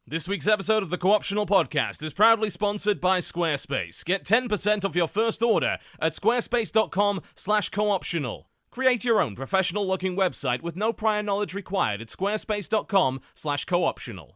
This week's episode of the Co-optionaI Podcast is proudly sponsored by Squarespace. Get 10% off your first order at squarespace.com/cooptional. Create your own professional-looking website with no prior knowledge required at squarespace.com/cooptional.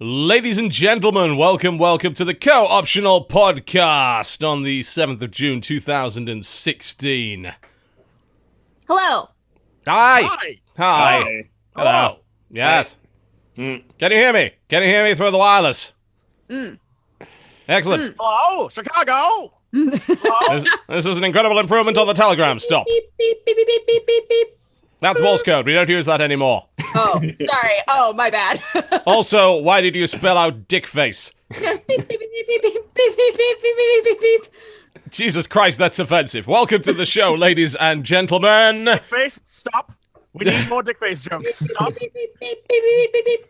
Ladies and gentlemen, welcome to the Co-optionaI Podcast on the 7th of June, 2016. Hello. Hi. Hi. Hi. Hello. Yes. Can you hear me? Can you hear me through the wireless? Excellent. Hello, Chicago. Hello. This is an incredible improvement on the telegram. Stop. Beep, beep, beep, beep, beep, beep, beep, beep. That's Morse code. We don't use that anymore. Oh, sorry. Oh, my bad. Also, why did you spell out dick face? Beep, beep, beep, beep, beep, beep, beep, beep, beep, beep, beep, beep. Jesus Christ, that's offensive. Welcome to the show, ladies and gentlemen. Dick face, stop. We need more dick face jokes. Stop. Beep, beep, beep, beep, beep, beep, beep.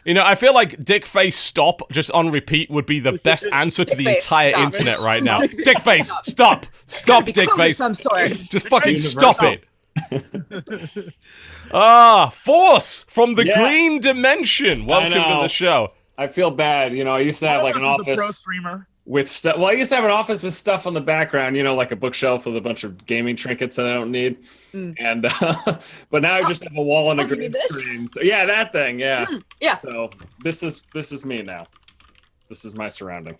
You know, I feel like dick face stop just on repeat would be the best answer to the Dick face, entire stop. internet right now. Dick face, stop. Stop, Be dick code of face. some sort. Just fucking Universal. stop it. Force from the Green Dimension. Welcome to know. the show. I feel bad. You know, I used to have like an This is a pro office streamer. with stuff. Well, I used to have an office with stuff on the background, you know, like a bookshelf with a bunch of gaming trinkets that I don't need. And, but now I just have a wall and a you green mean this? screen. So yeah, that thing. Yeah. Yeah. So this is me now. This is my surrounding.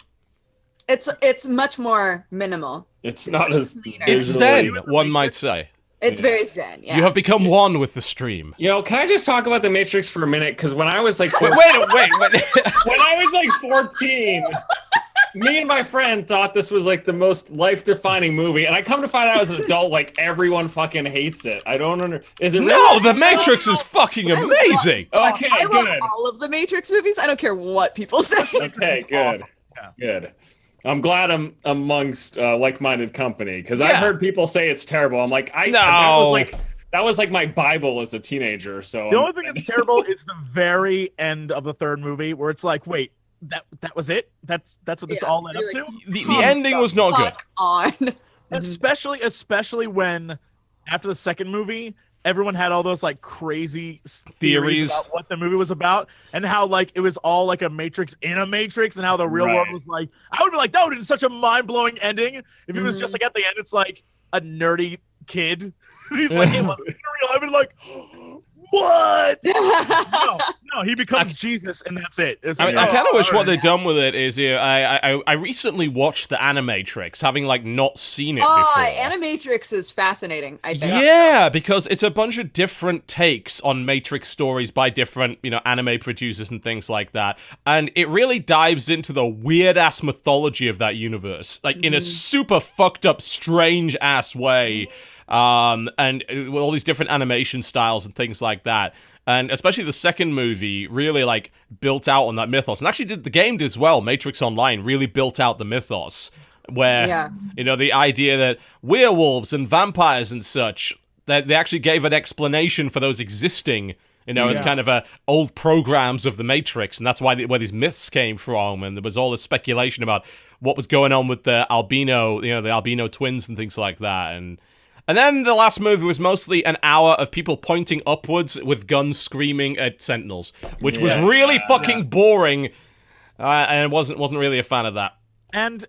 It's much more minimal. It's not as. cleaner. It's visually- Zen, one might say. It's very zen. Yeah. You have become one with the stream. You know, can I just talk about the Matrix for a minute? Because when I was like, Wait. when I was like 14, me and my friend thought this was like the most life-defining movie, and I come to find out as an adult, like everyone fucking hates it. I don't under. Is it No, really? The Matrix is fucking amazing. Okay, I love good. all of the Matrix movies. I don't care what people say. Okay, good. awesome. Yeah. Good. I'm glad I'm amongst like-minded company because Yeah. I've heard people say it's terrible. I'm like, No. that was like my Bible as a teenager. So The only thing that's terrible is the very end of the third movie where it's like, wait, that was it? That's what this Yeah, all led up you're to? like, The ending was not good. Fuck on. Especially when after the second movie, everyone had all those like crazy Theories. about what the movie was about and how like it was all like a Matrix in a Matrix and how the real world Right. was like. I would be like, that would have been such a mind-blowing ending if it was just like at the end it's like a nerdy kid. He's like, it wasn't real. I'd be like, what? no, he becomes Jesus and that's it. It's I like, mean, I oh, kind of wish all what right. they'd done with it is, I recently watched the Animatrix, having like not seen it Oh, before. Animatrix is fascinating. I think. Yeah, because it's a bunch of different takes on Matrix stories by different, anime producers and things like that. And it really dives into the weird-ass mythology of that universe, like in a super fucked up, strange-ass way. And with all these different animation styles and things like that. And especially the second movie really like built out on that mythos. And actually the game did as well. Matrix Online really built out the mythos where, Yeah. the idea that werewolves and vampires and such, that they actually gave an explanation for those existing, as kind of old programs of the Matrix. And that's where these myths came from. And there was all this speculation about what was going on with the albino, the albino twins and things like that. And then the last movie was mostly an hour of people pointing upwards with guns screaming at sentinels, which was really fucking boring, and wasn't really a fan of that. And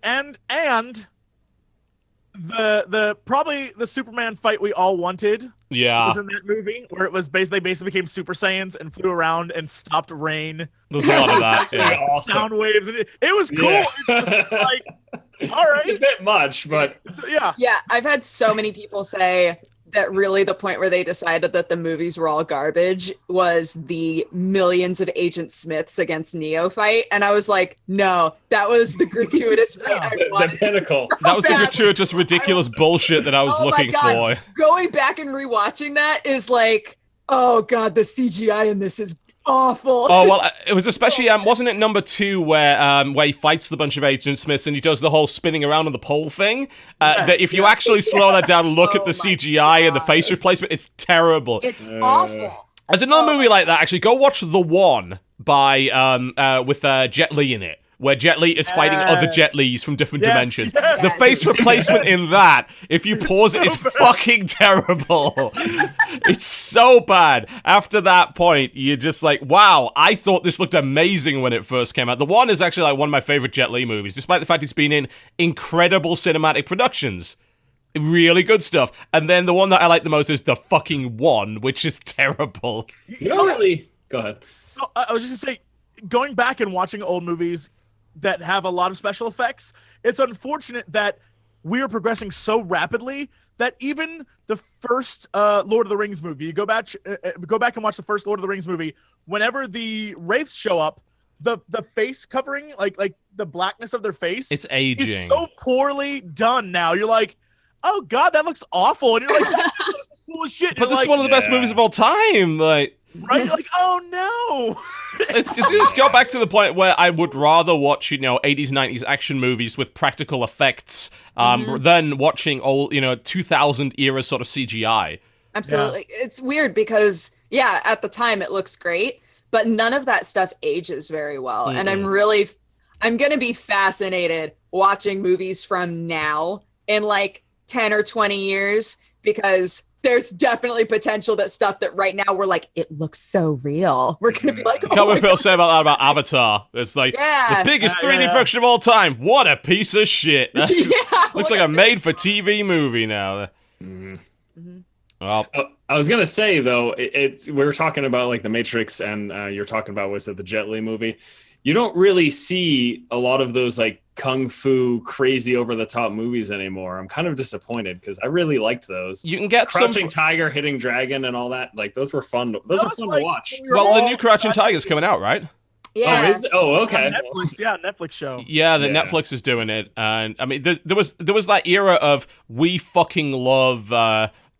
the probably the Superman fight we all wanted Yeah, was in that movie where it was they basically became Super Saiyans and flew around and stopped rain, there was a lot of that. Yeah. Awesome. sound waves, and it was cool. Yeah. It was like, all It's a right, bit much, but so, yeah. Yeah, I've had so many people say that really the point where they decided that the movies were all garbage was the millions of Agent Smiths against Neo fight. And I was like, no, that was the gratuitous fight I wanted. The pinnacle. That was the gratuitous, ridiculous bullshit that I was looking for. Going back and rewatching that is like, oh God, the CGI in this is awful. Oh, well, it was especially, wasn't it number 2 where he fights the bunch of Agent Smiths and he does the whole spinning around on the pole thing? That if you actually slow that down and look at the CGI and the face replacement, it's terrible. It's awful. There's another movie like that, actually. Go watch The One with Jet Li in it, where Jet Li is fighting other Jet Lis from different dimensions. Yes. The face replacement in that, if you pause it, is fucking terrible. It's so bad. After that point, you're just like, wow, I thought this looked amazing when it first came out. The One is actually like one of my favorite Jet Li movies, despite the fact it's been in incredible cinematic productions. Really good stuff. And then the one that I like the most is The Fucking One, which is terrible. You don't really... Go ahead. Oh, I was just going to say, going back and watching old movies that have a lot of special effects, it's unfortunate that we are progressing so rapidly that even the first Lord of the Rings movie, you go back and watch the first Lord of the Rings movie, whenever the wraiths show up, the face covering, like the blackness of their face, it's aging. Is so poorly done now. You're like, oh God, that looks awful. And you're like, that's cool as shit. But this is one of the best movies of all time. Like, right? You're like, oh no. It's got back to the point where I would rather watch, 80s, 90s action movies with practical effects than watching old, 2000 era sort of CGI. Absolutely. Yeah. It's weird because, at the time it looks great, but none of that stuff ages very well. Mm-hmm. And I'm going to be fascinated watching movies from now in like 10 or 20 years, because there's definitely potential that stuff that right now we're like, it looks so real. We're going to be like, can't people say about that about Avatar? It's like the biggest 3D production of all time. What a piece of shit. Looks like a made-for-TV movie now. Mm-hmm. Well, I was going to say, though, we were talking about like The Matrix, and you're talking about, was it the Jet Li movie? You don't really see a lot of those like kung fu crazy over the top movies anymore. I'm kind of disappointed because I really liked those. You can get Crouching Tiger, Hitting Dragon, and all that. Like those were fun. Those are fun to watch. Well, the new Crouching Tiger's coming out, right? Yeah. Okay. Netflix show. Yeah, Netflix is doing it, and I mean, there was that era of we fucking love.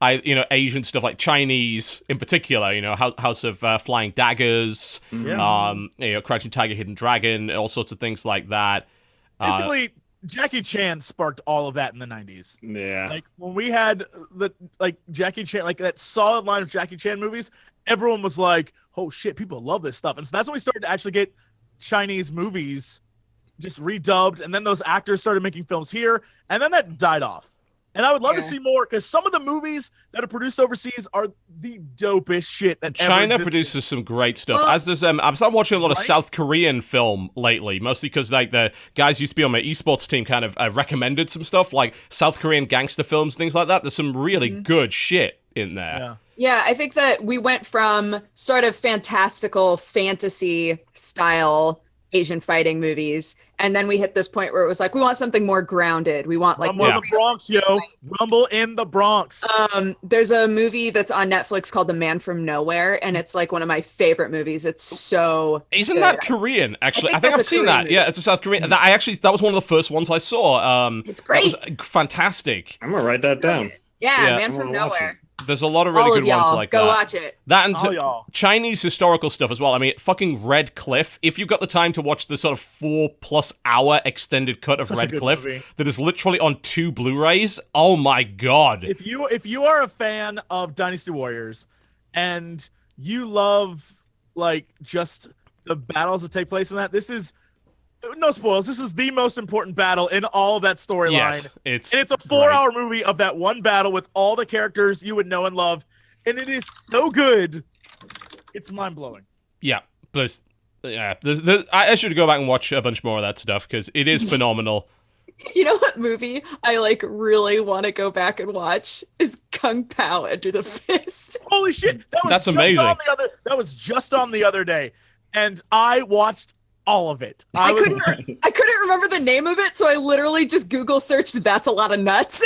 Asian stuff like Chinese in particular, House of Flying Daggers, Crouching Tiger, Hidden Dragon, all sorts of things like that. Basically, Jackie Chan sparked all of that in the 90s. Yeah. Like when we had Jackie Chan, like that solid line of Jackie Chan movies, everyone was like, oh shit, people love this stuff. And so that's when we started to actually get Chinese movies just redubbed, and then those actors started making films here, and then that died off. And I would love to see more, because some of the movies that are produced overseas are the dopest shit that China produces some great stuff. As does I'm starting watching a lot of South Korean film lately, mostly because like the guys used to be on my esports team kind of recommended some stuff like South Korean gangster films, things like that. There's some really good shit in there. Yeah, I think that we went from sort of fantastical fantasy style Asian fighting movies, and then we hit this point where it was like, we want something more grounded. We want like Rumble in the Bronx, Rumble in the Bronx. There's a movie that's on Netflix called The Man from Nowhere, and it's like one of my favorite movies. It's so Isn't good. that Korean? Actually, I think I've seen that. Movie. Yeah, it's a South Korean. That was one of the first ones I saw. It's great. That was fantastic. I'm gonna write that down. Yeah, Man from Nowhere. There's a lot of really good ones like that. Go watch it. That and Chinese historical stuff as well. I mean, fucking Red Cliff. If you've got the time to watch the sort of 4+ hour extended cut of Red Cliff that is literally on 2 Blu-rays, oh my god. If you are a fan of Dynasty Warriors and you love like just the battles that take place in that, this is no spoils. This is the most important battle in all of that storyline. Yes, it's a 4-hour movie of that one battle with all the characters you would know and love, and it is so good. It's mind blowing. Yeah, but I should go back and watch a bunch more of that stuff because it is phenomenal. You know what movie I like really want to go back and watch is Kung Pao Enter the Fist. Holy shit, that's amazing. That was just on the other day, and I watched all of it. I couldn't remember the name of it, so I literally just Google searched "That's a lot of nuts."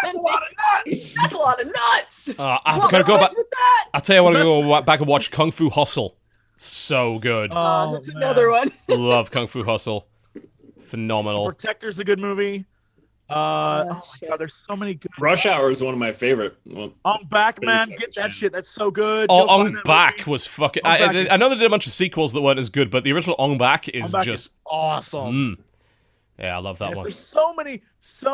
That's a lot of nuts. That's a lot of nuts. I've got to go back. With that? I'll tell you, I want to go back and watch Kung Fu Hustle. So good. That's another one. Love Kung Fu Hustle. Phenomenal. Protector's a good movie. Oh my God, there's so many good. Rush Hour is one of my favorite. Well, On Back, man, get that shit. That's so good. Oh, Go find On that Back movie. was fucking. On Back is- I know they did a bunch of sequels that weren't as good, but the original On Back is On Back just is awesome. Yeah, I love that one. There's so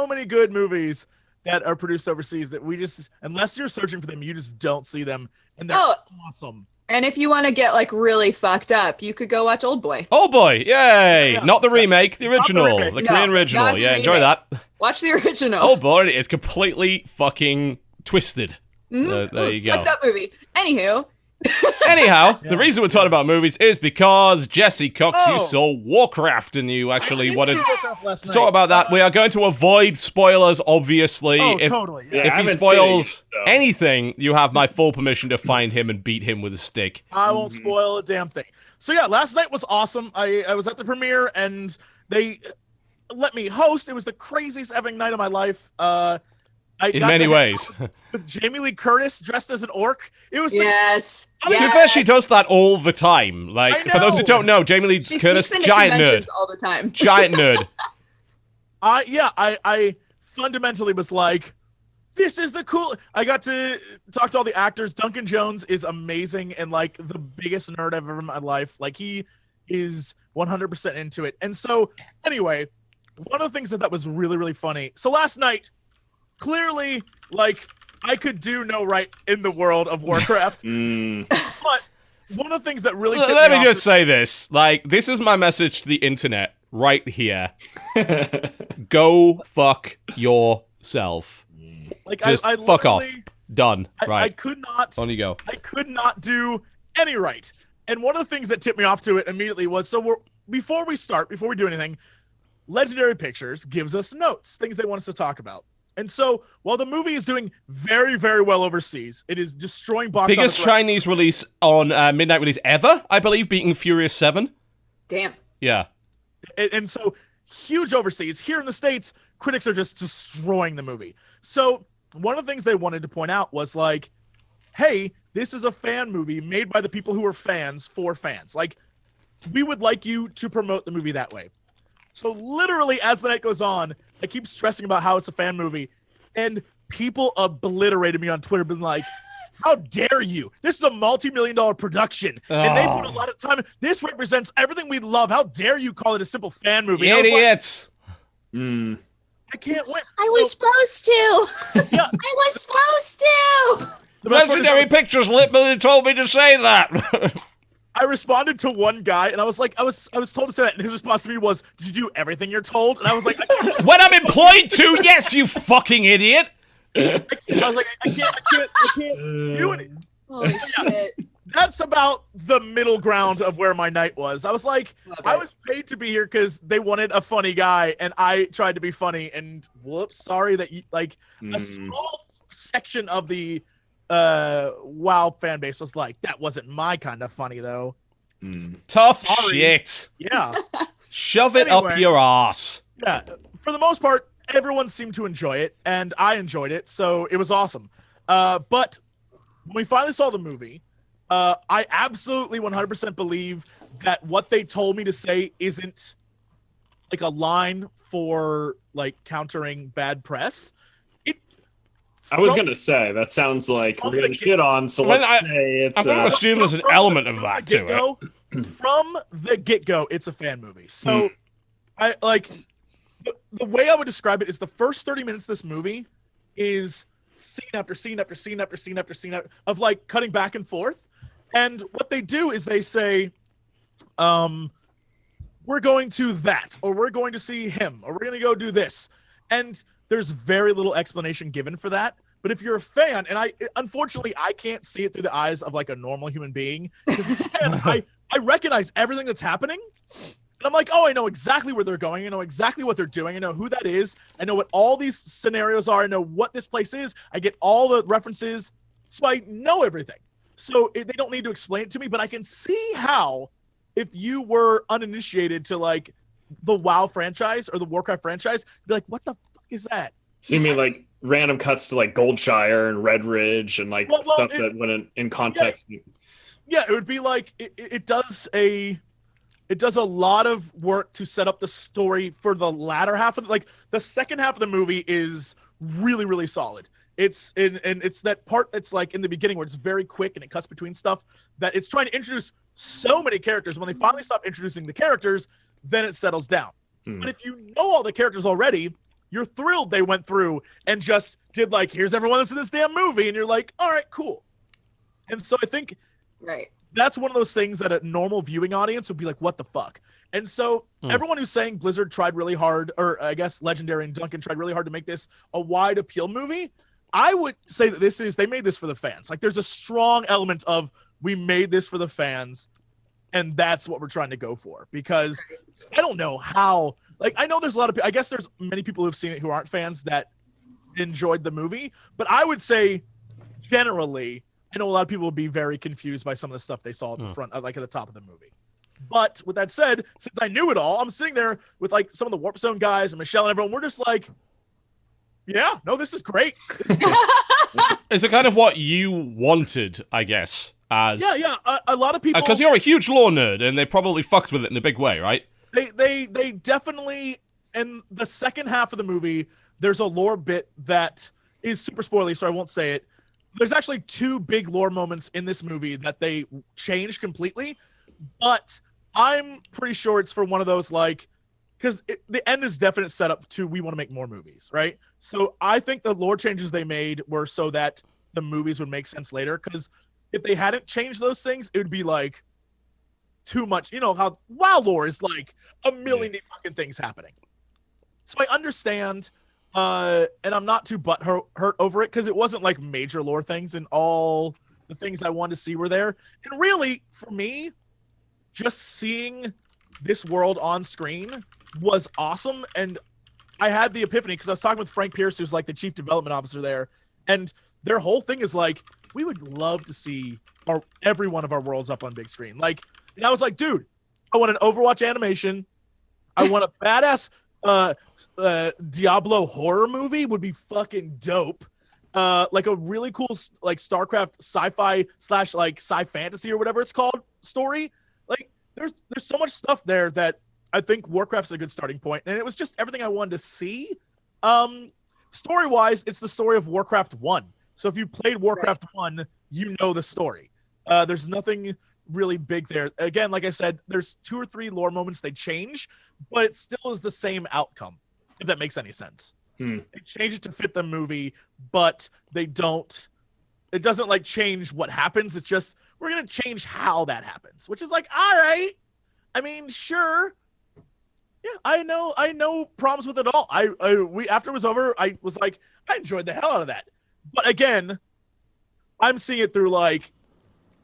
many good movies that are produced overseas that we just, unless you're searching for them, you just don't see them, and they're awesome. And if you want to get like really fucked up, you could go watch Old Boy. Oh boy, yay! Yeah. Not the remake, the original, remake. the No, Korean original. not the Yeah, enjoy remake. that. Watch the original. Oh boy, it is completely fucking twisted. There you go. Fucked up movie. Anywho. Anyhow, the reason we're talking about movies is because Jesse Cox, you Oh. saw Warcraft and you actually wanted Last to night. talk about that. We are going to avoid spoilers, obviously. Oh, if totally. Yeah. Yeah. if I he haven't spoils seen it, so. anything, you have my full permission to find him and beat him with a stick. I won't spoil a damn thing. So yeah, last night was awesome. I was at the premiere and they let me host. It was the craziest ever night of my life. In many ways. With Jamie Lee Curtis dressed as an orc. It was Yes. To be fair, she does that all the time. Like, I for those who know. don't know, Jamie Lee She Curtis, sneaks into giant conventions nerd. all the time. Giant nerd. I fundamentally was like, this is the cool. I got to talk to all the actors. Duncan Jones is amazing and like the biggest nerd I've ever in my life. Like he is 100% into it. And so anyway, one of the things that was really, really funny. So last night, clearly, like I could do no right in the world of Warcraft, but one of the things that really tipped Let me off just say this. Like, this is my message to the internet right here. Go fuck yourself. like Just I fuck off. literally- Done. I Right. could not. On you go. I could not do any right. And one of the things that tipped me off to it immediately was before we do anything, Legendary Pictures gives us notes, things they want us to talk about. And so while the movie is doing very, very well overseas, it is destroying box Biggest office. Chinese release on midnight release ever, I believe, beating Furious 7. Damn. Yeah. And so huge overseas. Here in the States, critics are just destroying the movie. So one of the things they wanted to point out was like, hey, this is a fan movie made by the people who are fans for fans. Like, we would like you to promote the movie that way. So literally, as the night goes on, I keep stressing about how it's a fan movie, and people obliterated me on Twitter, being like, how dare you? This is a multi-million-dollar production, and they put a lot of time. This represents everything we love. How dare you call it a simple fan movie? And I was like, Idiots. I can't win. I was supposed to. Yeah. I was supposed to. The best part is Legendary Pictures literally told me to say that. I responded to one guy, and I was like, I was told to say that, and his response to me was, "Did you do everything you're told?" And I was like, When I'm employed to, yes, you fucking idiot. I was like, I can't do it. Holy shit. That's about the middle ground of where my night was. I was like, Love I it. was paid to be here because they wanted a funny guy, and I tried to be funny. And whoops, sorry that you like a small section of the WoW fan base was like, that wasn't my kind of funny though. Tough Sorry. shit. Yeah, Shove it up Anyway. your ass. yeah. For the most part, everyone seemed to enjoy it, and I enjoyed it, so it was awesome. But when we finally saw the movie, I absolutely 100% believe that what they told me to say isn't like a line for like countering bad press. I was gonna say that sounds like we're getting shit on, so Well, let's I- say it's. I'm going to assume there's an element of that to it. it. From the get-go, it's a fan movie. So I like the way I would describe it is the first 30 minutes of this movie is scene after scene after scene after scene after scene of like cutting back and forth. And what they do is they say, we're going to that, or we're going to see him, or we're going to go do this. And there's very little explanation given for that. But if you're a fan, and unfortunately I can't see it through the eyes of like a normal human being, because I recognize everything that's happening. And I'm like, oh, I know exactly where they're going. I know exactly what they're doing. I know who that is. I know what all these scenarios are. I know what this place is. I get all the references. So I know everything. So they don't need to explain it to me, but I can see how, if you were uninitiated to like the WoW franchise or the Warcraft franchise, you'd be like, what the fuck is that? So you mean like random cuts to like Goldshire and Red Ridge and like stuff that went in context? Yeah, it would be like it does a lot of work to set up the story for the latter half of like the second half of the movie is really, really solid. It's it's that part that's like in the beginning where it's very quick and it cuts between stuff that it's trying to introduce so many characters. When they finally stop introducing the characters, then it settles down. But if you know all the characters already, you're thrilled they went through and just did like, here's everyone that's in this damn movie. And you're like, all right, cool. And so I think that's one of those things that a normal viewing audience would be like, what the fuck? And so everyone who's saying Blizzard tried really hard, or I guess Legendary and Duncan tried really hard to make this a wide appeal movie, I would say that they made this for the fans. Like there's a strong element of we made this for the fans and that's what we're trying to go for, because I don't know how, like, I know there's a lot of people, I guess there's many people who've seen it who aren't fans that enjoyed the movie, but I would say generally, I know a lot of people would be very confused by some of the stuff they saw at the front, like at the top of the movie. But with that said, since I knew it all, I'm sitting there with like some of the Warp Zone guys and Michelle and everyone. We're just like, yeah, no, this is great. Is it kind of what you wanted, I guess? As a lot of people, because you're a huge lore nerd, and they probably fucked with it in a big way, right? They definitely, in the second half of the movie, there's a lore bit that is super spoilery, so I won't say it. There's actually two big lore moments in this movie that they changed completely, but I'm pretty sure it's for one of those, like, because the end is definite setup to we want to make more movies, right? So I think the lore changes they made were so that the movies would make sense later, because if they hadn't changed those things, it would be like too much. You know how WoW lore is like a million fucking things happening. So I understand, and I'm not too hurt over it, because it wasn't like major lore things, and all the things I wanted to see were there. And really, for me, just seeing this world on screen was awesome. And I had the epiphany because I was talking with Frank Pierce, who's like the chief development officer there, and their whole thing is like, we would love to see every one of our worlds up on big screen. Like, and I was like, dude, I want an Overwatch animation. I want a badass Diablo horror movie would be fucking dope. Like a really cool like StarCraft sci-fi / like sci-fantasy or whatever it's called story. Like there's so much stuff there that I think Warcraft's a good starting point, and it was just everything I wanted to see. Story-wise, it's the story of Warcraft 1. So if you played Warcraft 1, you know the story. There's nothing really big there. Again, like I said, there's 2 or 3 lore moments they change, but it still is the same outcome, if that makes any sense. They change it to fit the movie, but they don't. It doesn't like change what happens. It's just we're gonna change how that happens, which is like, all right. I mean, sure. Yeah, I know problems with it all. We after it was over, I was like, I enjoyed the hell out of that. But again, I'm seeing it through like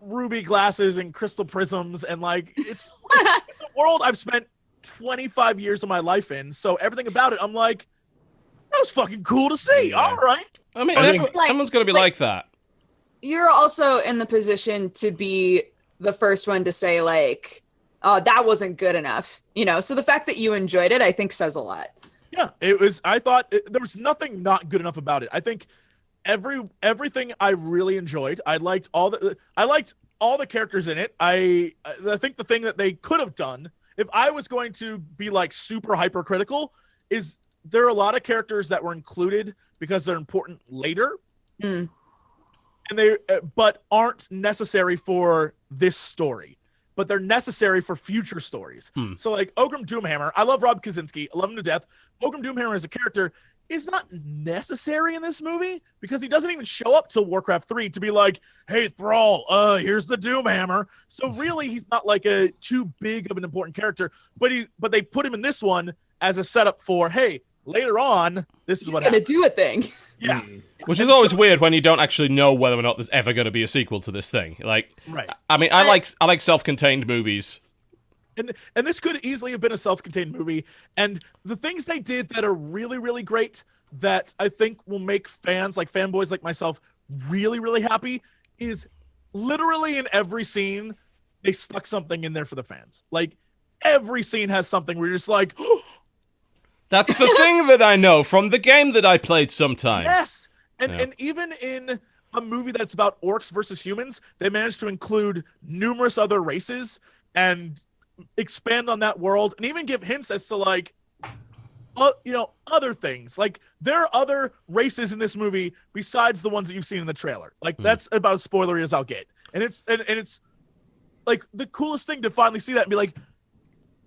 ruby glasses and crystal prisms, and like it's a world I've spent 25 years of my life in. So everything about it, I'm like, that was fucking cool to see. All right. I mean, everyone's gonna be like that. You're also in the position to be the first one to say like, oh, that wasn't good enough. You know, so the fact that you enjoyed it, I think says a lot. Yeah, it was. I thought there was nothing not good enough about it. I think everything I really enjoyed. I liked all the characters in it. I think the thing that they could have done, if I was going to be like super hypercritical, is there are a lot of characters that were included because they're important later, and they but aren't necessary for this story. But they're necessary for future stories. So like Ogrim Doomhammer, I love Rob Kaczynski, I love him to death. Ogrim Doomhammer as a character is not necessary in this movie because he doesn't even show up till Warcraft 3 to be like, hey Thrall, here's the Doomhammer. So really he's not like a too big of an important character, but they put him in this one as a setup for, hey, later on, this is what he's gonna happens. do a thing. Yeah. Which is always weird when you don't actually know whether or not there's ever going to be a sequel to this thing. Like, right. I mean, I like self-contained movies. And this could easily have been a self-contained movie. And the things they did that are really, really great that I think will make fans, like fanboys like myself, really, really happy is literally in every scene, they stuck something in there for the fans. Like, every scene has something where you're just like, That's the thing that I know from the game that I played sometime. Yes, and even in a movie that's about orcs versus humans, they managed to include numerous other races and expand on that world, and even give hints as to like, other things. Like there are other races in this movie besides the ones that you've seen in the trailer. Like that's about as spoilery as I'll get, and it's like the coolest thing to finally see that and be like,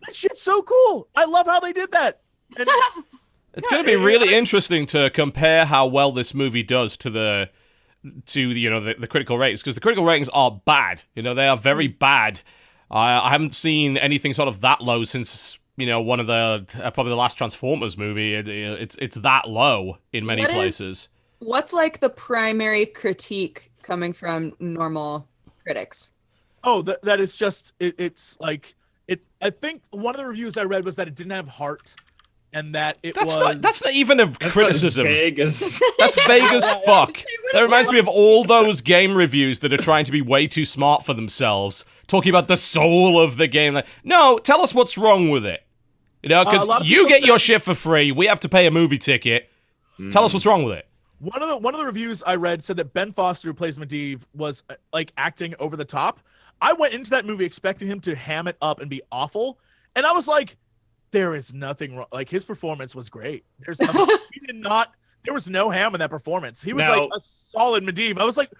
that shit's so cool. I love how they did that. And it's going to be really interesting to compare how well this movie does to the critical ratings, because the critical ratings are bad. They are very bad. I haven't seen anything sort of that low since one of the probably the last Transformers movie. It's that low in many places. What's like the primary critique coming from normal critics? Oh, that is just it's like it. I think one of the reviews I read was that it didn't have heart. And that that's not even a criticism. That's vague as fuck. That reminds me of all those game reviews that are trying to be way too smart for themselves, talking about the soul of the game. Like, no, tell us what's wrong with it. Because you get your shit for free. We have to pay a movie ticket. Tell us what's wrong with it. One of the reviews I read said that Ben Foster, who plays Medivh, was like acting over the top. I went into that movie expecting him to ham it up and be awful, and I was like, there is nothing wrong. Like his performance was great. There's nothing. There was no ham in that performance. He was like a solid Medivh. I was like,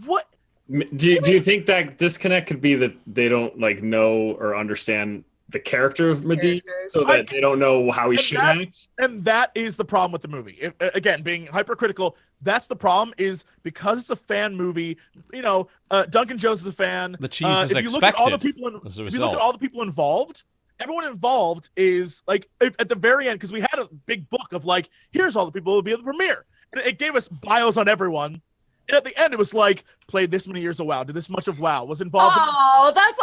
what? Do you think that disconnect could be that they don't like know or understand the character of Medivh, so that they don't know how he should act? And that is the problem with the movie. Again, being hypercritical, that's the problem. Is because it's a fan movie. Duncan Jones is a fan. The cheese is expected. If you look at all the people involved. Everyone involved is like at the very end, because we had a big book of like, here's all the people who will be at the premiere, and it gave us bios on everyone. And at the end, it was like, played this many years of WoW, did this much of WoW, was involved. Oh, that's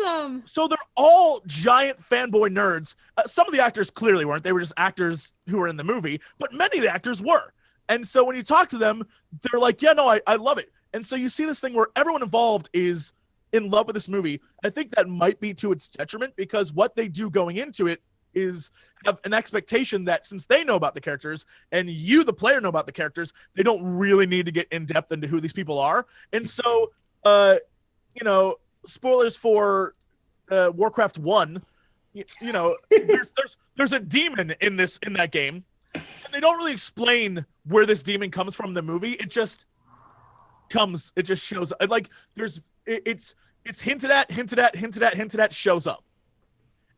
awesome! So they're all giant fanboy nerds. Some of the actors clearly weren't; they were just actors who were in the movie. But many of the actors were. And so when you talk to them, they're like, "Yeah, no, I love it." And so you see this thing where everyone involved is in love with this movie. I think that might be to its detriment, because what they do going into it is have an expectation that since they know about the characters and you, the player, know about the characters, they don't really need to get in depth into who these people are. And so, spoilers for Warcraft 1, there's a demon in that game, and they don't really explain where this demon comes from in the movie. It just shows up. Like it's hinted at, shows up.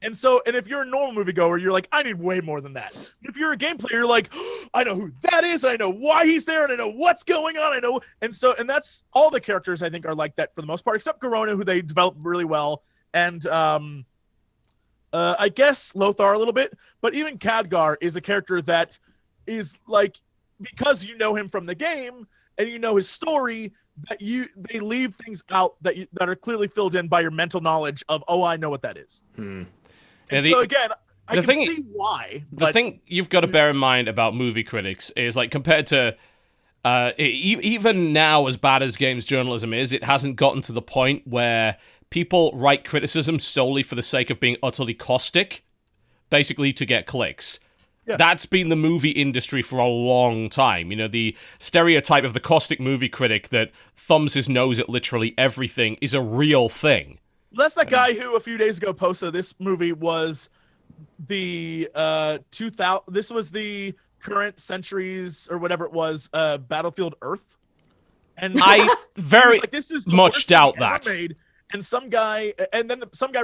And if you're a normal moviegoer, you're like, I need way more than that. If you're a game player, you're like, I know who that is, and I know why he's there, and I know what's going on, and that's all the characters I think are like that for the most part, except Corona, who they developed really well, and I guess Lothar a little bit, but even Khadgar is a character that is like, because you know him from the game and you know his story, that they leave things out that are clearly filled in by your mental knowledge of, oh, I know what that is. And so again, I can see why. The thing you've got to bear in mind about movie critics is, like, compared to even now, as bad as games journalism is, it hasn't gotten to the point where people write criticism solely for the sake of being utterly caustic, basically to get clicks. Yeah. That's been the movie industry for a long time. The stereotype of the caustic movie critic that thumbs his nose at literally everything is a real thing. That's that guy who a few days ago posted this movie was the 2000. This was the current centuries or whatever it was, Battlefield Earth. And I very like, this is much doubt that. Made. And some guy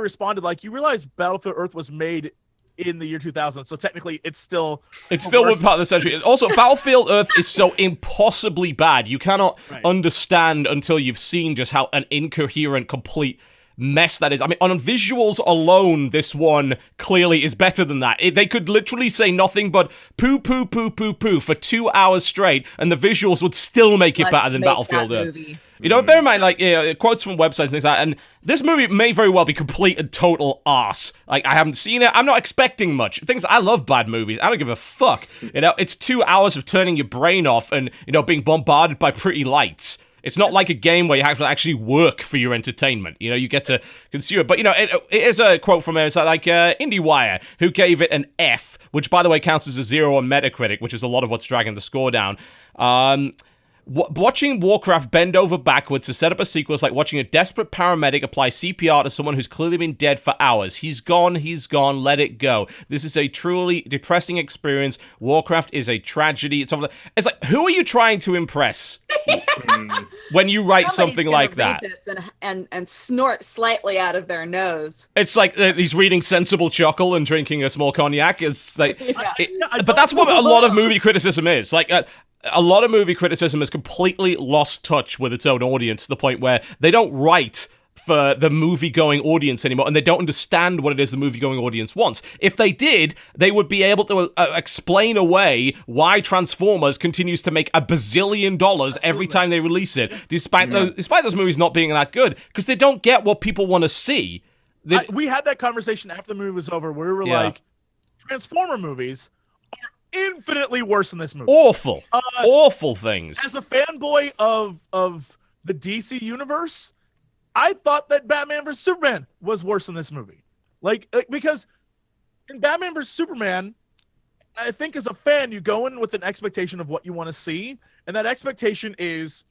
responded like, you realize Battlefield Earth was made in the year 2000, so technically it's still part of the century. Also, Battlefield Earth is so impossibly bad. You cannot understand until you've seen just how an incoherent, complete mess that is. I mean, on visuals alone, this one clearly is better than that. They could literally say nothing but poo, poo, poo, poo, poo for 2 hours straight, and the visuals would still make it better than Battlefield Earth. Bear in mind, quotes from websites and things like that, and this movie may very well be complete and total arse. Like, I haven't seen it. I'm not expecting much. I love bad movies. I don't give a fuck. It's 2 hours of turning your brain off and, being bombarded by pretty lights. It's not like a game where you have to actually work for your entertainment. You know, you get to consume it. But, you know, it is a quote from IndieWire, who gave it an F, which, by the way, counts as a 0 on Metacritic, which is a lot of what's dragging the score down. Watching Warcraft bend over backwards to set up a sequel is like watching a desperate paramedic apply CPR to someone who's clearly been dead for hours. He's gone, let it go. This is a truly depressing experience. Warcraft is a tragedy. It's like, who are you trying to impress when you write something like that? This and snort slightly out of their nose. It's like he's reading Sensible Chuckle and drinking a small cognac. It's like, but that's what a lot of movie criticism is. Like, a lot of movie criticism has completely lost touch with its own audience to the point where they don't write for the movie-going audience anymore, and they don't understand what it is the movie-going audience wants. If they did, they would be able to explain away why Transformers continues to make $1 bazillion every time they release it, despite those movies not being that good, because they don't get what people want to see. We had that conversation after the movie was over, where we were like, Transformer movies are infinitely worse than this movie. Awful things. As a fanboy of the DC universe, I thought that Batman vs Superman was worse than this movie. Like because in Batman vs Superman, I think as a fan, you go in with an expectation of what you want to see, and that expectation is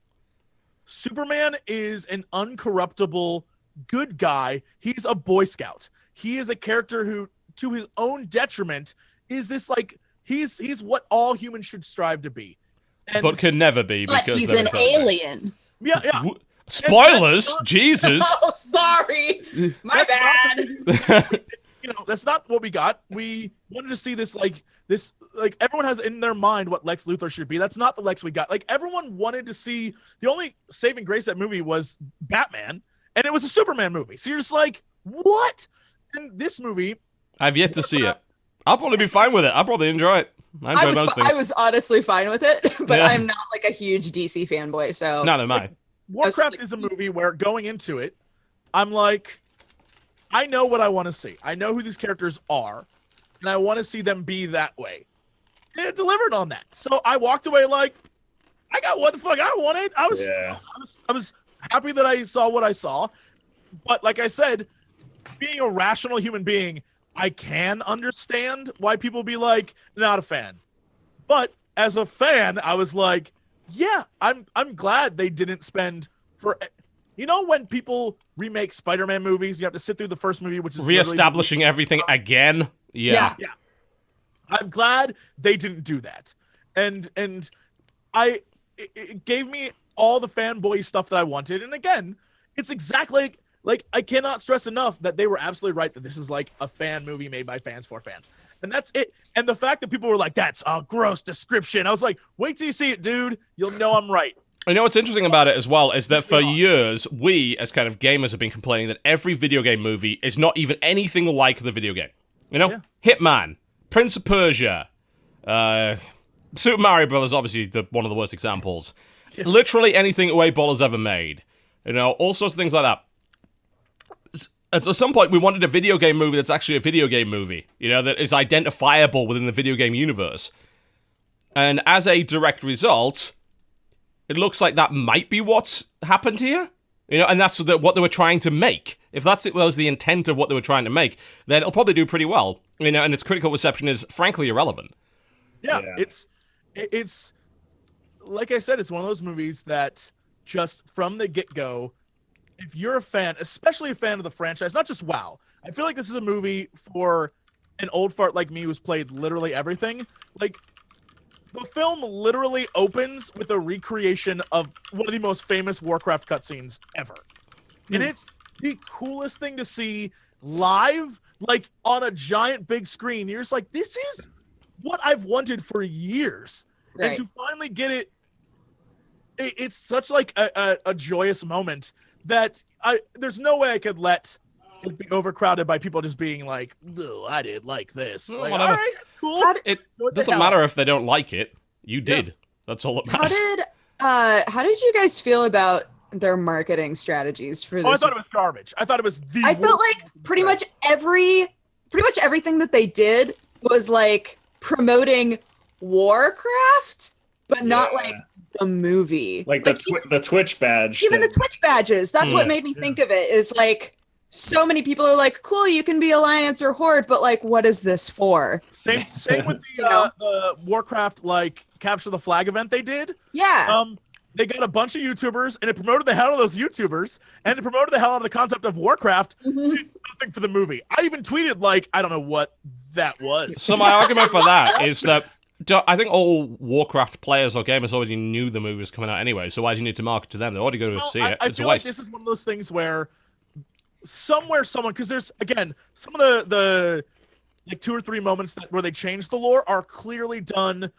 Superman is an uncorruptible good guy. He's a Boy Scout. He is a character who, to his own detriment, is this like he's what all humans should strive to be, but can never be because he's an alien. Yeah. Spoilers, Jesus. Oh, sorry, my bad. That's not what we got. We wanted to see this like everyone has in their mind what Lex Luthor should be. That's not the Lex we got. Like everyone wanted to see, the only saving grace of that movie was Batman, and it was a Superman movie. So you're just like, what? And this movie, I've yet to see it. I'll probably be fine with it. I'll probably enjoy it. I enjoy most things. I was honestly fine with it, but I'm not like a huge DC fanboy, so neither am I. Warcraft is a movie where going into it, I'm like, I know what I want to see. I know who these characters are, and I want to see them be that way. And it delivered on that. So I walked away like, I got what the fuck I wanted. I was happy that I saw what I saw. But like I said, being a rational human being, I can understand why people be like, not a fan. But as a fan, I was like, yeah, I'm glad they didn't spend when people remake Spider-Man movies, you have to sit through the first movie, which is reestablishing everything again. Yeah. I'm glad they didn't do that. And it gave me all the fanboy stuff that I wanted. And again, it's exactly like I cannot stress enough that they were absolutely right that this is like a fan movie made by fans for fans. And that's it. And the fact that people were like, that's a gross description. I was like, wait till you see it, dude. You'll know I'm right. You know what's interesting about it as well is that for years, we as kind of gamers have been complaining that every video game movie is not even anything like the video game. You know? Yeah. Hitman, Prince of Persia, Super Mario Bros. Obviously one of the worst examples. Yeah. Literally anything Uwe Boll has ever made. You know, all sorts of things like that. At some point, we wanted a video game movie that's actually a video game movie, you know, that is identifiable within the video game universe. And as a direct result, it looks like that might be what's happened here, you know, and that's what they were trying to make. If that was the intent of what they were trying to make, then it'll probably do pretty well, you know, and its critical reception is frankly irrelevant. Yeah. It's like I said, it's one of those movies that just from the get-go, if you're a fan, especially a fan of the franchise, not just WoW, I feel like this is a movie for an old fart like me who's played literally everything. Like, the film literally opens with a recreation of one of the most famous Warcraft cutscenes ever. And it's the coolest thing to see live, like, on a giant big screen. You're just like, this is what I've wanted for years. Right. And to finally get it, it's such, like, a joyous moment that there's no way I could let it be overcrowded by people just being like, "No, I didn't like this." Like, all right, cool. It doesn't matter if they don't like it. You did. Yeah. That's all that matters. How did you guys feel about their marketing strategies for this? I thought it was garbage. I thought it was I felt like pretty much everything that they did was like promoting Warcraft, but not like a movie. Like the Twitch badge. Even thing. the Twitch badges. That's what made me think of it. Is like so many people are like, cool, you can be Alliance or Horde, but like, what is this for? Same with the Warcraft like capture the flag event they did. Yeah. They got a bunch of YouTubers, and it promoted the hell out of those YouTubers, and it promoted the hell out of the concept of Warcraft. Did nothing for the movie. I even tweeted like, I don't know what that was. So my argument for that is that I think all Warcraft players or gamers already knew the movie was coming out anyway, so why do you need to market to them? They're already going to see it. I It's a feel like waste. this is one of those things where someone, because there's, again, some of the like 2 or 3 moments where they change the lore are clearly done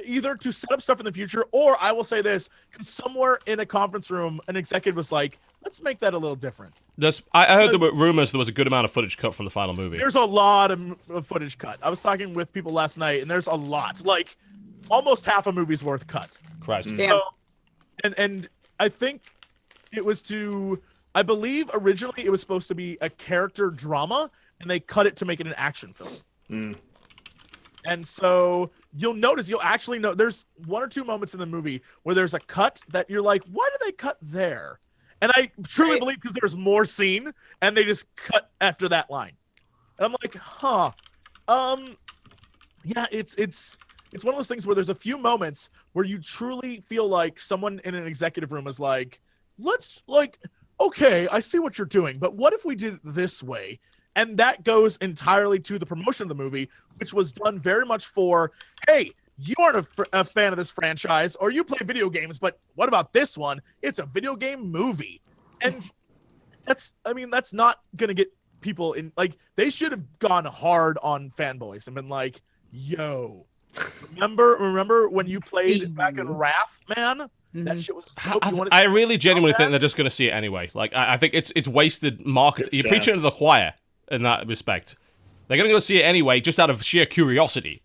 either to set up stuff in the future, or I will say this, because somewhere in a conference room, an executive was like, let's make that a little different. I heard there were rumors there was a good amount of footage cut from the final movie. There's a lot of footage cut. I was talking with people last night, and there's a lot. Like, almost half a movie's worth cut. Christ. Damn. So, and I think it was I believe originally it was supposed to be a character drama, and they cut it to make it an action film. And so you'll actually know there's 1 or 2 moments in the movie where there's a cut that you're like, why did they cut there? And I truly believe because there's more scene, and they just cut after that line. And I'm like, huh. Yeah, it's one of those things where there's a few moments where you truly feel like someone in an executive room is like, okay, I see what you're doing, but what if we did it this way? And that goes entirely to the promotion of the movie, which was done very much for, hey, you aren't a fan of this franchise, or you play video games, but what about this one? It's a video game movie. And that's not going to get people in. Like, they should have gone hard on fanboys and been like, yo, remember when you played back in Wrath, man? That shit was dope. I really genuinely think they're just going to see it anyway. Like, I think it's wasted marketing. You're preaching to the choir in that respect. They're going to go see it anyway, just out of sheer curiosity.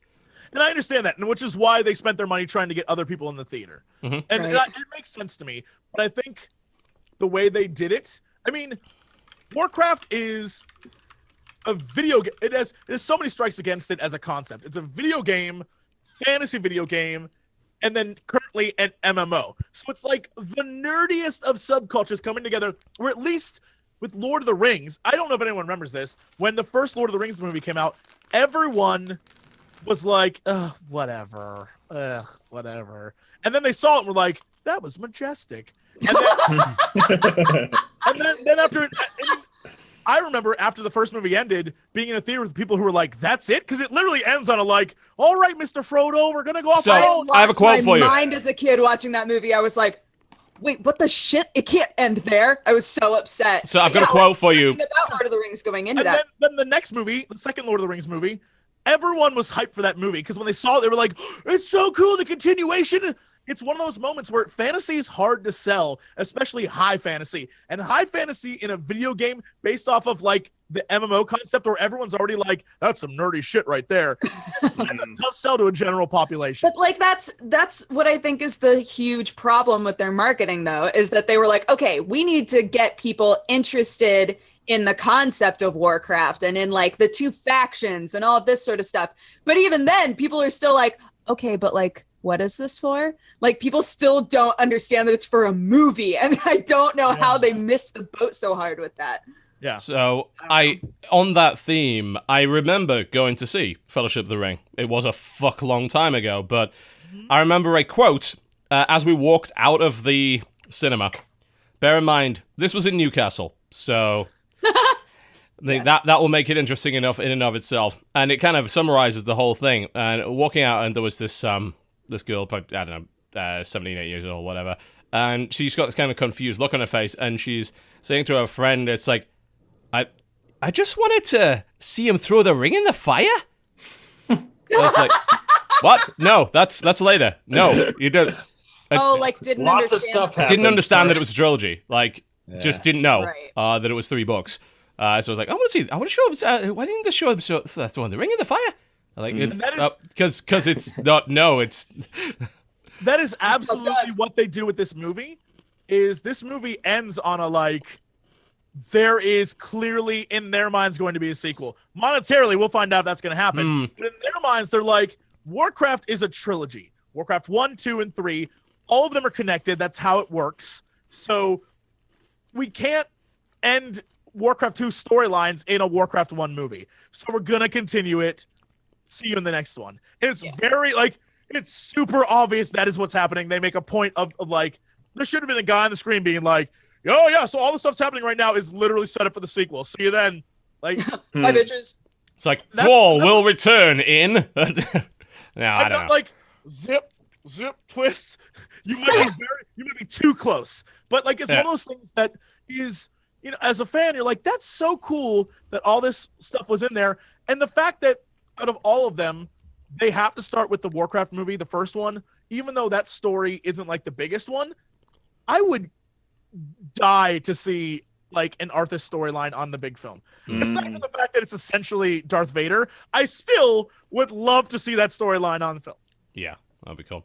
And I understand that, and which is why they spent their money trying to get other people in the theater. And it makes sense to me. But I think the way they did it, I mean, Warcraft is a video game. It has so many strikes against it as a concept. It's a video game, fantasy video game, and then currently an MMO. So it's like the nerdiest of subcultures coming together, or at least with Lord of the Rings. I don't know if anyone remembers this. When the first Lord of the Rings movie came out, everyone was like, whatever. And then they saw it and were like, that was majestic. And then after I remember after the first movie ended, being in a theater with people who were like, that's it? Because it literally ends on a like, all right, Mr. Frodo, we're going to go off. So, I have a quote for you. I lost my mind as a kid watching that movie. I was like, wait, what the shit? It can't end there. I was so upset. So I've got a quote for you. About Lord of the Rings going into and that. Then the next movie, the second Lord of the Rings movie, everyone was hyped for that movie because when they saw it, they were like, it's so cool, the continuation. It's one of those moments where fantasy is hard to sell, especially high fantasy. And high fantasy in a video game based off of like the MMO concept where everyone's already like, that's some nerdy shit right there. That's a tough sell to a general population. But like that's what I think is the huge problem with their marketing though, is that they were like, okay, we need to get people interested in the concept of Warcraft and in like the 2 factions and all of this sort of stuff. But even then, people are still like, okay, but like, what is this for? Like, people still don't understand that it's for a movie. And I don't know how they missed the boat so hard with that. Yeah. So on that theme, I remember going to see Fellowship of the Ring. It was a fuck long time ago, but I remember a quote as we walked out of the cinema. Bear in mind, this was in Newcastle, so I think that will make it interesting enough in and of itself. And it kind of summarizes the whole thing. And walking out, and there was this girl, probably, I don't know, 17, 8 years old, whatever. And she's got this kind of confused look on her face, and she's saying to her friend, it's like, I just wanted to see him throw the ring in the fire? And it's like, what? No, that's later. No, you don't. Like didn't Lots understand. of stuff happens. Didn't understand that it first. was a trilogy. Like, just didn't know that it was 3 books. So I was like, I want to show him. Why didn't they show him throwing the ring in the fire? Like, because it's not. No, it's. That is absolutely what they do with this movie. Is this movie ends on a like, there is clearly in their minds going to be a sequel. Monetarily, we'll find out if that's going to happen. But in their minds, they're like, Warcraft is a trilogy. Warcraft 1, 2, and 3. All of them are connected. That's how it works. So we can't end Warcraft 2 storylines in a Warcraft 1 movie. So we're going to continue it. See you in the next one. And it's very, like, it's super obvious that is what's happening. They make a point of like, there should have been a guy on the screen being like, oh, yeah, so all the stuff's happening right now is literally set up for the sequel. See you then. Like, Bye, bitches. It's like, Thrall will return in... I don't know. Like, zip, twist. You might be too close. But, like, it's one of those things that is, you know, as a fan, you're like, that's so cool that all this stuff was in there. And the fact that out of all of them, they have to start with the Warcraft movie, the first one, even though that story isn't, like, the biggest one, I would die to see, like, an Arthas storyline on the big film. Aside from the fact that it's essentially Darth Vader, I still would love to see that storyline on the film. Yeah, that'd be cool.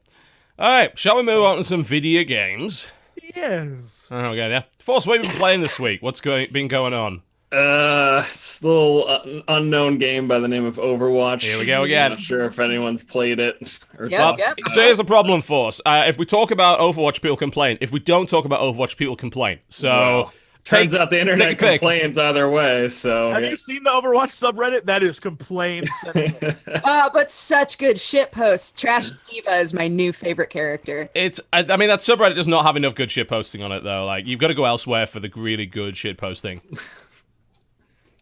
All right, shall we move on to some video games? Yes. Okay, yeah. Force, what have you been playing this week? What's been going on? It's a little unknown game by the name of Overwatch. Here we go again. I'm not sure if anyone's played it. So here's the problem, Force. If we talk about Overwatch, people complain. If we don't talk about Overwatch, people complain. So... Well, turns out the internet complains either way, so... Have you seen the Overwatch subreddit? That is complaints. But such good shit posts. Trash Diva is my new favorite character. I mean, that subreddit does not have enough good shit posting on it, though. Like, you've got to go elsewhere for the really good shit posting.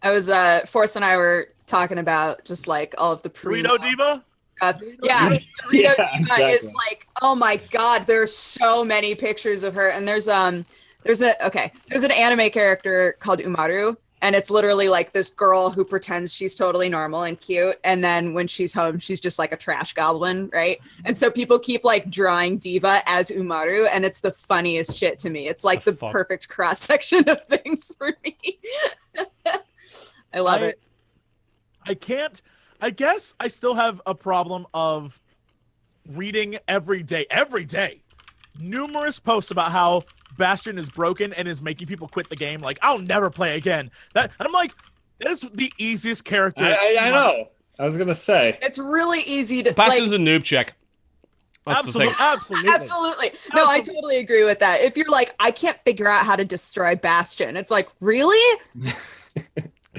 I was, Force and I were talking about just, like, all of the Dorito Diva? Yeah, Dorito Diva exactly. is like, oh my god, there's so many pictures of her, and there's an anime character called Umaru, and it's literally like this girl who pretends she's totally normal and cute, and then when she's home, she's just like a trash goblin, right? And so people keep like drawing Diva as Umaru, and it's the funniest shit to me. It's like the perfect cross section of things for me. I love it. I guess I still have a problem of reading every day, numerous posts about how Bastion is broken and is making people quit the game. Like, I'll never play again. And I'm like, that is the easiest character. I know. I was gonna say it's really easy to. Bastion's a noob check. That's absolutely. No, I totally agree with that. If you're like, I can't figure out how to destroy Bastion, it's like, really?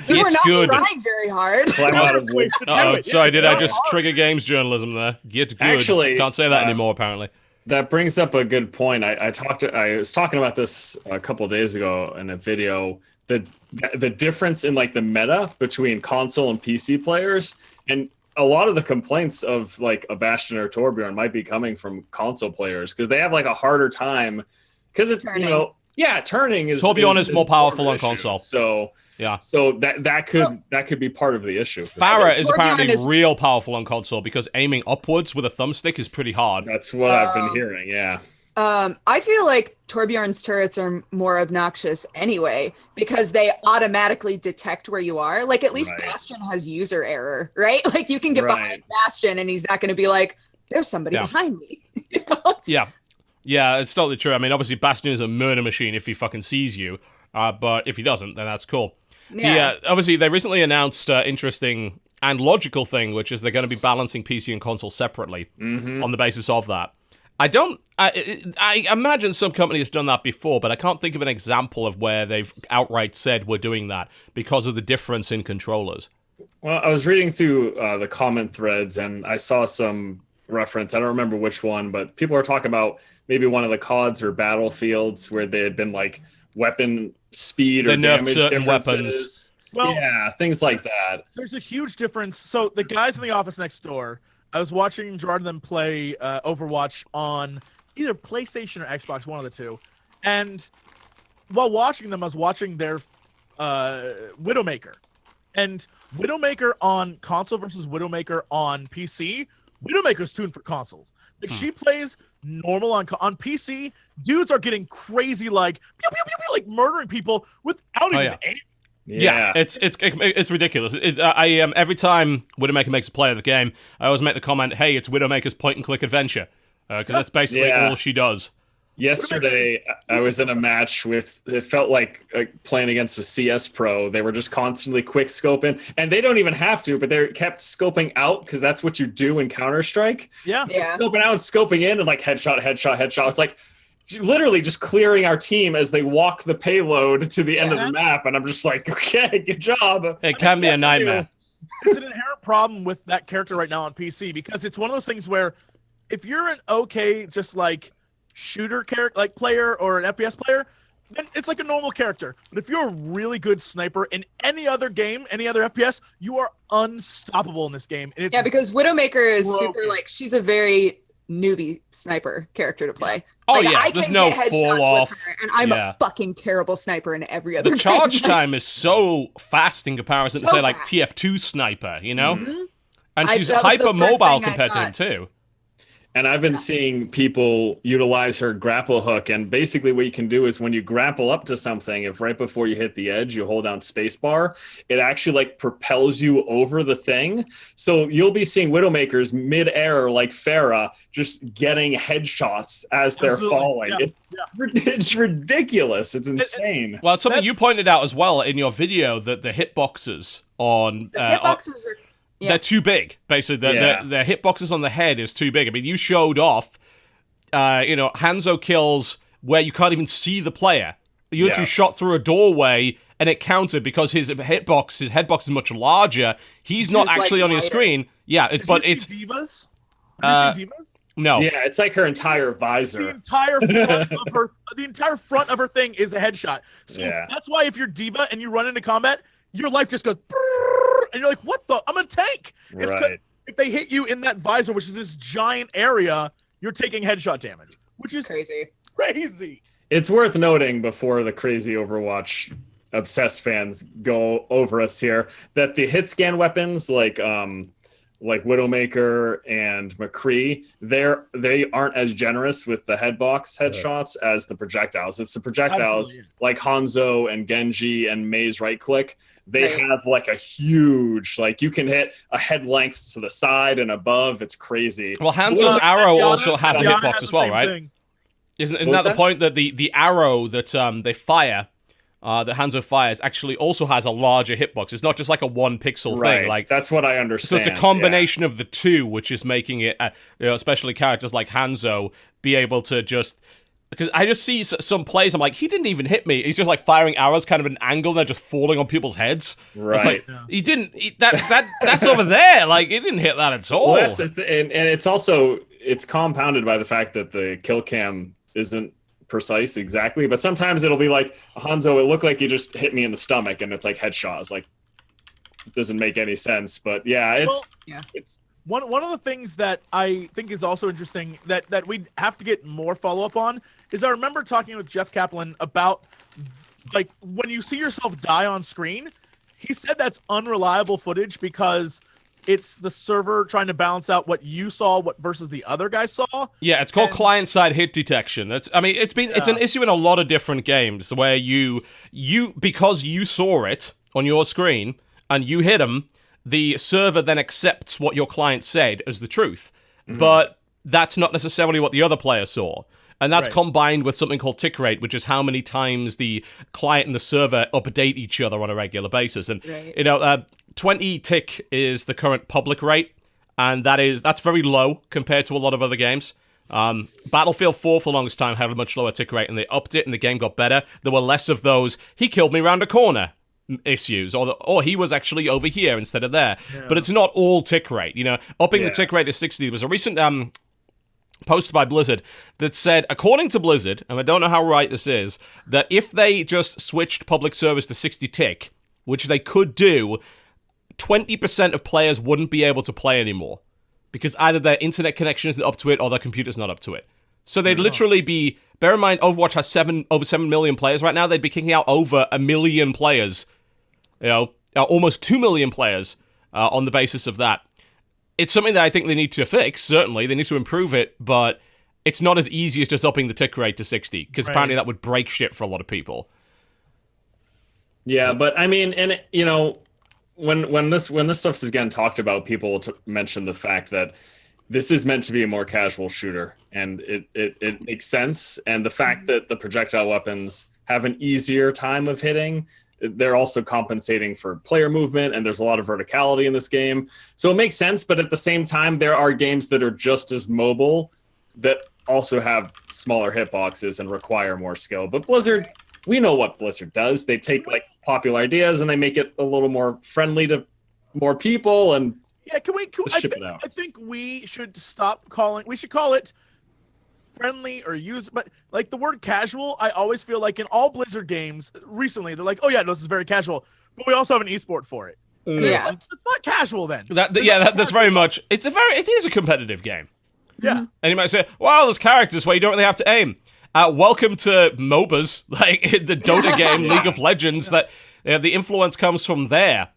We were not trying very hard. Sorry, did I just trigger games journalism there? Get good. Actually, can't say that anymore, apparently. That brings up a good point. I was talking about this a couple of days ago in a video. The difference in like the meta between console and PC players, and a lot of the complaints of like a Bastion or Torbjorn might be coming from console players because they have like a harder time because it's turning. Turning is Torbjorn is more powerful on console. So that could be part of the issue. Farah is apparently real powerful on console because aiming upwards with a thumbstick is pretty hard. That's what I've been hearing. Yeah. I feel like Torbjorn's turrets are more obnoxious anyway because they automatically detect where you are. Like at least Bastion has user error, right? Like you can get behind Bastion and he's not going to be like, "There's somebody behind me." You know? Yeah, it's totally true. I mean, obviously, Bastion is a murder machine if he fucking sees you, but if he doesn't, then that's cool. Yeah. Obviously, they recently announced interesting and logical thing, which is they're going to be balancing PC and console separately on the basis of that. I imagine some company has done that before, but I can't think of an example of where they've outright said we're doing that because of the difference in controllers. Well, I was reading through the comment threads, and I saw some reference. I don't remember which one, but people are talking about maybe one of the CODs or Battlefields where they had been like weapon speed or damage certain differences. Weapons. Well, yeah, things like that. There's a huge difference. So the guys in the office next door, I was watching Gerard and them play Overwatch on either PlayStation or Xbox, one of the two. And while watching them, I was watching their Widowmaker. And Widowmaker on console versus Widowmaker on PC, Widowmaker's tuned for consoles. Like she plays normal on PC. Dudes are getting crazy, like pew, pew, pew, pew, like murdering people without even aim. Yeah, it's ridiculous. Every time Widowmaker makes a play of the game, I always make the comment, "Hey, it's Widowmaker's point and click adventure," because that's basically all she does. Yesterday, I was in a match with, it felt like playing against a CS pro. They were just constantly quick scoping, and they don't even have to, but they kept scoping out because that's what you do in Counter-Strike. Yeah. Scoping out and scoping in, and like headshot. It's like literally just clearing our team as they walk the payload to the end of the map. And I'm just like, okay, good job. It can be a nightmare. It's an inherent problem with that character right now on PC because it's one of those things where if you're an okay, just like shooter character, like player or an FPS player, then it's like a normal character. But if you're a really good sniper in any other game, any other FPS, you are unstoppable in this game. And it's because Widowmaker is broken. super like she's a very newbie sniper character to play. Oh like, yeah, I there's can no get fall headshots off. with her, and I'm a fucking terrible sniper in every other The game. charge time is so fast in comparison to So say like fast. TF2 sniper, you know? Mhm. And she's that was the hyper first mobile thing I compared to him thought. too. And I've been seeing people utilize her grapple hook. And basically what you can do is when you grapple up to something, if right before you hit the edge, you hold down spacebar, it actually like propels you over the thing. So you'll be seeing Widowmakers mid-air like Farah just getting headshots as they're falling. Yeah. It's ridiculous. It's insane. Well, it's something you pointed out as well in your video that the hitboxes on The hitboxes are they're too big. Basically, the hitboxes on the head is too big. I mean, you showed off, Hanzo kills where you can't even see the player. You actually shot through a doorway and it counted because his headbox is much larger. He's not Just, actually like, on your wider. screen. Yeah, but Did you it's see Divas? Have you seen Divas? no. Yeah, it's like her entire The visor. entire front of her thing is a headshot. So that's why if you're Diva and you run into combat, your life just goes brrrr, and you're like, what the? I'm a tank. It's 'cause Right. if they hit you in that visor, which is this giant area, you're taking headshot damage, which is crazy. crazy. It's worth noting before the crazy Overwatch obsessed fans go over us here that the hit scan weapons like Widowmaker and McCree, they aren't as generous with the headshots as the projectiles. It's the projectiles Absolutely. like Hanzo and Genji and Mei's right click. They Right. have like a huge, like you can hit a head length to the side and above. It's crazy. Well, Hanzo's arrow Tatiana- also has a Tatiana hitbox has as the well, same right? thing. Isn't What that was the that? point that the arrow that they fire, that Hanzo fires, actually also has a larger hitbox? It's not just like a 1 pixel Right. thing. Like That's what I so, understand. it's a combination of the two, which is making it, especially characters like Hanzo, be able to just. Because I just see some plays, I'm like, he didn't even hit me. He's just like firing arrows kind of an angle, and they're just falling on people's heads. Right. It's like, he didn't, that's over there. Like, he didn't hit that at all. Well, that's and it's also it's compounded by the fact that the kill cam isn't precise exactly, but sometimes it'll be like Hanzo, it looked like you just hit me in the stomach, and it's like headshot. It's like it doesn't make any sense, but it's One of the things that I think is also interesting that we have to get more follow up on is I remember talking with Jeff Kaplan about like when you see yourself die on screen, he said that's unreliable footage because it's the server trying to balance out what you saw versus the other guy saw. Yeah, it's called client-side hit detection. It's an issue in a lot of different games where you because you saw it on your screen and you hit them, the server then accepts what your client said as the truth. But that's not necessarily what the other player saw. And that's combined with something called tick rate, which is how many times the client and the server update each other on a regular basis. And 20 tick is the current public rate, and that's very low compared to a lot of other games. Battlefield 4 for the longest time had a much lower tick rate, and they upped it, and the game got better. There were less of those, he killed me round a corner issues, or he was actually over here instead of there. But it's not all tick rate. Upping the tick rate to 60. There was a recent post by Blizzard that said, according to Blizzard, and I don't know how right this is, that if they just switched public servers to 60 tick, which they could do, 20% of players wouldn't be able to play anymore because either their internet connection isn't up to it or their computer's not up to it. So they'd literally be, bear in mind, Overwatch has over 7 million players right now. They'd be kicking out over 1 million players, almost 2 million players on the basis of that. It's something that I think they need to fix, certainly. They need to improve it, but it's not as easy as just upping the tick rate to 60, because apparently that would break shit for a lot of people. Yeah, but I mean, and when this stuff is again talked about, people mention the fact that this is meant to be a more casual shooter, and it makes sense. And the fact that the projectile weapons have an easier time of hitting, they're also compensating for player movement, and there's a lot of verticality in this game. So it makes sense, but at the same time, there are games that are just as mobile that also have smaller hitboxes and require more skill. But Blizzard, we know what Blizzard does. They take like popular ideas and they make it a little more friendly to more people, and yeah, can we ship it out. I think we should stop calling, we should call it friendly or use, but like the word casual, I always feel like in all Blizzard games recently, they're like, oh yeah, no, this is very casual, but we also have an esport for it. Yeah. It's not casual then. That's very much, it is a competitive game. Yeah. And you might say, well, there's characters where you don't really have to aim. Welcome to MOBAs, like the Dota game, League of Legends, that the influence comes from there.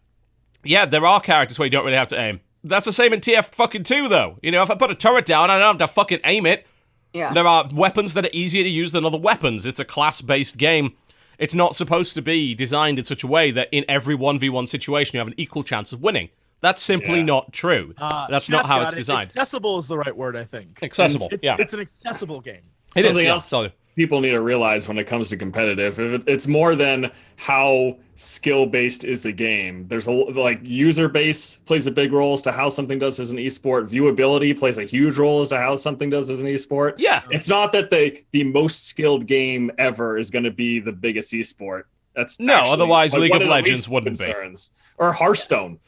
Yeah, there are characters where you don't really have to aim. That's the same in TF2, though. You know, if I put a turret down, I don't have to fucking aim it. Yeah. There are weapons that are easier to use than other weapons. It's a class-based game. It's not supposed to be designed in such a way that in every 1v1 situation you have an equal chance of winning. That's simply not true. That's not how it's designed. Accessible is the right word, I think. Accessible, It's an accessible game. Something else people need to realize when it comes to competitive, it's more than how skill-based is a game. There's like user base plays a big role as to how something does as an esport. Viewability plays a huge role as to how something does as an esport. Yeah. It's not that the most skilled game ever is going to be the biggest esport. That's otherwise like League of Legends wouldn't be. Or Hearthstone.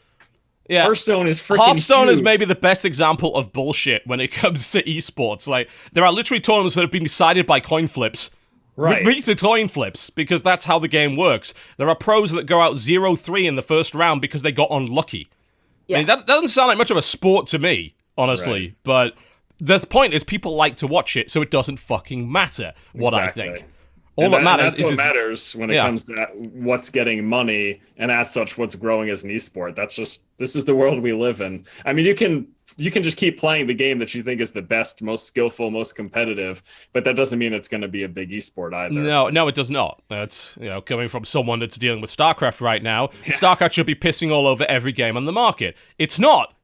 Yeah. Hearthstone is freaking Hearthstone huge. is maybe the best example of bullshit when it comes to esports. Like, there are literally tournaments that have been decided by coin flips. Right. Rigged coin flips, because that's how the game works. There are pros that go out 0-3 in the first round because they got unlucky. Yeah. I mean, that doesn't sound like much of a sport to me, honestly. Right. But the point is people like to watch it, so it doesn't fucking matter what I think. All that matters that's what matters when it comes to what's getting money, and as such, what's growing as an esport. This is the world we live in. I mean, you can just keep playing the game that you think is the best, most skillful, most competitive, but that doesn't mean it's going to be a big esport either. No, it does not. That's, coming from someone that's dealing with StarCraft right now. StarCraft should be pissing all over every game on the market. It's not.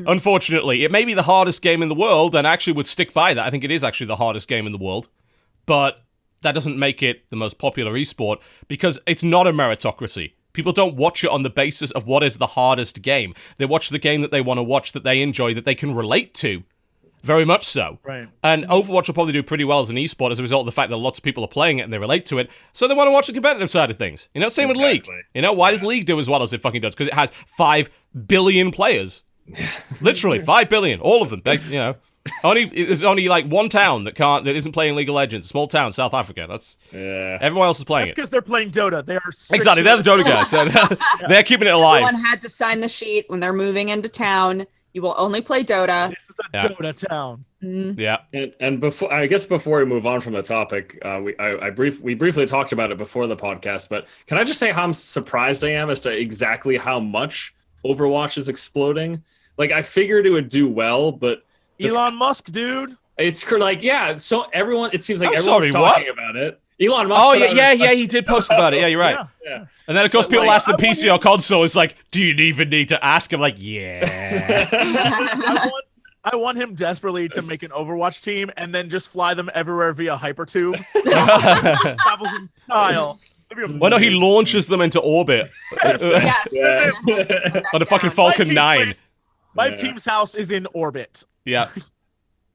Unfortunately, it may be the hardest game in the world, and I actually would stick by that. I think it is actually the hardest game in the world, but that doesn't make it the most popular esport, because it's not a meritocracy. People don't watch it on the basis of what is the hardest game. They watch the game that they want to watch, that they enjoy, that they can relate to. Very much so. Right. And Overwatch will probably do pretty well as an esport as a result of the fact that lots of people are playing it and they relate to it, so they want to watch the competitive side of things. Same with League. Why does League do as well as it fucking does? Because it has 5 billion players. Literally, 5 billion. All of them. There's only like one town that isn't playing League of Legends. Small town, South Africa. Everyone else is playing That's because they're playing Dota. They are exactly. They're the Dota guys. So they're keeping it alive. Everyone had to sign the sheet when they're moving into town. You will only play Dota. This is a Dota town. Yeah. And before we move on from the topic, we briefly talked about it before the podcast, but can I just say how surprised I am as to exactly how much Overwatch is exploding? Like, I figured it would do well, but Elon Musk, dude. It's like, so everyone, it seems like everyone's talking about it. Elon Musk. Oh, yeah, he did post about it. Yeah, you're right. Yeah. And then, of course, people ask the PC or console, it's like, do you even need to ask? I'm like, yeah. I want him desperately to make an Overwatch team and then just fly them everywhere via hypertube. Travels in style. Well, no, he launches them into orbit. Yes. On a fucking Falcon 9. My team's house is in orbit. Yeah.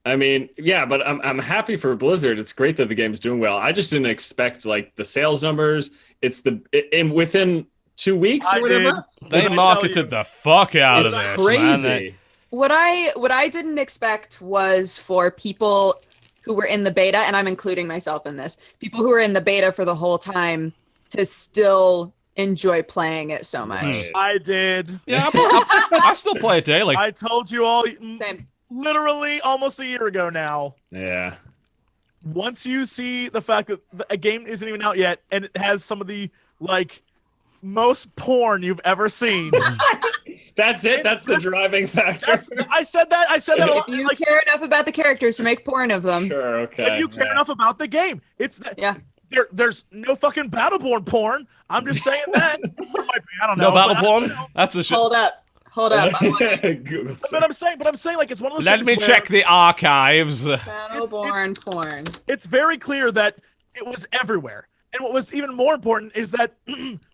I mean, but I'm happy for Blizzard. It's great that the game's doing well. I just didn't expect like the sales numbers. Within 2 weeks or whatever. They marketed the fuck out of this. It's crazy. Man. What I didn't expect was for people who were in the beta, and I'm including myself in this, people who were in the beta for the whole time to still enjoy playing it so much. I did. Yeah, I still play it daily. I told you all Same. literally almost a year ago now. Yeah. Once you see the fact that a game isn't even out yet and it has some of the most porn you've ever seen. That's it. That's the driving factor. I said that a lot. If you care enough about the characters to make porn of them. Sure, okay. If you care enough about the game, there's no fucking Battleborn porn. I'm just saying that. I don't know. No battle porn? That's a shit. Hold up. Hold up. Google But I'm saying, like, it's one of those Let things me where check the archives. Battleborn porn. it's very clear that it was everywhere. And what was even more important is that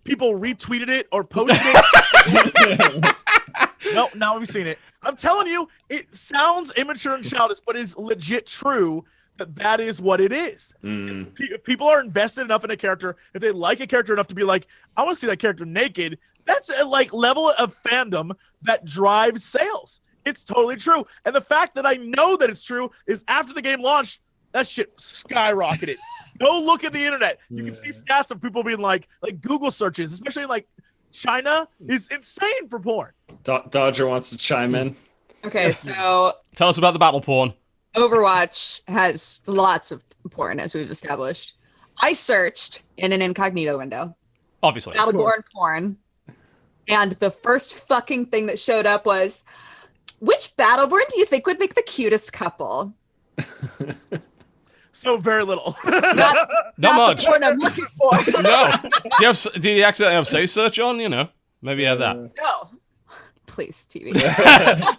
people retweeted it or posted it. No, now we've seen it. I'm telling you, it sounds immature and childish, but it's legit true that is what it is. If people are invested enough in a character, if they like a character enough to be like, I want to see that character naked, that's a like level of fandom that drives sales. It's totally true. And the fact that I know that it's true is after the game launched, that shit skyrocketed. Go look at the internet. You can see stats of people being like Google searches, especially in like China, is insane for porn. Dodger wants to chime in. Okay, so Tell us about the battle porn. Overwatch has lots of porn, as we've established. I searched in an incognito window, Obviously. Battleborn porn, and the first fucking thing that showed up was, which Battleborn do you think would make the cutest couple? So very little. Not much. The porn I'm looking for. No. Do you accidentally have safe search on? You know, maybe you have that. No. Please, TV.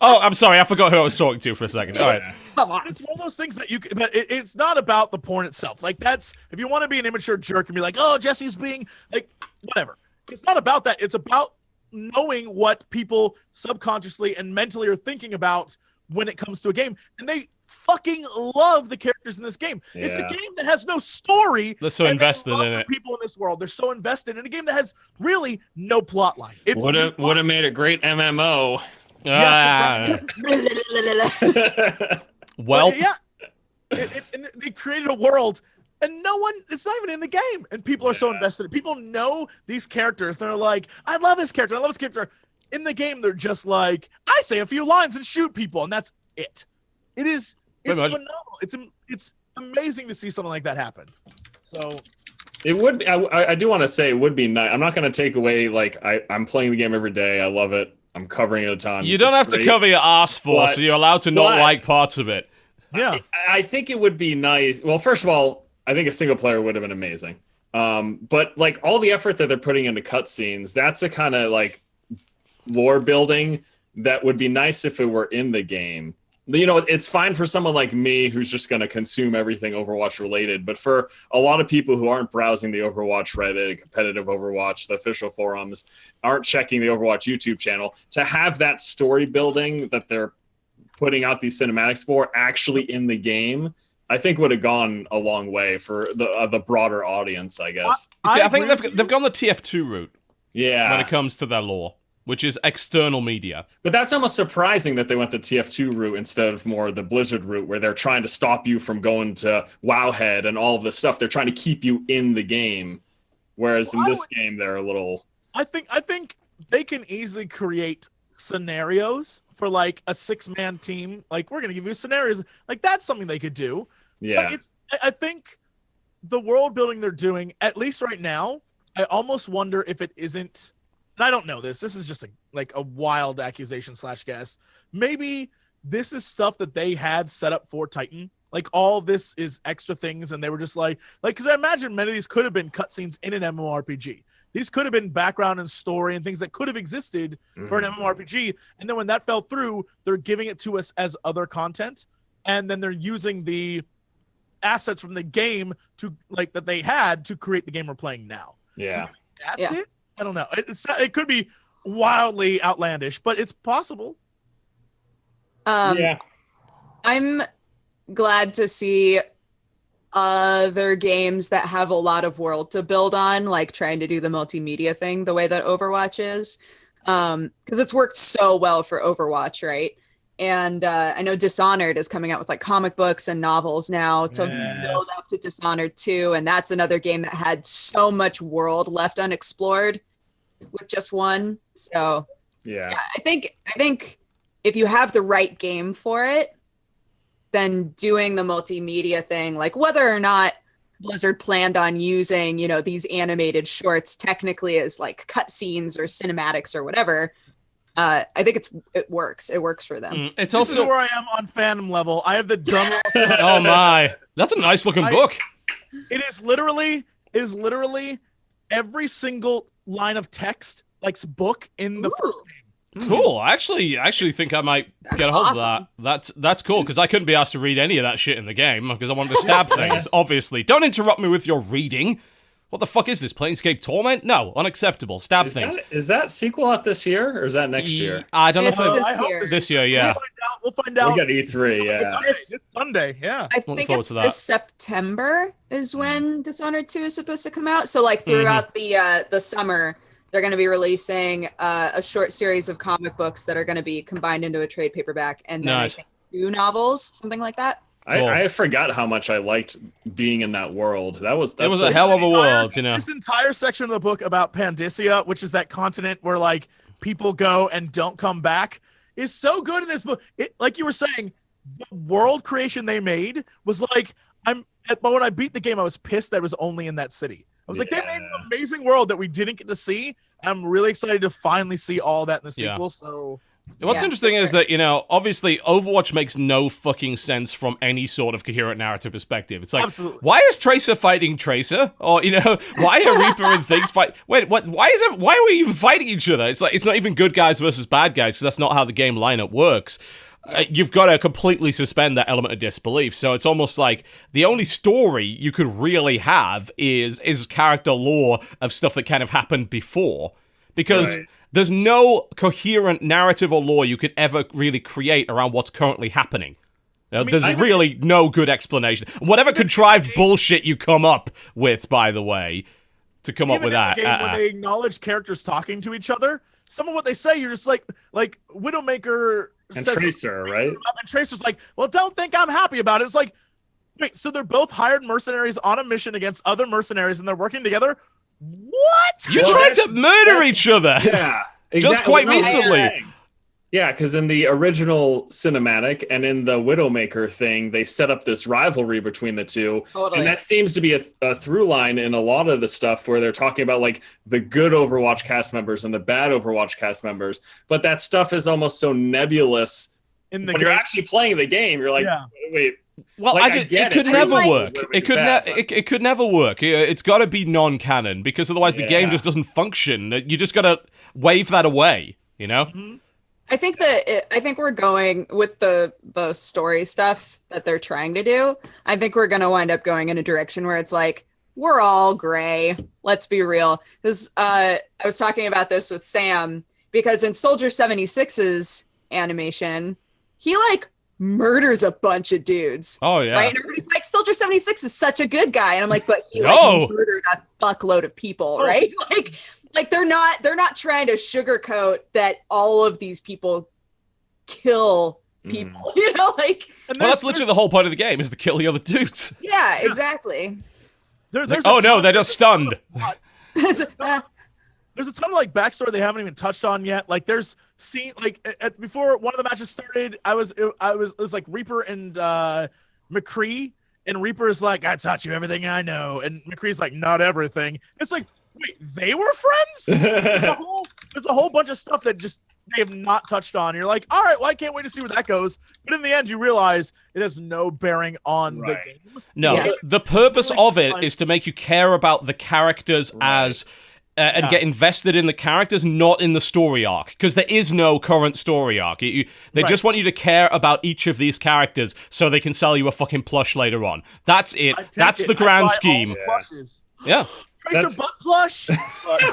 Oh, I'm sorry. I forgot who I was talking to for a second. All right. Come on. It's one of those things that it's not about the porn itself. Like, that's, if you want to be an immature jerk and be like, oh, Jesse's being like, whatever. It's not about that. It's about knowing what people subconsciously and mentally are thinking about when it comes to a game. And they fucking love the characters in this game. Yeah. It's a game that has no story. They're so invested in it. People in this world, they're so invested in a game that has really no plot line. It's would have made a great MMO. Well, yeah, they created a world, and no one, it's not even in the game, and people are so invested. People know these characters. They're like, I love this character. I love this character. In the game, they're just like, I say a few lines and shoot people, and that's it. It's phenomenal. It's amazing to see something like that happen. So it would. I do want to say it would be nice. I'm not going to take away, like, I'm playing the game every day. I love it. I'm covering it a ton. You don't have to cover your ass for, so you're allowed to not like parts of it. Yeah, I think it would be nice. Well, first of all, I think a single player would have been amazing. But like all the effort that they're putting into cutscenes, that's a kind of like lore building that would be nice if it were in the game. You know, it's fine for someone like me who's just going to consume everything Overwatch related. But for a lot of people who aren't browsing the Overwatch Reddit, competitive Overwatch, the official forums, aren't checking the Overwatch YouTube channel, to have that story building that they're putting out these cinematics for actually in the game, I think would have gone a long way for the broader audience, I guess. I think they've gone the TF2 route. Yeah. When it comes to their lore, which is external media. But that's almost surprising that they went the TF2 route instead of more the Blizzard route, where they're trying to stop you from going to Wowhead and all of this stuff. They're trying to keep you in the game. Whereas in this game, they're a little... I think they can easily create scenarios for like a 6-man team. Like, we're going to give you scenarios. Like, that's something they could do. Yeah. Like, I think the world building they're doing, at least right now, I almost wonder if it isn't... And I don't know this. This is just a wild accusation / guess. Maybe this is stuff that they had set up for Titan. Like, all this is extra things, and they were just like, because I imagine many of these could have been cutscenes in an MMORPG. These could have been background and story and things that could have existed for an MMORPG. And then when that fell through, they're giving it to us as other content, and then they're using the assets from the game to that they had to create the game we're playing now. Yeah, so that's it. I don't know. It could be wildly outlandish, but it's possible. I'm glad to see other games that have a lot of world to build on, like trying to do the multimedia thing the way that Overwatch is. Because it's worked so well for Overwatch, right? And I know Dishonored is coming out with like comic books and novels now to build up to Dishonored 2. And that's another game that had so much world left unexplored with just one. So yeah, I think if you have the right game for it, then doing the multimedia thing, like whether or not Blizzard planned on using, these animated shorts technically as like cutscenes or cinematics or whatever, I think it works. It works for them. This is where I am on fandom level. I have the drum. Oh my, that's a nice looking book. It is literally every single line of text, like book in the first game. Cool. I actually think I might get a hold of that. That's cool, because I couldn't be asked to read any of that shit in the game, because I wanted to stab things, obviously. Don't interrupt me with your reading. What the fuck is this? Planescape Torment? No, unacceptable. Stab things. Is that sequel out this year, or is that next year? I don't know It's this year, yeah. We'll find out. We got E3, yeah. It's Sunday, yeah. I think it's this September is when Dishonored 2 is supposed to come out. So like throughout the summer, they're going to be releasing a short series of comic books that are going to be combined into a trade paperback, and then I think 2 novels, something like that. Cool. I forgot how much I liked being in that world. It was a hell of a world, you know. This entire section of the book about Pandacia, which is that continent where like people go and don't come back, is so good in this book. Like you were saying, the world creation they made was like, but when I beat the game, I was pissed that it was only in that city. I was like, they made an amazing world that we didn't get to see. I'm really excited to finally see all that in the sequel. So. What's interesting is that, you know, obviously Overwatch makes no fucking sense from any sort of coherent narrative perspective. It's like, why is Tracer fighting Tracer? Or, you know, why are Reaper and things fight? Wait, what? Why are we even fighting each other? It's like, it's not even good guys versus bad guys, because that's not how the game lineup works. You've got to completely suspend that element of disbelief. So it's almost like the only story you could really have is character lore of stuff that kind of happened before. Because there's no coherent narrative or lore you could ever really create around what's currently happening. There's really no good explanation. Whatever contrived bullshit you come up with, by the way, to come up with that. Even in the game, when they acknowledge characters talking to each other, some of what they say, you're just like Widowmaker and says Tracer, right? And Tracer's like, well, don't think I'm happy about it. It's like, wait, so they're both hired mercenaries on a mission against other mercenaries, and they're working together? What? You tried to murder each other. Yeah. Exactly. Just quite recently. Yeah, because in the original cinematic and in the Widowmaker thing, they set up this rivalry between the two. Totally. And that seems to be a through line in a lot of the stuff where they're talking about like the good Overwatch cast members and the bad Overwatch cast members. But that stuff is almost so nebulous. When you're actually playing the game, you're like, wait. Well, like, it could never work. It could never work. It's got to be non-canon, because otherwise the game just doesn't function. You just got to wave that away, you know? Mm-hmm. I think we're going with the story stuff that they're trying to do. I think we're going to wind up going in a direction where it's like, we're all gray. Let's be real. Because I was talking about this with Sam, because in Soldier 76's animation, he like murders a bunch of dudes. Oh yeah. Right? And everybody's like, Soldier 76 is such a good guy. And I'm like, but he like murdered a fuckload of people, right? Like they're not trying to sugarcoat that all of these people kill people. You know, like that's literally the whole point of the game, is to kill the other dudes. Yeah, exactly. They're just stunned. There's a ton of like backstory they haven't even touched on yet. Like there's before one of the matches started, it was like Reaper and McCree, and Reaper is like, I taught you everything I know, and McCree's like, not everything. It's like, wait, they were friends? There's a whole bunch of stuff that just they have not touched on. You're like, all right, well, I can't wait to see where that goes. But in the end, you realize it has no bearing on the game. No, the purpose of it is to make you care about the characters as and get invested in the characters, not in the story arc, because there is no current story arc. They just want you to care about each of these characters so they can sell you a fucking plush later on. That's it. That's the grand scheme. Yeah. Tracer butt plush.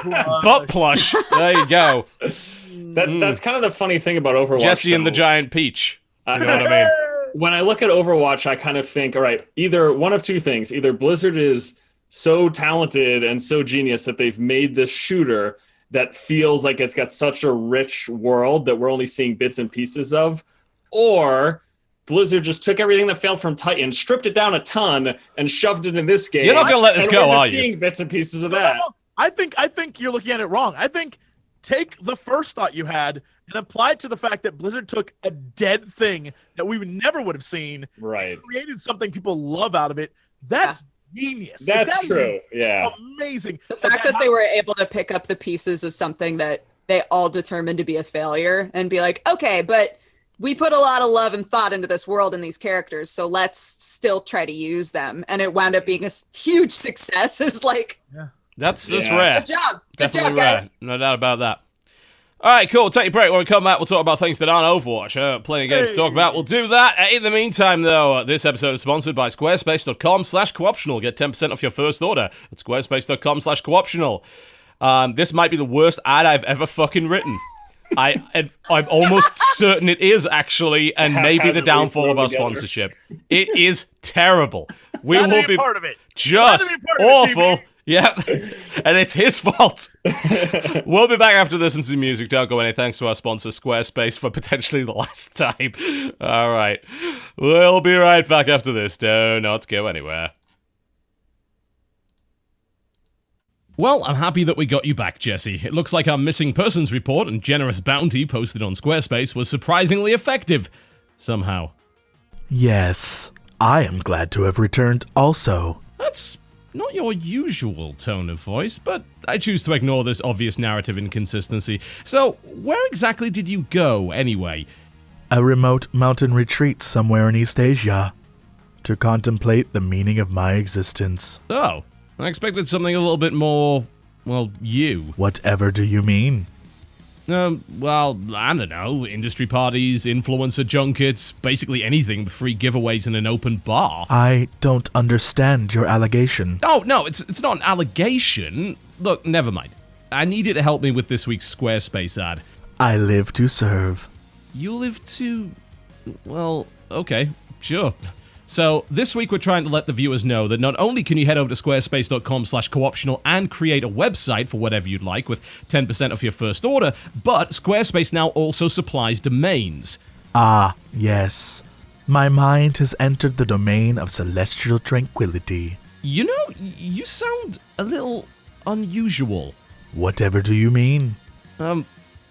Butt plush. There you go. That's kind of the funny thing about Overwatch. Jesse and the Giant Peach. You know what I mean? When I look at Overwatch, I kind of think, all right, either one of two things. Either Blizzard is so talented and so genius that they've made this shooter that feels like it's got such a rich world that we're only seeing bits and pieces of, or Blizzard just took everything that failed from Titan, stripped it down a ton, and shoved it in this game. You're not gonna let this go, are you? Seeing bits and pieces of that. No. I think you're looking at it wrong. I think take the first thought you had and apply it to the fact that Blizzard took a dead thing that we never would have seen, and created something people love out of it. That's genius. That's true. Yeah. Amazing. The fact that they were able to pick up the pieces of something that they all determined to be a failure and be like, okay, but we put a lot of love and thought into this world and these characters, so let's still try to use them. And it wound up being a huge success. It's like, that's just rare. Good job. Definitely Good job, rare. guys. No doubt about that. All right, cool. Take a break. When we come back, we'll talk about things that aren't Overwatch. Plenty of games to talk about. We'll do that. In the meantime, though, this episode is sponsored by squarespace.com/cooptional. Get 10% off your first order at squarespace.com/cooptional. This might be the worst ad I've ever fucking written. I'm almost certain it is, actually, and maybe the downfall of our sponsorship. It is terrible. We will be part of it. Just awful. Yep, and it's his fault. We'll be back after this and some music. Don't go any. Thanks to our sponsor, Squarespace, for potentially the last time. All right. We'll be right back after this. Do not go anywhere. Well, I'm happy that we got you back, Jesse. It looks like our missing persons report and generous bounty posted on Squarespace was surprisingly effective. Somehow. Yes, I am glad to have returned also. That's not your usual tone of voice, but I choose to ignore this obvious narrative inconsistency. So, where exactly did you go, anyway? A remote mountain retreat somewhere in East Asia, to contemplate the meaning of my existence. Oh, I expected something a little bit more, well, you. Whatever do you mean? Well, I don't know, industry parties, influencer junkets, basically anything with free giveaways in an open bar. I don't understand your allegation. Oh, no, it's not an allegation. Look, never mind. I need you to help me with this week's Squarespace ad. I live to serve. You live to... well, okay, sure. So, this week we're trying to let the viewers know that not only can you head over to squarespace.com/cooptional and create a website for whatever you'd like with 10% off your first order, but Squarespace now also supplies domains. Ah, yes. My mind has entered the domain of celestial tranquility. You know, you sound a little unusual. Whatever do you mean?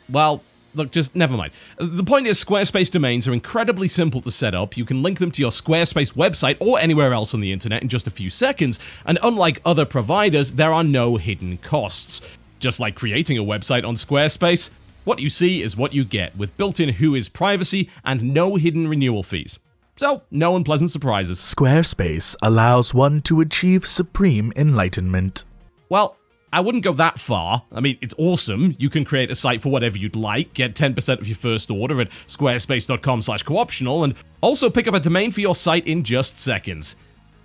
Well, look, just never mind. The point is, Squarespace domains are incredibly simple to set up. You can link them to your Squarespace website or anywhere else on the internet in just a few seconds, and unlike other providers, there are no hidden costs. Just like creating a website on Squarespace, what you see is what you get, with built-in WHOIS privacy and no hidden renewal fees. So, no unpleasant surprises. Squarespace allows one to achieve supreme enlightenment. Well, I wouldn't go that far. I mean, it's awesome. You can create a site for whatever you'd like, get 10% of your first order at squarespace.com/cooptional, and also pick up a domain for your site in just seconds.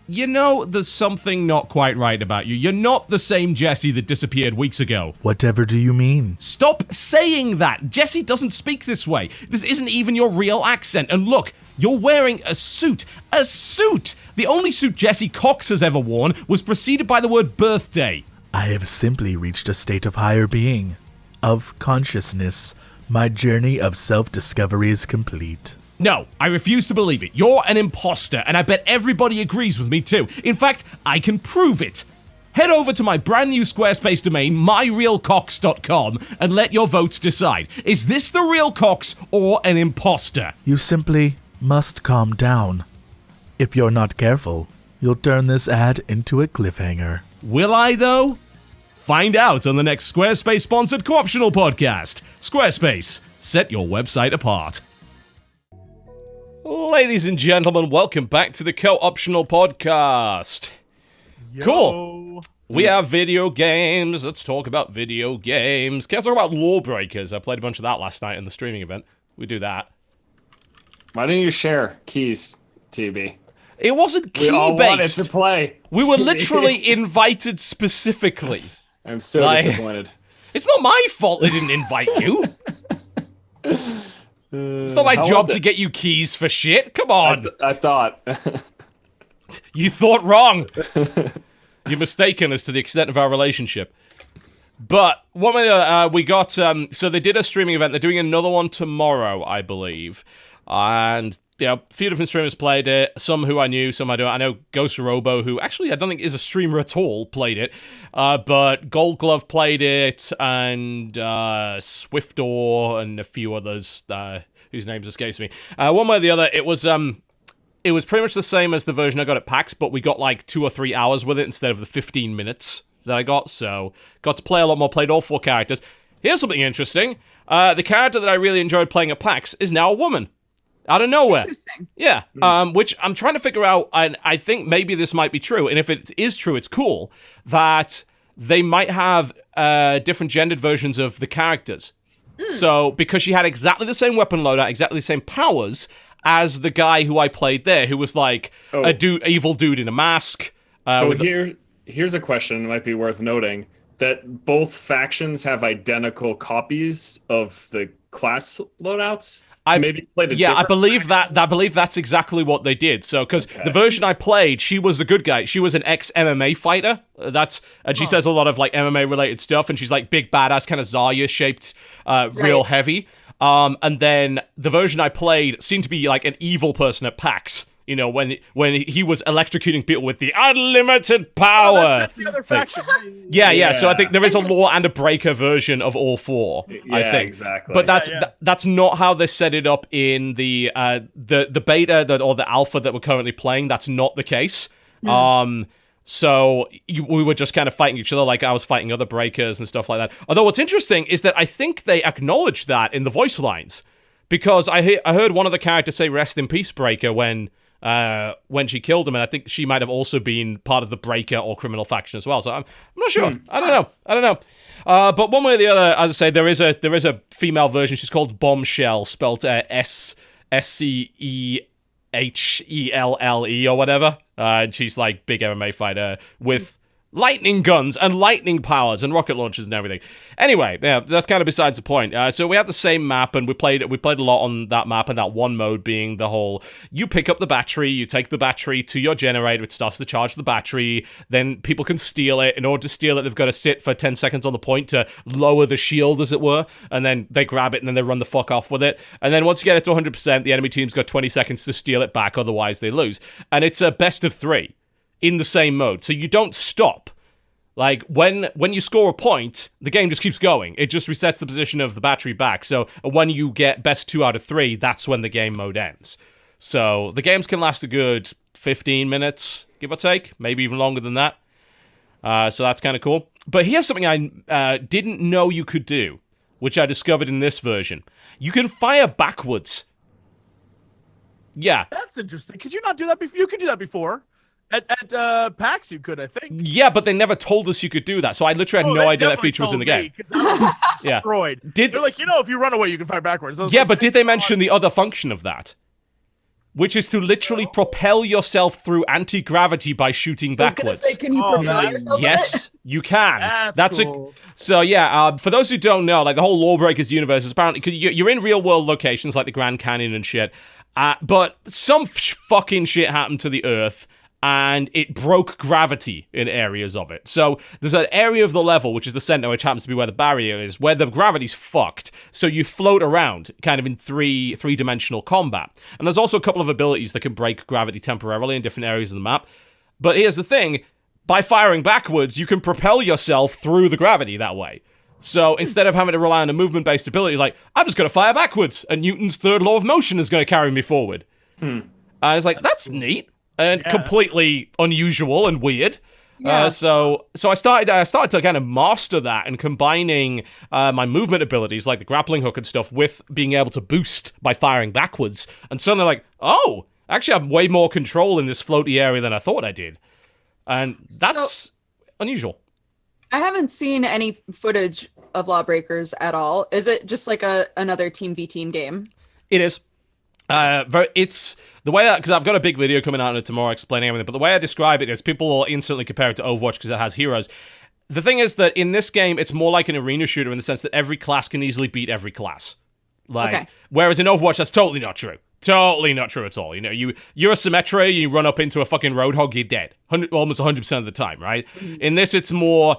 You know, there's something not quite right about you. You're not the same Jesse that disappeared weeks ago. Whatever do you mean? Stop saying that! Jesse doesn't speak this way. This isn't even your real accent. And look, you're wearing a suit. A suit! The only suit Jesse Cox has ever worn was preceded by the word birthday. I have simply reached a state of higher being, of consciousness. My journey of self-discovery is complete. No, I refuse to believe it. You're an imposter, and I bet everybody agrees with me too. In fact, I can prove it. Head over to my brand new Squarespace domain, myrealcox.com, and let your votes decide. Is this the real Cox or an imposter? You simply must calm down. If you're not careful, you'll turn this ad into a cliffhanger. Will I, though? Find out on the next Squarespace-sponsored Co-optional podcast. Squarespace, set your website apart. Ladies and gentlemen, welcome back to the Co-optional Podcast. Yo. Cool. We have video games. Let's talk about video games. Can I talk about Lawbreakers? I played a bunch of that last night in the streaming event. We do that. Why didn't you share keys, TB? It wasn't We all wanted key-based. to play. We were literally invited specifically. I'm so disappointed. It's not my fault they didn't invite you. It's not my How job was to it? get you keys for shit. Come on. I thought. You thought wrong. You're mistaken as to the extent of our relationship. But one of the, we got, so they did a streaming event. They're doing another one tomorrow, I believe. And, you know, a few different streamers played it. Some who I knew, some I don't. I know Ghost Robo, who actually I don't think is a streamer at all, played it. But Gold Glove played it, and Swiftor, and a few others whose names escapes me. One way or the other, it was pretty much the same as the version I got at PAX, but we got like 2 or 3 hours with it instead of the 15 minutes that I got. So got to play a lot more, played all 4 characters. Here's something interesting. The character that I really enjoyed playing at PAX is now a woman. Out of nowhere. Interesting. Yeah, which I'm trying to figure out, and I think maybe this might be true, and if it is true, it's cool, that they might have different gendered versions of the characters. So, because she had exactly the same weapon loadout, exactly the same powers as the guy who I played there, who was like evil dude in a mask. Here's a question that might be worth noting, that both factions have identical copies of the class loadouts. So maybe played a I believe faction. I believe that's exactly what they did. So, because the version I played, she was the good guy. She was an ex-MMA fighter. And she says a lot of like MMA related stuff, and she's like big badass, kind of Zarya shaped, real heavy. And then the version I played seemed to be like an evil person at PAX. You know, when he was electrocuting people with the unlimited power. That's the other faction. Yeah. So I think there is a Law and a Breaker version of all four. Yeah, I think exactly. But that's not how they set it up in the beta or the alpha that we're currently playing. That's not the case. So we were just kind of fighting each other, like I was fighting other breakers and stuff like that. Although what's interesting is that I think they acknowledged that in the voice lines, because I heard one of the characters say "Rest in peace, Breaker" when she killed him, and I think she might have also been part of the Breaker or Criminal faction as well. So I'm not sure. I don't know. But one way or the other, as I say, there is a female version. She's called Bombshell, spelled SCEHELLE or whatever. And she's like big MMA fighter with lightning guns and lightning powers and rocket launchers and everything. Anyway, yeah, that's kind of besides the point. So we had the same map, and we played a lot on that map, and that one mode being the whole, you pick up the battery, you take the battery to your generator, it starts to charge the battery, then people can steal it. In order to steal it, they've got to sit for 10 seconds on the point to lower the shield, as it were, and then they grab it, and then they run the fuck off with it. And then once you get it to 100%, the enemy team's got 20 seconds to steal it back, otherwise they lose. And it's a best of 3 in the same mode, so you don't stop. Like, when you score a point, the game just keeps going. It just resets the position of the battery back. So when you get best 2 out of 3, that's when the game mode ends. So the games can last a good 15 minutes, give or take, maybe even longer than that. So that's kind of cool. But here's something I didn't know you could do, which I discovered in this version. You can fire backwards. Yeah. That's interesting. Could you not do that before? You could do that before. At PAX, you could, I think. Yeah, but they never told us you could do that. So I literally had no idea that feature was in the game. I was destroyed. They're like, if you run away, you can fire backwards. Yeah, but did they mention the other function of that? Which is to literally propel yourself through anti-gravity by shooting backwards. I was going to say, can you propel yourself? Yes, you can. That's cool. So yeah, for those who don't know, like the whole Lawbreakers universe is apparently, because you're in real-world locations like the Grand Canyon and shit, but some fucking shit happened to the Earth, and it broke gravity in areas of it. So there's an area of the level, which is the center, which happens to be where the barrier is, where the gravity's fucked. So you float around, kind of in three-dimensional combat. And there's also a couple of abilities that can break gravity temporarily in different areas of the map. But here's the thing, by firing backwards, you can propel yourself through the gravity that way. So instead of having to rely on a movement-based ability, like, I'm just going to fire backwards, and Newton's third law of motion is going to carry me forward. And it's like, that's neat. And completely unusual and weird. Yeah. So I started to kind of master that, and combining my movement abilities like the grappling hook and stuff with being able to boost by firing backwards. And suddenly like, oh, actually I have way more control in this floaty area than I thought I did. And that's unusual. I haven't seen any footage of Lawbreakers at all. Is it just like another team v team game? It is. It's the way that, because I've got a big video coming out tomorrow explaining everything, but the way I describe it is people will instantly compare it to Overwatch because it has heroes. The thing is that in this game, it's more like an arena shooter in the sense that every class can easily beat every class. Whereas in Overwatch, that's totally not true. Totally not true at all. You know, you're a Symmetra, you run up into a fucking Roadhog, you're dead. Almost 100% of the time, right? In this, it's more,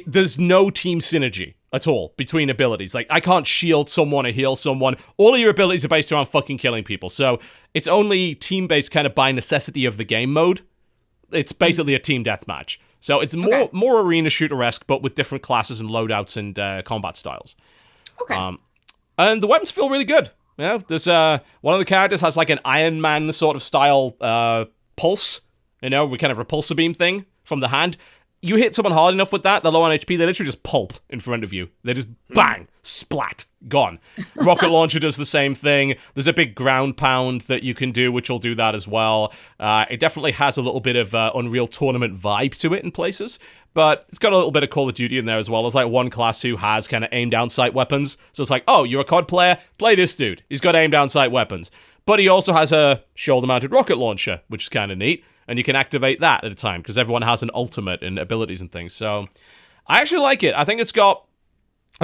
there's no team synergy at all between abilities. Like, I can't shield someone or heal someone. All of your abilities are based around fucking killing people. So it's only team-based kind of by necessity of the game mode. It's basically a team deathmatch. So it's more arena shooter-esque, but with different classes and loadouts and combat styles. Okay. And the weapons feel really good. You know, there's one of the characters has like an Iron Man sort of style pulse, you know, kind of repulsor beam thing from the hand. you hit someone hard enough with that, they're low on HP, they literally just pulp in front of you. They just bang, splat, gone. Rocket launcher does the same thing. There's a big ground pound that you can do, which will do that as well. It definitely has a little bit of Unreal Tournament vibe to it in places, but it's got a little bit of Call of Duty in there as well. There's like one class who has kind of aim down sight weapons. So it's like, oh, you're a COD player? Play this dude. He's got aim down sight weapons. But he also has a shoulder-mounted rocket launcher, which is kind of neat. And you can activate that at a time, because everyone has an ultimate and abilities and things. So I actually like it. I think there's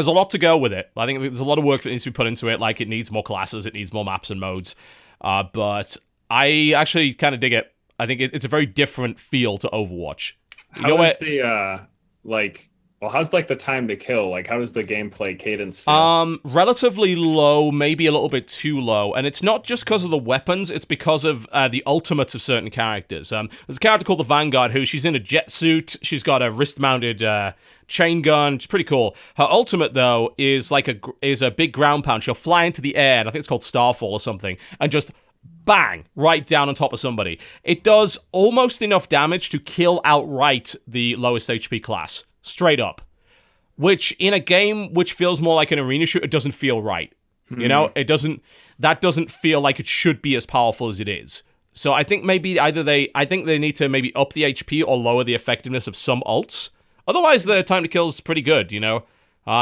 a lot to go with it. I think there's a lot of work that needs to be put into it. Like, it needs more classes, it needs more maps and modes. But I actually kind of dig it. I think it's a very different feel to Overwatch. How's like the time to kill? Like, how does the gameplay cadence feel? Relatively low, maybe a little bit too low. And it's not just because of the weapons, it's because of the ultimates of certain characters. There's a character called the Vanguard who, she's in a jet suit, she's got a wrist-mounted chain gun, it's pretty cool. Her ultimate, though, is like a big ground pound. She'll fly into the air, and I think it's called Starfall or something, and just bang, right down on top of somebody. It does almost enough damage to kill outright the lowest HP class. Straight up. Which, in a game which feels more like an arena shooter, doesn't feel right. You know? That doesn't feel like it should be as powerful as it is. So I think maybe I think they need to maybe up the HP or lower the effectiveness of some ults. Otherwise, the time to kill is pretty good, you know?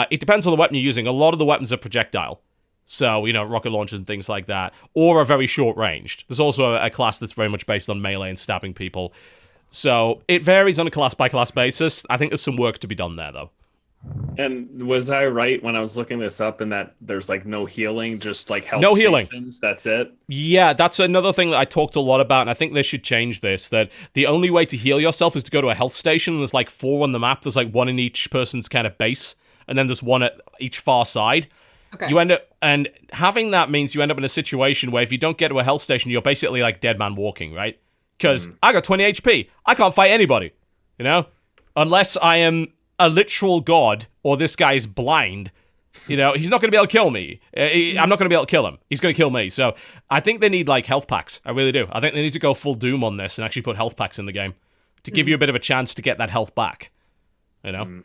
It depends on the weapon you're using. A lot of the weapons are projectile. So, you know, rocket launchers and things like that. Or are very short-ranged. There's also a class that's very much based on melee and stabbing people. So it varies on a class-by-class basis. I think there's some work to be done there, though. And was I right when I was looking this up in that there's like no healing, just like health stations? That's it? Yeah, that's another thing that I talked a lot about, and I think they should change this, that the only way to heal yourself is to go to a health station. There's like 4 on the map. There's like 1 in each person's kind of base, and then there's 1 at each far side. Okay. You end up, and having that means you end up in a situation where if you don't get to a health station, you're basically like dead man walking, right? Because I got 20 HP. I can't fight anybody, you know? Unless I am a literal god or this guy's blind, you know, he's not going to be able to kill me. I'm not going to be able to kill him. He's going to kill me. So I think they need, like, health packs. I really do. I think they need to go full Doom on this and actually put health packs in the game to give you a bit of a chance to get that health back, you know?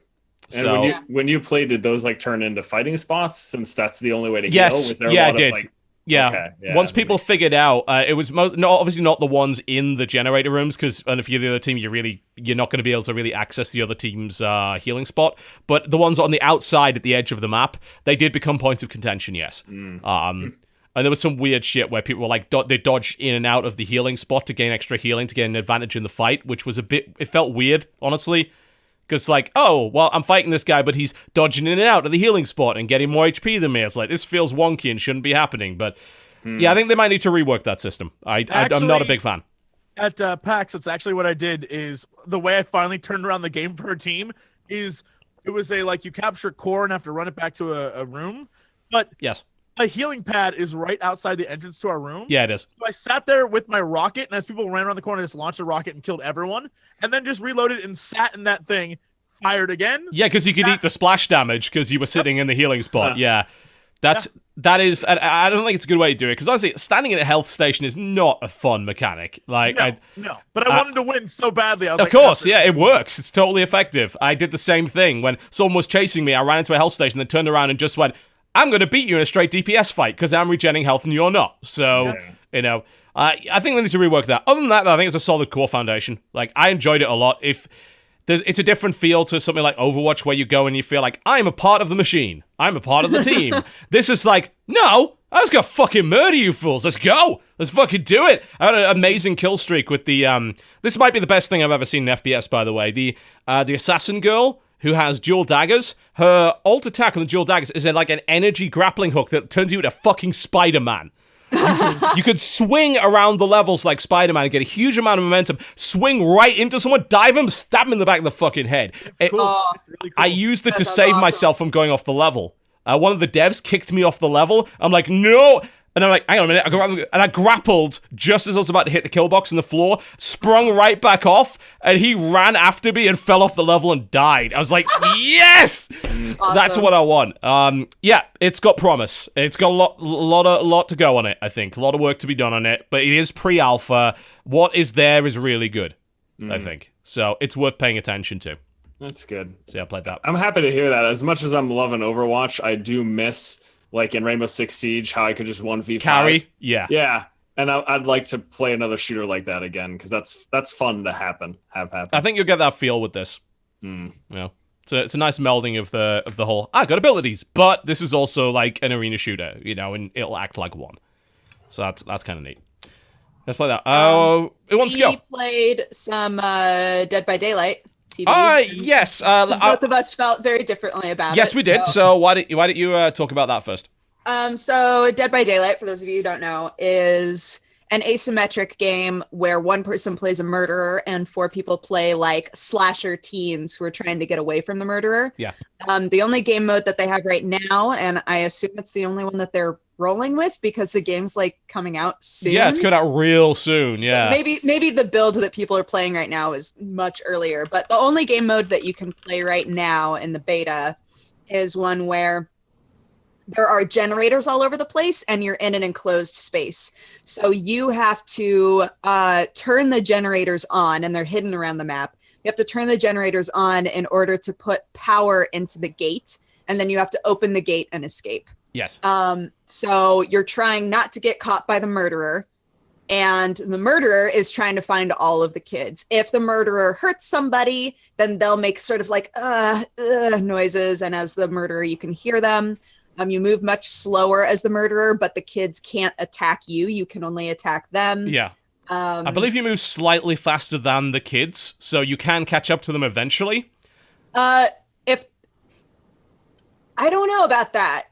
And when you played, did those, like, turn into fighting spots since that's the only way to heal? Was there yeah, a lot it did. Of, like, yeah. Okay, yeah. Once people figured out, it was obviously not the ones in the generator rooms, because if you're the other team, you're not going to be able to really access the other team's healing spot. But the ones on the outside at the edge of the map, they did become points of contention, yes. And there was some weird shit where people were like, they dodged in and out of the healing spot to gain extra healing to get an advantage in the fight, which was it felt weird, honestly. Because, like, oh, well, I'm fighting this guy, but he's dodging in and out of the healing spot and getting more HP than me. It's like, this feels wonky and shouldn't be happening. But, yeah, I think they might need to rework that system. I'm not a big fan. At PAX, that's actually what I did, is the way I finally turned around the game for a team is it was you capture core and have to run it back to a room. But yes, a healing pad is right outside the entrance to our room. Yeah, it is. So I sat there with my rocket, and as people ran around the corner, I just launched a rocket and killed everyone, and then just reloaded and sat in that thing, fired again. Yeah, because you could eat the splash damage because you were sitting in the healing spot. Yeah. That is, I don't think it's a good way to do it, because honestly, standing in a health station is not a fun mechanic. Like, no. But I wanted to win so badly. I was of course, yeah, it works. It's totally effective. I did the same thing when someone was chasing me. I ran into a health station, then turned around and just went, I'm going to beat you in a straight DPS fight because I'm regenerating health and you're not. So, you know, I think we need to rework that. Other than that, though, I think it's a solid core foundation. Like, I enjoyed it a lot. It's a different feel to something like Overwatch where you go and you feel like, I'm a part of the machine. I'm a part of the team. This is like, no, I just gotta fucking murder you fools. Let's go. Let's fucking do it. I had an amazing kill streak with the, this might be the best thing I've ever seen in FPS, by the way. The assassin girl who has dual daggers, her ult attack on the dual daggers is like an energy grappling hook that turns you into fucking Spider-Man. You could swing around the levels like Spider-Man and get a huge amount of momentum, swing right into someone, dive him, stab him in the back of the fucking head. It's cool. It's really cool. I used it to save myself from going off the level. One of the devs kicked me off the level. I'm like, no! And I'm like, hang on a minute. I grappled just as I was about to hit the kill box on the floor, sprung right back off, and he ran after me and fell off the level and died. I was like, yes! Awesome. That's what I want. Yeah, it's got promise. It's got a lot to go on it, I think. A lot of work to be done on it, but it is pre-alpha. What is there is really good, I think. So it's worth paying attention to. That's good. So yeah, I played that. I'm happy to hear that. As much as I'm loving Overwatch, I do miss, like in Rainbow Six Siege, how I could just 1v5. Carry? Yeah. Yeah. And I'd like to play another shooter like that again, because that's fun to have happen. I think you'll get that feel with this. You know, it's a nice melding of the whole, I got abilities, but this is also like an arena shooter, you know, and it'll act like one. So that's kind of neat. Let's play that. Who wants to go? We played some Dead by Daylight TV. Yes. Both of us felt very differently about it. Yes, we did. So why don't you talk about that first? So Dead by Daylight, for those of you who don't know, is an asymmetric game where one person plays a murderer and 4 people play like slasher teens who are trying to get away from the murderer. Yeah. The only game mode that they have right now, and I assume it's the only one that they're rolling with because the game's like coming out soon. Yeah, it's coming out real soon. Yeah. Maybe the build that people are playing right now is much earlier, but the only game mode that you can play right now in the beta is one where there are generators all over the place and you're in an enclosed space. So you have to turn the generators on, and they're hidden around the map. You have to turn the generators on in order to put power into the gate, and then you have to open the gate and escape. Yes. So you're trying not to get caught by the murderer, and the murderer is trying to find all of the kids. If the murderer hurts somebody, then they'll make sort of like noises, and as the murderer, you can hear them. You move much slower as the murderer, but the kids can't attack you. You can only attack them. Yeah. I believe you move slightly faster than the kids, so you can catch up to them eventually. If I don't know about that.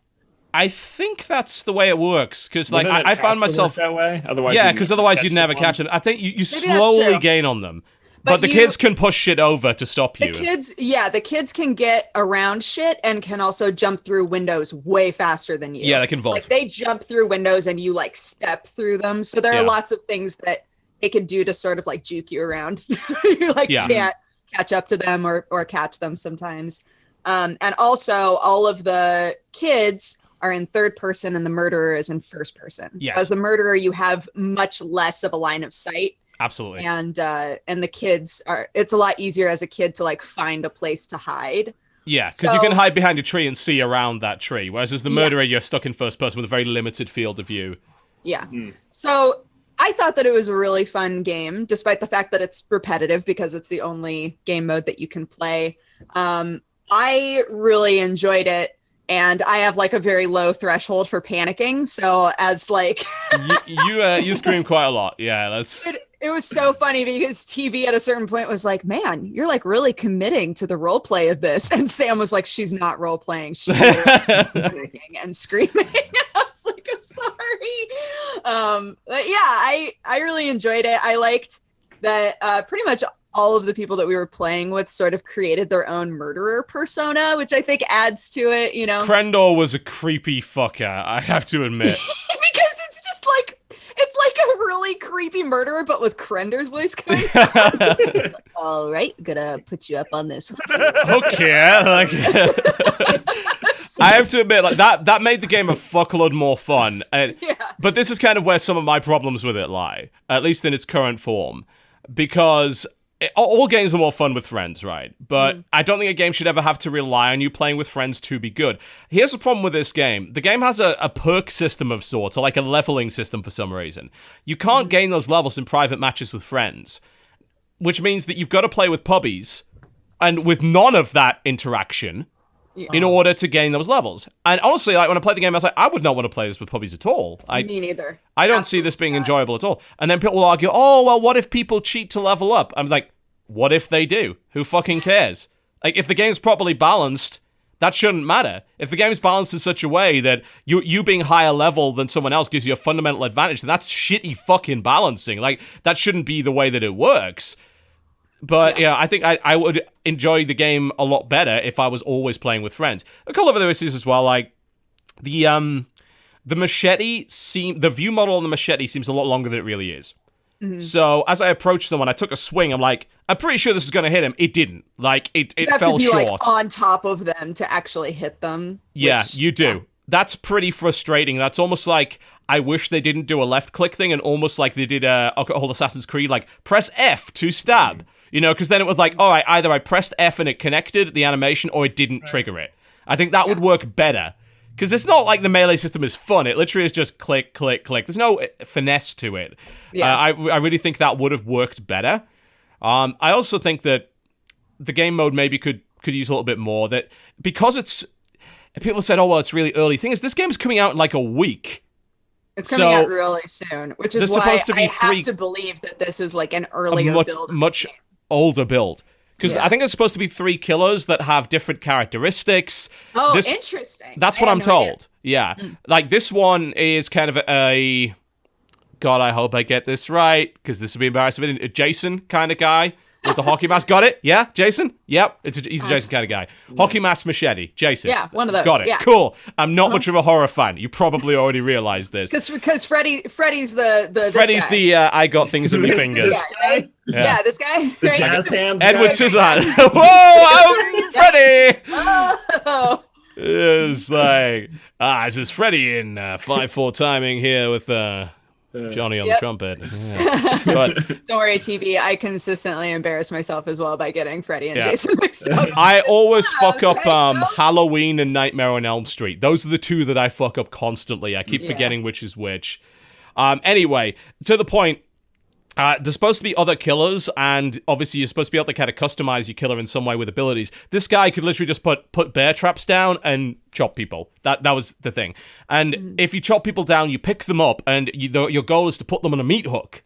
I think that's the way it works, because like I found myself that way. Otherwise, because otherwise you'd never catch them. I think you that's slowly true. gain on them. But the you- kids can push shit over to stop you. The kids can get around shit and can also jump through windows way faster than you. Yeah, they can vault. Like they jump through windows and you like step through them. So there are lots of things that they can do to sort of like juke you around. You can't catch up to them or catch them sometimes. And also all of the kids are in third person and the murderer is in first person. Yes. So as the murderer, you have much less of a line of sight. Absolutely. And the kids it's a lot easier as a kid to like find a place to hide. Yeah, because you can hide behind a tree and see around that tree, whereas as the murderer, you're stuck in first person with a very limited field of view. Yeah. So I thought that it was a really fun game, despite the fact that it's repetitive because it's the only game mode that you can play. I really enjoyed it. And I have like a very low threshold for panicking. So as like you scream quite a lot. Yeah, that's. It was so funny because TV at a certain point was like, "Man, you're like really committing to the role play of this." And Sam was like, "She's not role playing. She's panicking and screaming." I was like, "I'm sorry." But yeah, I really enjoyed it. I liked that pretty much all of the people that we were playing with sort of created their own murderer persona, which I think adds to it, you know. Krendor was a creepy fucker, I have to admit. Because it's like a really creepy murderer, but with Krendor's voice coming out. All right, gonna put you up on this. Okay, like I have to admit, like that made the game a fuckload more fun. But this is kind of where some of my problems with it lie, at least in its current form, because all games are more fun with friends, right? But I don't think a game should ever have to rely on you playing with friends to be good. Here's the problem with this game. The game has a perk system of sorts, or like a leveling system for some reason. You can't gain those levels in private matches with friends, which means that you've got to play with pubbies, and with none of that interaction in order to gain those levels. And honestly, like when I played the game, I was like, I would not want to play this with pubbies at all. Me neither. I don't see this being enjoyable at all. And then people will argue, oh, well, what if people cheat to level up? I'm like, what if they do? Who fucking cares? Like, if the game's properly balanced, that shouldn't matter. If the game's balanced in such a way that you being higher level than someone else gives you a fundamental advantage, then that's shitty fucking balancing. Like, that shouldn't be the way that it works. But, yeah, I think I would enjoy the game a lot better if I was always playing with friends. A couple of other issues as well, like, the machete the view model on the machete seems a lot longer than it really is. So as I approached someone, I took a swing. I'm like, I'm pretty sure this is going to hit him. It didn't. Like, it you have fell to be, short. like, on top of them to actually hit them. Yeah, you do. That's pretty frustrating. That's almost like I wish they didn't do a left click thing, and almost like they did old Assassin's Creed, like press F to stab. Because then it was like, all right, either I pressed F and it connected the animation, or it didn't trigger it. I think that would work better. Because it's not like the melee system is fun. It literally is just click, click, click. There's no finesse to it. Yeah. I really think that would have worked better. I also think that the game mode maybe could use a little bit more. That because it's... People said, oh, well, it's really early. Thing is, this game is coming out in like a week. It's coming out really soon, which is why I have to believe that this is like an earlier build. Much older build. Because I think it's supposed to be 3 killers that have different characteristics. Oh, interesting. That's what I'm told. Yeah. Like, this one is kind of a... God, I hope I get this right, because this would be embarrassing. A Jason kind of guy with the hockey mask. Got it? Yeah? Jason? Yep. He's a Jason kind of guy. Hockey mask machete. Jason. Yeah, one of those. Got it. Yeah. Cool. I'm not much of a horror fan. You probably already realized this. Because Freddy's the Freddy's the I got things in my fingers. Right? Yeah, this guy. The Right? jazz hands. Edward guy. Scissorhands. Whoa, I'm Freddy! Oh. It's like, this is Freddy in 5/4 timing here with Johnny on the trumpet. Yeah. But Don't worry, TV. I consistently embarrass myself as well by getting Freddy and Jason mixed up. I always fuck up Halloween and Nightmare on Elm Street. Those are the two that I fuck up constantly. I keep forgetting which is which. Anyway, to the point, there's supposed to be other killers, and obviously you're supposed to be able to kind of customize your killer in some way with abilities. This guy could literally just put bear traps down and chop people. That was the thing. And if you chop people down, you pick them up, and your goal is to put them on a meat hook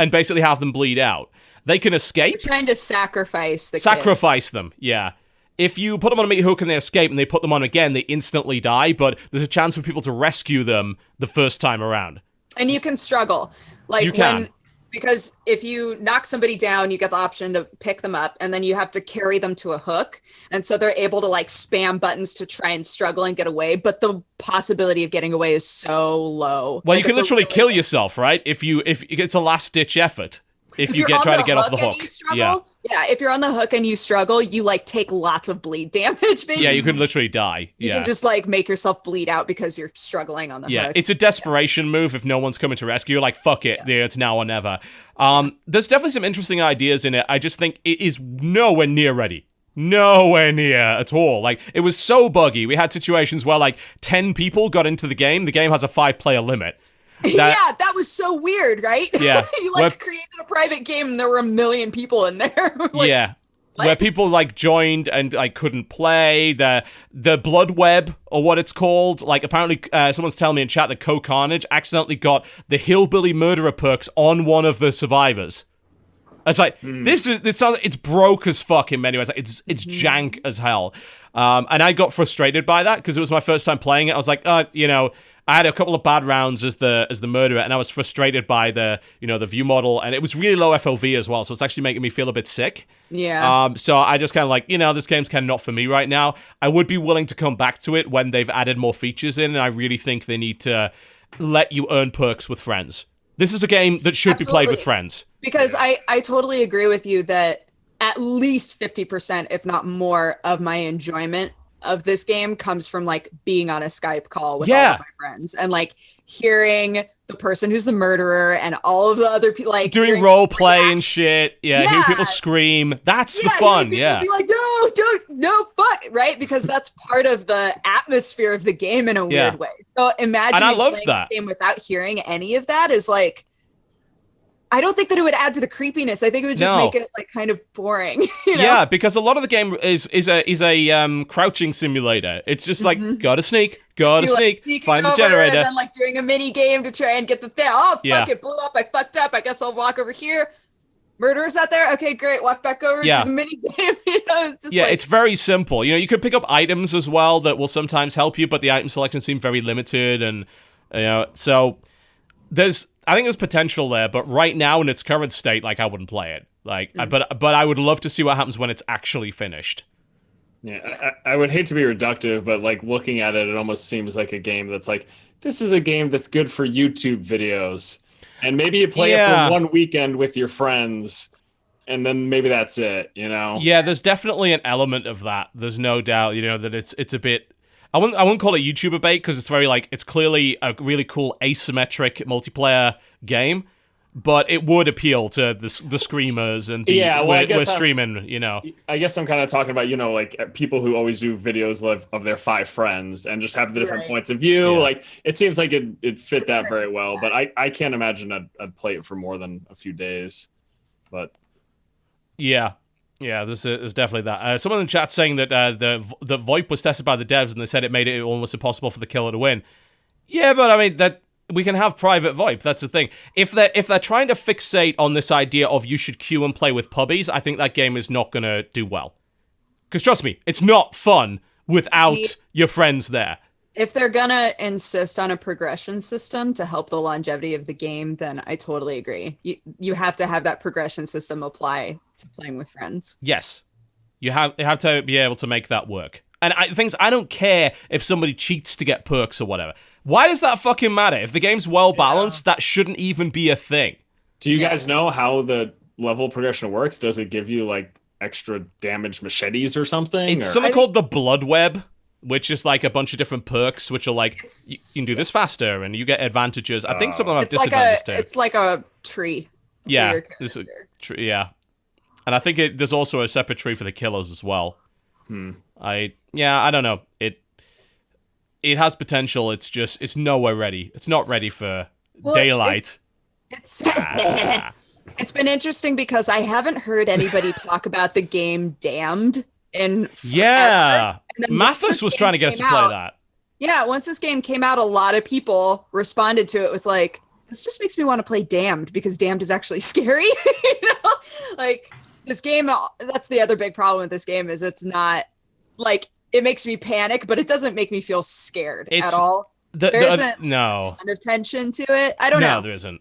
and basically have them bleed out. They can escape. You're trying to sacrifice the Sacrifice them, yeah. If you put them on a meat hook and they escape and they put them on again, they instantly die, but there's a chance for people to rescue them the first time around. And you can struggle. Like, you can. Because if you knock somebody down, you get the option to pick them up, and then you have to carry them to a hook. And so they're able to like spam buttons to try and struggle and get away. But the possibility of getting away is so low. Well, you can literally kill yourself, right? If it's a last ditch effort. If you try to get off the hook. If you're on the hook and you struggle, you like take lots of bleed damage, basically. Yeah, you can literally die. You can just like make yourself bleed out because you're struggling on the hook. Yeah, it's a desperation move if no one's coming to rescue you. Like, fuck it, it's now or never. There's definitely some interesting ideas in it. I just think it is nowhere near ready. Nowhere near at all. Like, it was so buggy. We had situations where like 10 people got into the game. The game has a 5-player limit. That was so weird, right? Yeah. You created a private game and there were 1 million people in there. What? Where people like joined and like couldn't play. The blood web, or what it's called. Like, apparently someone's telling me in chat that Co-Carnage accidentally got the hillbilly murderer perks on one of the survivors. It's like, it's broke as fuck in many ways. Like, it's jank as hell. And I got frustrated by that because it was my first time playing it. I was like, I had a couple of bad rounds as the murderer, and I was frustrated by the view model, and it was really low FOV as well, so it's actually making me feel a bit sick. Yeah. So I just kind of like, this game's kind of not for me right now. I would be willing to come back to it when they've added more features in, and I really think they need to let you earn perks with friends. This is a game that should be played with friends. Because I totally agree with you that at least 50%, if not more, of my enjoyment of this game comes from like being on a Skype call with all of my friends and like hearing the person who's the murderer and all of the other people like doing role play and shit. Hearing people scream. That's the fun. Be like, no, fuck, right? Because that's part of the atmosphere of the game in a weird way. So imagine playing the game without hearing any of that is like, I don't think that it would add to the creepiness. I think it would just make it like kind of boring. Yeah, because a lot of the game is a crouching simulator. It's just like gotta sneak, find the generator, and then like doing a mini game to try and get the thing. Oh fuck, it blew up. I fucked up. I guess I'll walk over here. Murderer's out there. Okay, great. Walk back over to the mini game. It's just it's very simple. You could pick up items as well that will sometimes help you, but the item selection seems very limited, and so I think there's potential there, but right now in its current state, like, I wouldn't play it. Like, but I would love to see what happens when it's actually finished. Yeah, I would hate to be reductive, but like looking at it, it almost seems like a game that's like, this is a game that's good for YouTube videos, and maybe you play it for one weekend with your friends, and then maybe that's it. Yeah, there's definitely an element of that. There's no doubt. That it's a bit. I wouldn't call it YouTuber bait because it's very like, it's clearly a really cool asymmetric multiplayer game. but it would appeal to the screamers and the we're streaming, you know. I guess I'm kind of talking about, you know, like people who always do videos of their 5 friends and just have the different points of view. Like it seems like it fit that very well, but I can't imagine I'd play it for more than a few days. But yeah, there's definitely that. Someone in the chat saying that the VoIP was tested by the devs and they said it made it almost impossible for the killer to win. Yeah, but I mean that. We can have private VoIP, that's the thing. If they're trying to fixate on this idea of you should queue and play with pubbies, I think that game is not going to do well. Because trust me, it's not fun without your friends there. If they're going to insist on a progression system to help the longevity of the game, then I totally agree. You have to have that progression system apply to playing with friends. Yes. You have to be able to make that work. And I don't care if somebody cheats to get perks or whatever. Why does that fucking matter? If the game's well balanced, that shouldn't even be a thing. Do you guys know how the level progression works? Does it give you like extra damage machetes or something? It's something called the Blood Web, which is like a bunch of different perks, which are like you can do this faster and you get advantages. I think some of them have disadvantages too. It's like a tree. Yeah, this is yeah, and I think there's also a separate tree for the killers as well. I don't know. It has potential. It's nowhere ready. It's not ready for daylight. It's been interesting because I haven't heard anybody talk about the game Damned in forever. Yeah. Mathis was trying to get us to play that. Yeah, once this game came out, a lot of people responded to it with like, this just makes me want to play Damned because Damned is actually scary. You know? Like this game, that's the other big problem with this game is it's not like it makes me panic, but it doesn't make me feel scared at all. There isn't a ton of tension to it. I don't know. No, there isn't.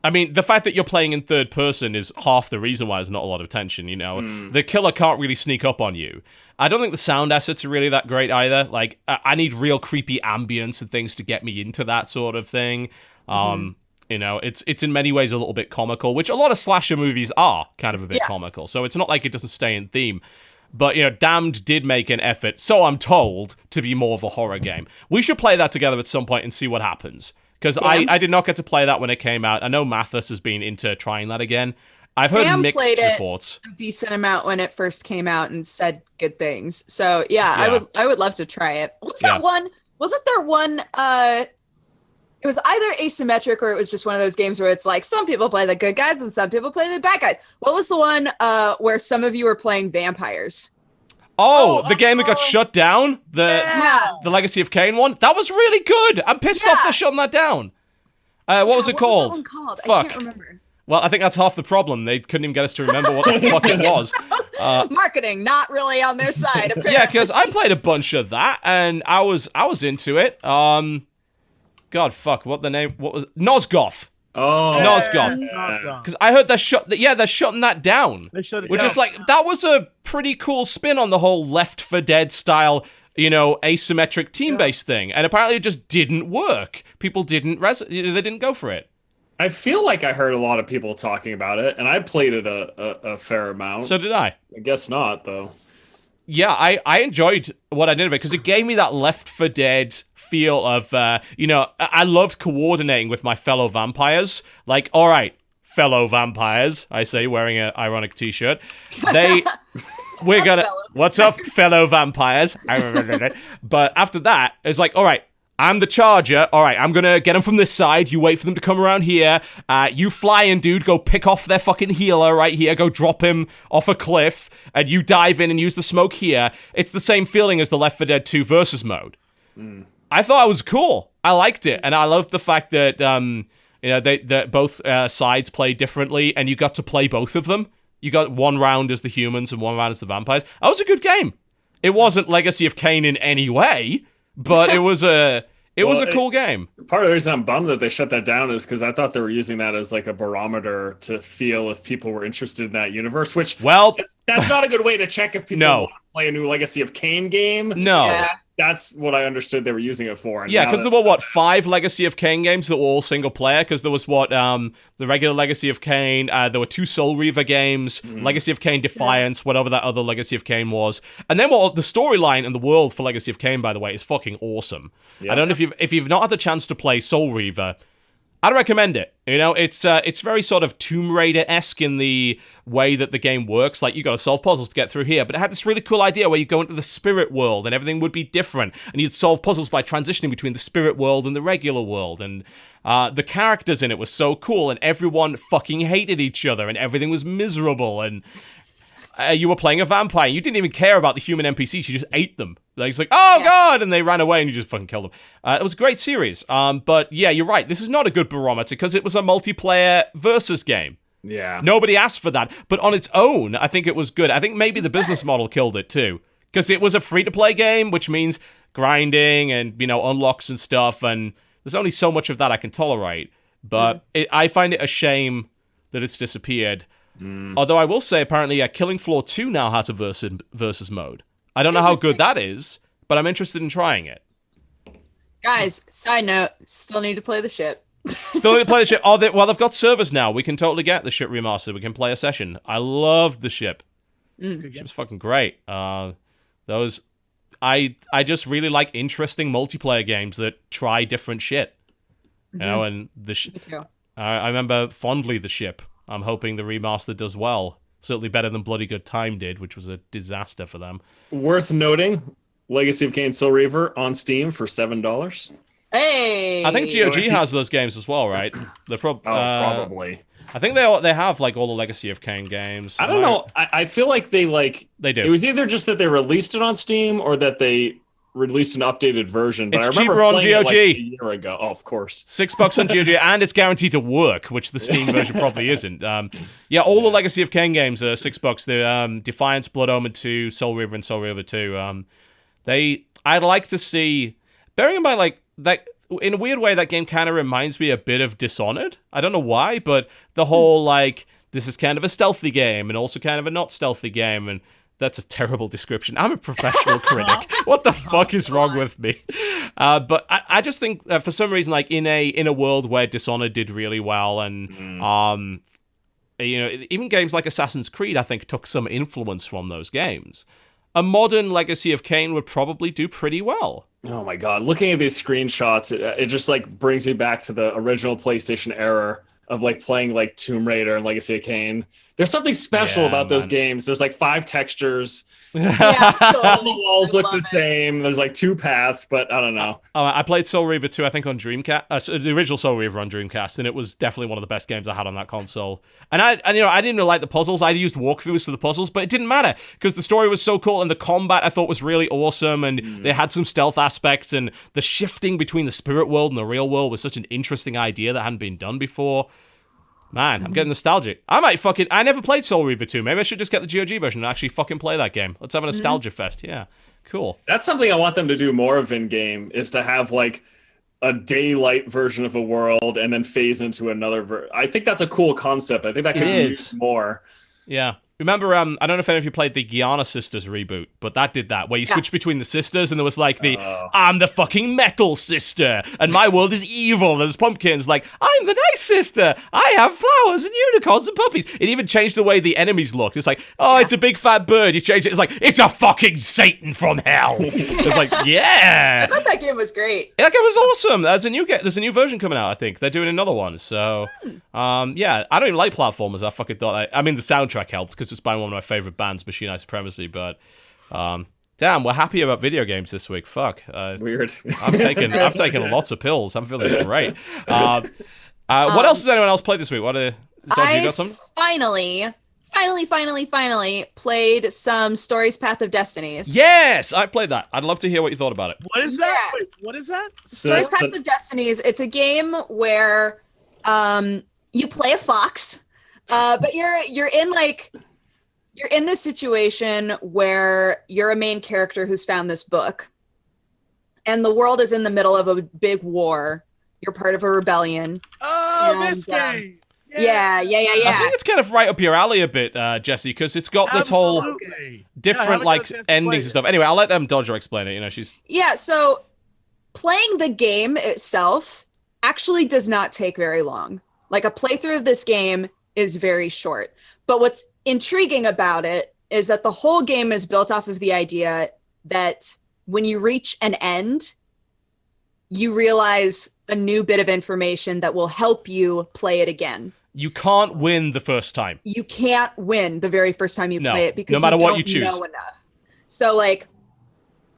I mean, the fact that you're playing in third person is half the reason why there's not a lot of tension, you know? The killer can't really sneak up on you. I don't think the sound assets are really that great either. Like, I need real creepy ambience and things to get me into that sort of thing. You know, it's in many ways a little bit comical, which a lot of slasher movies are kind of a bit comical. So it's not like it doesn't stay in theme. But, you know, Damned did make an effort, so I'm told, to be more of a horror game. We should play that together at some point and see what happens. Because I did not get to play that when it came out. I know Mathis has been into trying that again. I've heard mixed reports. A decent amount when it first came out and said good things. So, yeah. I would love to try it. What's that one? Wasn't there one... it was either asymmetric or it was just one of those games where it's like some people play the good guys and some people play the bad guys. What was the one where some of you were playing vampires? Oh, the game that got shut down? The Legacy of Kain one? That was really good. I'm pissed off they're shutting that down. What was it called? What was that one called? Fuck. I can't remember. Well, I think that's half the problem. They couldn't even get us to remember what the fuck it was. Marketing, not really on their side, apparently. Yeah, because I played a bunch of that, and I was into it. God, fuck, what was Nosgoth. Oh, Nosgoth. Because I heard they're shutting that down. They shut it which down. is like, that was a pretty cool spin on the whole Left 4 Dead style, you know, asymmetric team-based thing. And apparently it just didn't work. People didn't, they didn't go for it. I feel like I heard a lot of people talking about it, and I played it a fair amount. So did I. I guess not, though. Yeah, I enjoyed what I did of it, because it gave me that Left 4 Dead feel of, you know, I loved coordinating with my fellow vampires. Like, all right, fellow vampires, I say, wearing an ironic t-shirt. We're gonna, what's up, fellow vampires? But after that, it's like, all right, I'm the charger. All right, I'm gonna get them from this side. You wait for them to come around here. You fly in, dude. Go pick off their fucking healer right here. Go drop him off a cliff. And you dive in and use the smoke here. It's the same feeling as the Left 4 Dead 2 versus mode. I thought it was cool. I liked it. And I loved the fact that, you know, that both sides play differently. And you got to play both of them. You got one round as the humans and one round as the vampires. That was a good game. It wasn't Legacy of Kain in any way. But it was a cool game. Part of the reason I'm bummed that they shut that down is because I thought they were using that as like a barometer to feel if people were interested in that universe, which that's not a good way to check if people want to play a new Legacy of Kain game. No. Yeah. That's what I understood they were using it for. And yeah, because there were, 5 Legacy of Kain games that were all single player? Because there was, the regular Legacy of Kain, there were 2 Soul Reaver games, Legacy of Kain Defiance, whatever that other Legacy of Kain was. And then the storyline and the world for Legacy of Kain, by the way, is fucking awesome. Yeah. I don't know if you've not had the chance to play Soul Reaver, I'd recommend it. You know, it's very sort of Tomb Raider-esque in the way that the game works. Like, you got to solve puzzles to get through here, but it had this really cool idea where you go into the spirit world and everything would be different, and you'd solve puzzles by transitioning between the spirit world and the regular world, and the characters in it were so cool, and everyone fucking hated each other, and everything was miserable, and you were playing a vampire. You didn't even care about the human NPCs. You just ate them. Like, it's like, oh, God, and they ran away, and you just fucking killed them. It was a great series. But, yeah, you're right. This is not a good barometer, because it was a multiplayer versus game. Yeah. Nobody asked for that. But on its own, I think it was good. I think maybe the business model killed it, too. Because it was a free-to-play game, which means grinding and, you know, unlocks and stuff, and there's only so much of that I can tolerate. But I find it a shame that it's disappeared. Although I will say, apparently, Killing Floor 2 now has a versus mode. I don't know how good that is, but I'm interested in trying it. Guys, side note, still need to play the ship. Still need to play the ship. They've got servers now. We can totally get the ship remastered. We can play a session. I love the ship. The ship's fucking great. I just really like interesting multiplayer games that try different shit. You know, and the I remember fondly the ship. I'm hoping the remaster does well. Certainly better than Bloody Good Time did, which was a disaster for them. Worth noting, Legacy of Kain Soul Reaver on Steam for $7. Hey! I think GOG has those games as well, right? They're Probably. I think they have like all the Legacy of Kain games. I don't know. I feel like they do. It was either just that they released it on Steam or that they released an updated version. But It's I remember cheaper on playing it, GOG. like, a year ago. Oh, of course. $6 on GOG, and it's guaranteed to work, which the Steam version probably isn't. All the Legacy of Kain games are $6. The Defiance, Blood Omen 2, Soul Reaver, and Soul Reaver 2. I'd like to see, bearing in mind, like, that in a weird way, that game kind of reminds me a bit of Dishonored. I don't know why, but the whole, like, this is kind of a stealthy game, and also kind of a not stealthy game, and that's a terrible description. I'm a professional critic. What the fuck is wrong with me? But I just think for some reason, like in a world where Dishonored did really well, and even games like Assassin's Creed, I think took some influence from those games. A modern Legacy of Kain would probably do pretty well. Oh my god! Looking at these screenshots, it just like brings me back to the original PlayStation era of like playing like Tomb Raider and Legacy of Kain. There's something special about those games. There's like 5 textures. All the walls look the same. There's like 2 paths, but I don't know. I played Soul Reaver 2, I think, on Dreamcast. The original Soul Reaver on Dreamcast, and it was definitely one of the best games I had on that console. And I didn't really like the puzzles. I used walkthroughs for the puzzles, but it didn't matter because the story was so cool, and the combat I thought was really awesome, and they had some stealth aspects, and the shifting between the spirit world and the real world was such an interesting idea that hadn't been done before. Man, I'm getting nostalgic. I never played Soul Reaver 2. Maybe I should just get the GOG version and actually fucking play that game. Let's have a nostalgia fest. Yeah, cool. That's something I want them to do more of in-game, is to have, like, a daylight version of a world and then phase into another I think that's a cool concept. I think that could be used more. Yeah. Remember, I don't know if any of you played the Guiana Sisters reboot, but that did that, where you switch between the sisters, and there was like I'm the fucking metal sister, and my world is evil. There's pumpkins, like, I'm the nice sister. I have flowers and unicorns and puppies. It even changed the way the enemies looked. It's like, it's a big fat bird. You change it. It's like, it's a fucking Satan from hell. It's like, yeah. I thought that game was great. That game was awesome. There's a new version coming out, I think. They're doing another one. So, I don't even like platformers. I fucking thought, I mean, the soundtrack helped, because it's by one of my favorite bands, Machine Eye Supremacy, but damn, we're happy about video games this week. Fuck. Weird. I've taken lots of pills. I'm feeling great. What else has anyone else played this week? Dodge, you got something? Finally played some Stories Path of Destinies. Yes, I've played that. I'd love to hear what you thought about it. What is that? Wait, what is that? Stories Path of Destinies. It's a game where you play a fox, but you're in this situation where you're a main character who's found this book, and the world is in the middle of a big war. You're part of a rebellion. Oh, this game. Yeah. I think it's kind of right up your alley a bit, Jesse, because it's got this whole different endings and stuff. Anyway, I'll let Dodger explain it. Yeah, so playing the game itself actually does not take very long. Like, a playthrough of this game is very short. But what's intriguing about it is that the whole game is built off of the idea that when you reach an end, you realize a new bit of information that will help you play it again. You can't win the first time. You can't win the very first time you play it because no matter you what don't you choose. know enough. So like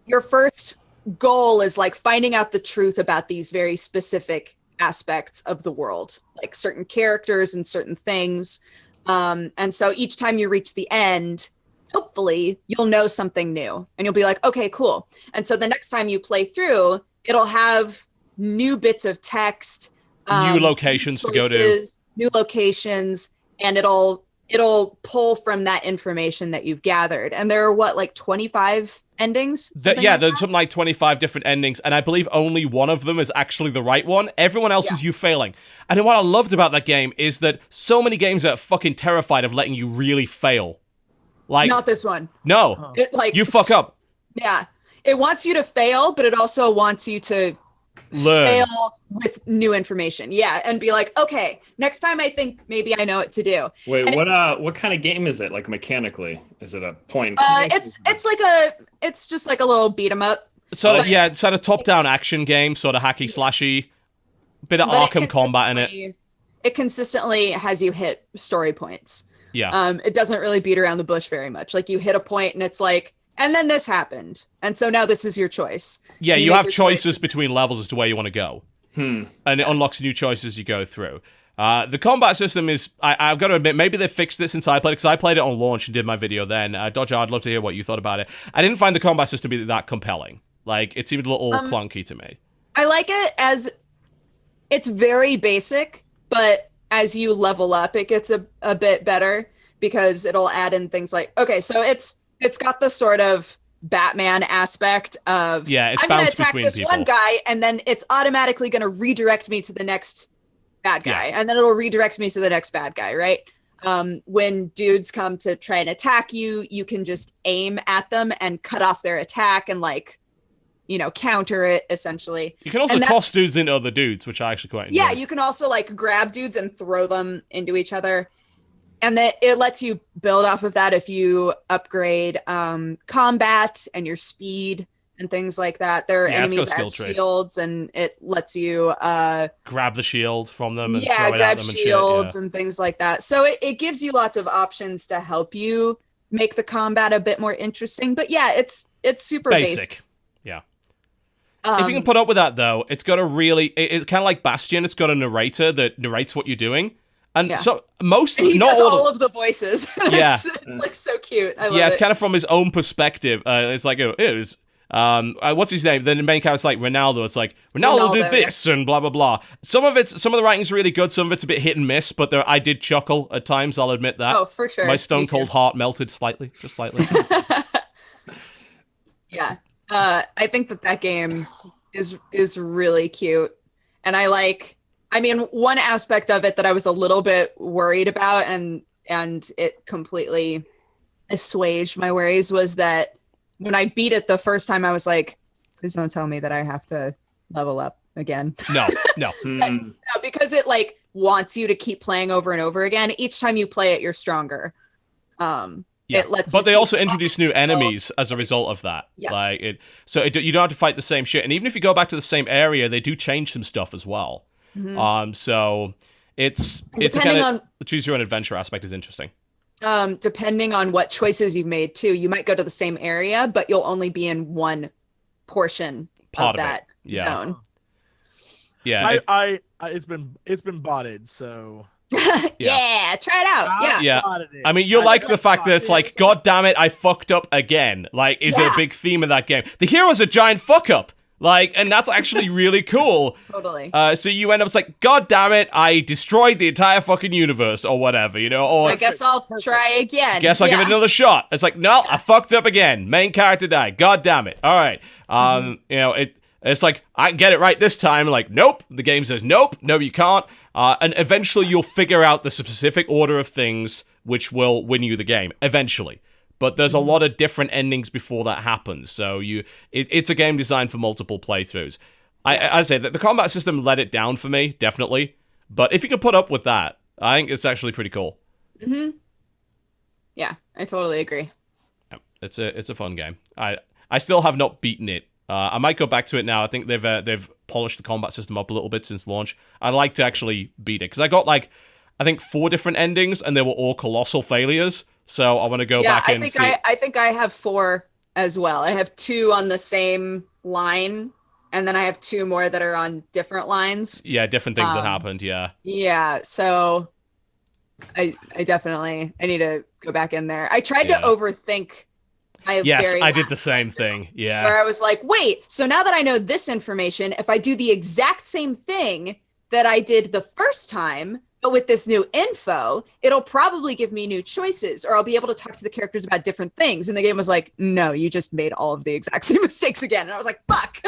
your first goal is like finding out the truth about these very specific aspects of the world, like certain characters and certain things. And so each time you reach the end, hopefully you'll know something new and you'll be like, okay, cool. And so the next time you play through, it'll have new bits of text, new locations to go to, new locations, and it'll pull from that information that you've gathered. And there are like 25 endings? There's something like 25 different endings, and I believe only one of them is actually the right one. Everyone else is you failing. And what I loved about that game is that so many games are fucking terrified of letting you really fail. Like, not this one. No. You fuck up. Yeah. It wants you to fail, but it also wants you to learn. Fail with new information. Yeah, and be like, okay, next time I think maybe I know what to do. Wait, what kind of game is it? Like mechanically, is it a point? It's just like a little beat 'em up. So it's sort of top-down action game, sort of hacky slashy, bit of Arkham combat in it. It consistently has you hit story points. Yeah. It doesn't really beat around the bush very much. Like you hit a point and it's like, and then this happened, and so now this is your choice. Yeah, you have choices between levels as to where you want to go. And it unlocks new choices as you go through. The combat system is, I've got to admit, maybe they fixed it since I played it, because I played it on launch and did my video then. Dodger, I'd love to hear what you thought about it. I didn't find the combat system to be that compelling. Like, it seemed a little clunky to me. I like it as, it's very basic, but as you level up, it gets a bit better, because it'll add in things like, okay, so it's got the sort of Batman aspect of, it's I'm going to bounced attack between this people. one guy, and then it's automatically going to redirect me to the next bad guy, and then it'll redirect me to the next bad guy, right? When dudes come to try and attack you, you can just aim at them and cut off their attack and, like, you know, counter it, essentially. You can also toss dudes into other dudes, which I actually quite enjoy. Yeah, you can also, like, grab dudes and throw them into each other. And that it lets you build off of that if you upgrade combat and your speed and things like that. There are enemies that have shields, and it lets you grab the shield from them and throw it grab at them shields and things like that. So it gives you lots of options to help you make the combat a bit more interesting. But yeah, it's super basic. Yeah. If you can put up with that, though, it's got a really, it's kind of like Bastion. It's got a narrator that narrates what you're doing. And so he does all of the voices. Yeah. it's like so cute. I love it's kind of from his own perspective. It's like, what's his name? The main character's like Ronaldo. It's like, Ronaldo did this and blah, blah, blah. Some of the writing's really good. Some of it's a bit hit and miss, but I did chuckle at times. I'll admit that. Oh, for sure. My stone cold heart melted slightly, just slightly. Yeah. I think that game is really cute. And one aspect of it that I was a little bit worried about and it completely assuaged my worries was that when I beat it the first time, I was like, please don't tell me that I have to level up again. No. No, because it like wants you to keep playing over and over again. Each time you play it, you're stronger. It lets but they also introduce new enemies as a result of that. Yes. You don't have to fight the same shit. And even if you go back to the same area, they do change some stuff as well. Mm-hmm. So it's the choose your own adventure aspect is interesting. Depending on what choices you've made too, you might go to the same area, but you'll only be in one portion of that zone. Yeah, it's been botted, so try it out. Yeah. I mean, you'll like the fact that it's like, God damn it, I fucked up again. Like, is a big theme of that game. The hero's a giant fuck up. Like, and that's actually really cool. Totally. So you end up like, God damn it, I destroyed the entire fucking universe or whatever, you know? Or I guess I'll try again. Guess I'll give it another shot. It's like, no, I fucked up again. Main character died. God damn it. All right. You know, it's like, I can get it right this time. Like, nope. The game says, nope, no, you can't. And eventually you'll figure out the specific order of things which will win you the game. Eventually. But there's a lot of different endings before that happens. So it's a game designed for multiple playthroughs. I say that the combat system let it down for me, definitely. But if you can put up with that, I think it's actually pretty cool. Mm-hmm. Yeah, I totally agree. It's a fun game. I still have not beaten it. I might go back to it now. I think they've polished the combat system up a little bit since launch. I'd like to actually beat it because I got like I think 4 different endings and they were all colossal failures. So I want to go back and see. I think I have 4 as well. I have 2 on the same line, and then I have 2 more that are on different lines. Yeah, different things that happened. Yeah. Yeah. So I definitely need to go back in there. I tried to overthink. Yes, I did the same thing. Yeah. Where I was like, wait, so now that I know this information, if I do the exact same thing that I did the first time, but with this new info, it'll probably give me new choices, or I'll be able to talk to the characters about different things. And the game was like, no, you just made all of the exact same mistakes again. And I was like, fuck.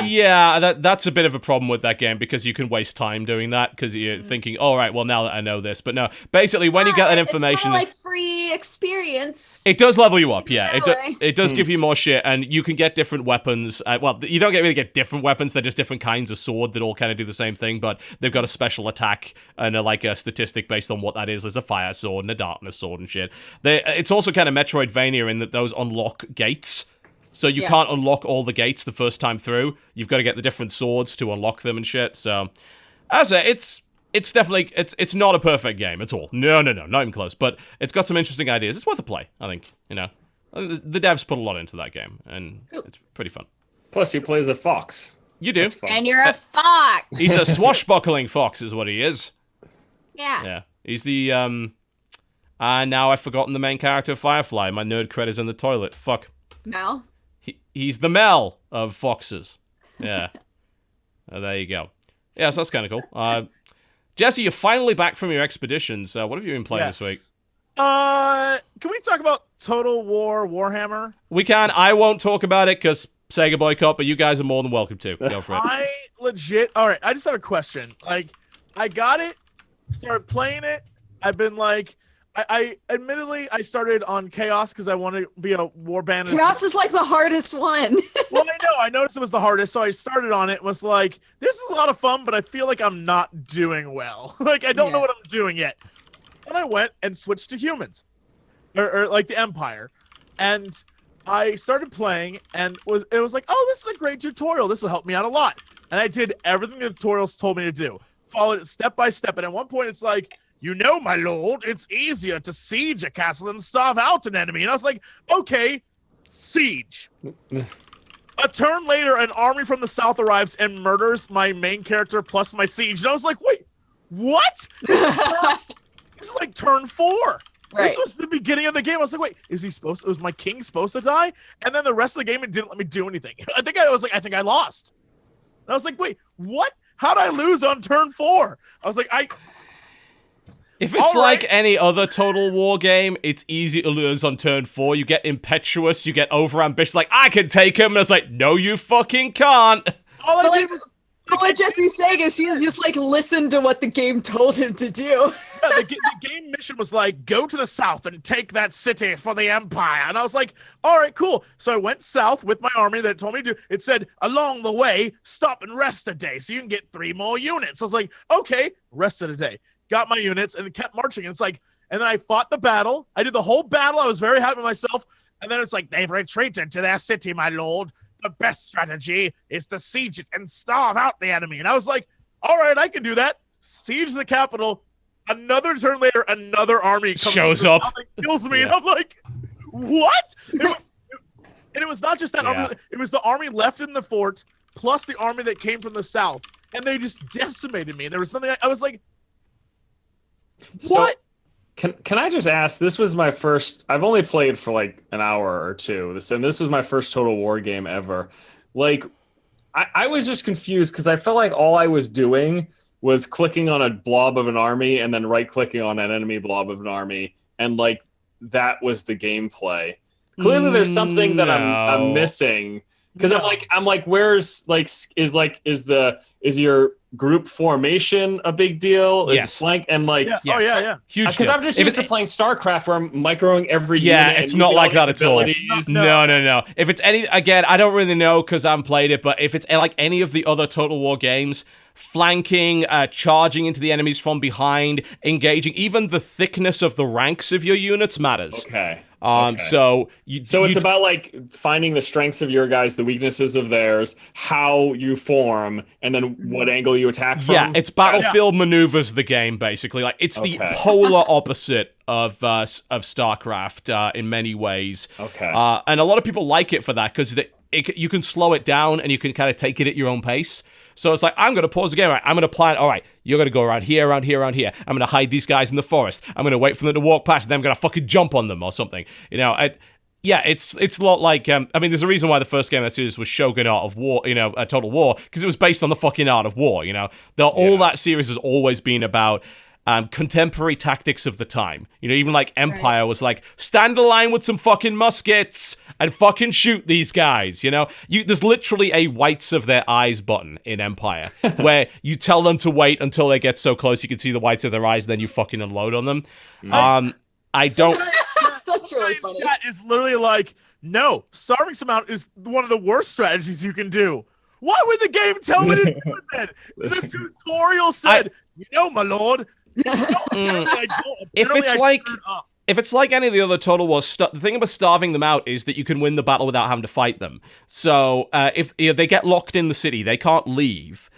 Yeah, that's a bit of a problem with that game because you can waste time doing that because you're thinking, all right, well, now that I know this. But no, basically, when you get that information... It's like free experience. It does level you up, yeah. It does give you more shit, and you can get different weapons. Well, you don't really get different weapons. They're just different kinds of sword that all kind of do the same thing, but they've got a special attack and a statistic based on what that is. There's a fire sword and a darkness sword and shit. It's also kind of Metroidvania in that those unlock gates. So you can't unlock all the gates the first time through. You've got to get the different swords to unlock them and shit. So, as I say, it's definitely it's not a perfect game at all. No, not even close. But it's got some interesting ideas. It's worth a play, I think. The devs put a lot into that game, and it's pretty fun. Plus, you play as a fox. You do, and you're a fox. He's a swashbuckling fox, is what he is. Yeah. He's the and now I've forgotten the main character of Firefly. My nerd cred is in the toilet. Fuck. Mel? He's the Mel of foxes. Yeah. There you go. Yeah, so that's kind of cool. Jesse, you're finally back from your expeditions. What have you been playing this week? Can we talk about Total War Warhammer? We can. I won't talk about it because Sega boycott, but you guys are more than welcome to. Go for it. All right, I just have a question. Like, I got it, started playing it. I've been like, I admittedly, I started on Chaos because I want to be a warband. Chaos is like the hardest one. Well, I know. I noticed it was the hardest, so I started on it. Was like, this is a lot of fun, but I feel like I'm not doing well. Like, I don't know what I'm doing yet. And I went and switched to humans, or like the Empire, and I started playing, and it was like, oh, this is a great tutorial. This will help me out a lot. And I did everything the tutorials told me to do. Followed it step by step, and at one point, it's like, my lord, it's easier to siege a castle than starve out an enemy. And I was like, okay, siege. A turn later, an army from the south arrives and murders my main character plus my siege. And I was like, wait, what? This is like turn 4. Right. This was the beginning of the game. I was like, wait, was my king supposed to die? And then the rest of the game, it didn't let me do anything. I think I lost. And I was like, wait, what? How did I lose on turn 4? I was like, If it's like any other Total War game, it's easy to lose on turn 4. You get impetuous, you get overambitious, like, I can take him. And it's like, no, you fucking can't. All I did was... But what Jesse's saying is he just like listened to what the game told him to do. Yeah, the game mission was like, go to the south and take that city for the Empire. And I was like, all right, cool. So I went south with my army that told me to do. It said, along the way, stop and rest a day so you can get 3 more units. I was like, okay, rested a day. Got my units and kept marching. And it's like, and then I fought the battle. I did the whole battle. I was very happy with myself. And then it's like, they've retreated to their city, my lord. The best strategy is to siege it and starve out the enemy. And I was like, all right, I can do that. Siege the capital. Another turn later, another army shows up, kills me, and I'm like, what? It was not just that army. It was the army left in the fort plus the army that came from the south, and they just decimated me. There was something I was like, what? Can I just ask? This was my first. I've only played for like an hour or two. This was my first Total War game ever. Like, I was just confused because I felt like all I was doing was clicking on a blob of an army and then right-clicking on an enemy blob of an army, and like that was the gameplay. Clearly, there's something that I'm missing because I'm like, where's like is your group formation a big deal? Is flank and like yes. Oh yeah, huge. Because I'm just used to playing StarCraft where I'm microing every unit. Yeah, it's not like that at all. No. If it's any, again, I don't really know because I haven't played it, but if it's like any of the other Total War games, flanking, charging into the enemies from behind, engaging. Even the thickness of the ranks of your units matters. Okay. So it's about like finding the strengths of your guys, the weaknesses of theirs, how you form, and then what angle you attack from. Yeah, it's battlefield maneuvers the game basically. Like it's the polar opposite of StarCraft in many ways. Okay. And a lot of people like it for that because you can slow it down and you can kind of take it at your own pace. So it's like, I'm going to pause the game. All right, I'm going to plan. All right, you're going to go around here, around here, around here. I'm going to hide these guys in the forest. I'm going to wait for them to walk past, and then I'm going to fucking jump on them or something. It's a lot like, there's a reason why the first game of that series was Shogun Art of War, Total War, because it was based on the fucking art of war, All that series has always been about contemporary tactics of the time. Even like Empire was like, stand a line with some fucking muskets and fucking shoot these guys, There's literally a whites of their eyes button in Empire where you tell them to wait until they get so close you can see the whites of their eyes, then you fucking unload on them. I don't... That's really funny. That is literally like, no, starving some out is one of the worst strategies you can do. Why would the game tell me to do it then? The tutorial said, my lord... If it's like any of the other Total War stuff, the thing about starving them out is that you can win the battle without having to fight them. So if they get locked in the city, they can't leave.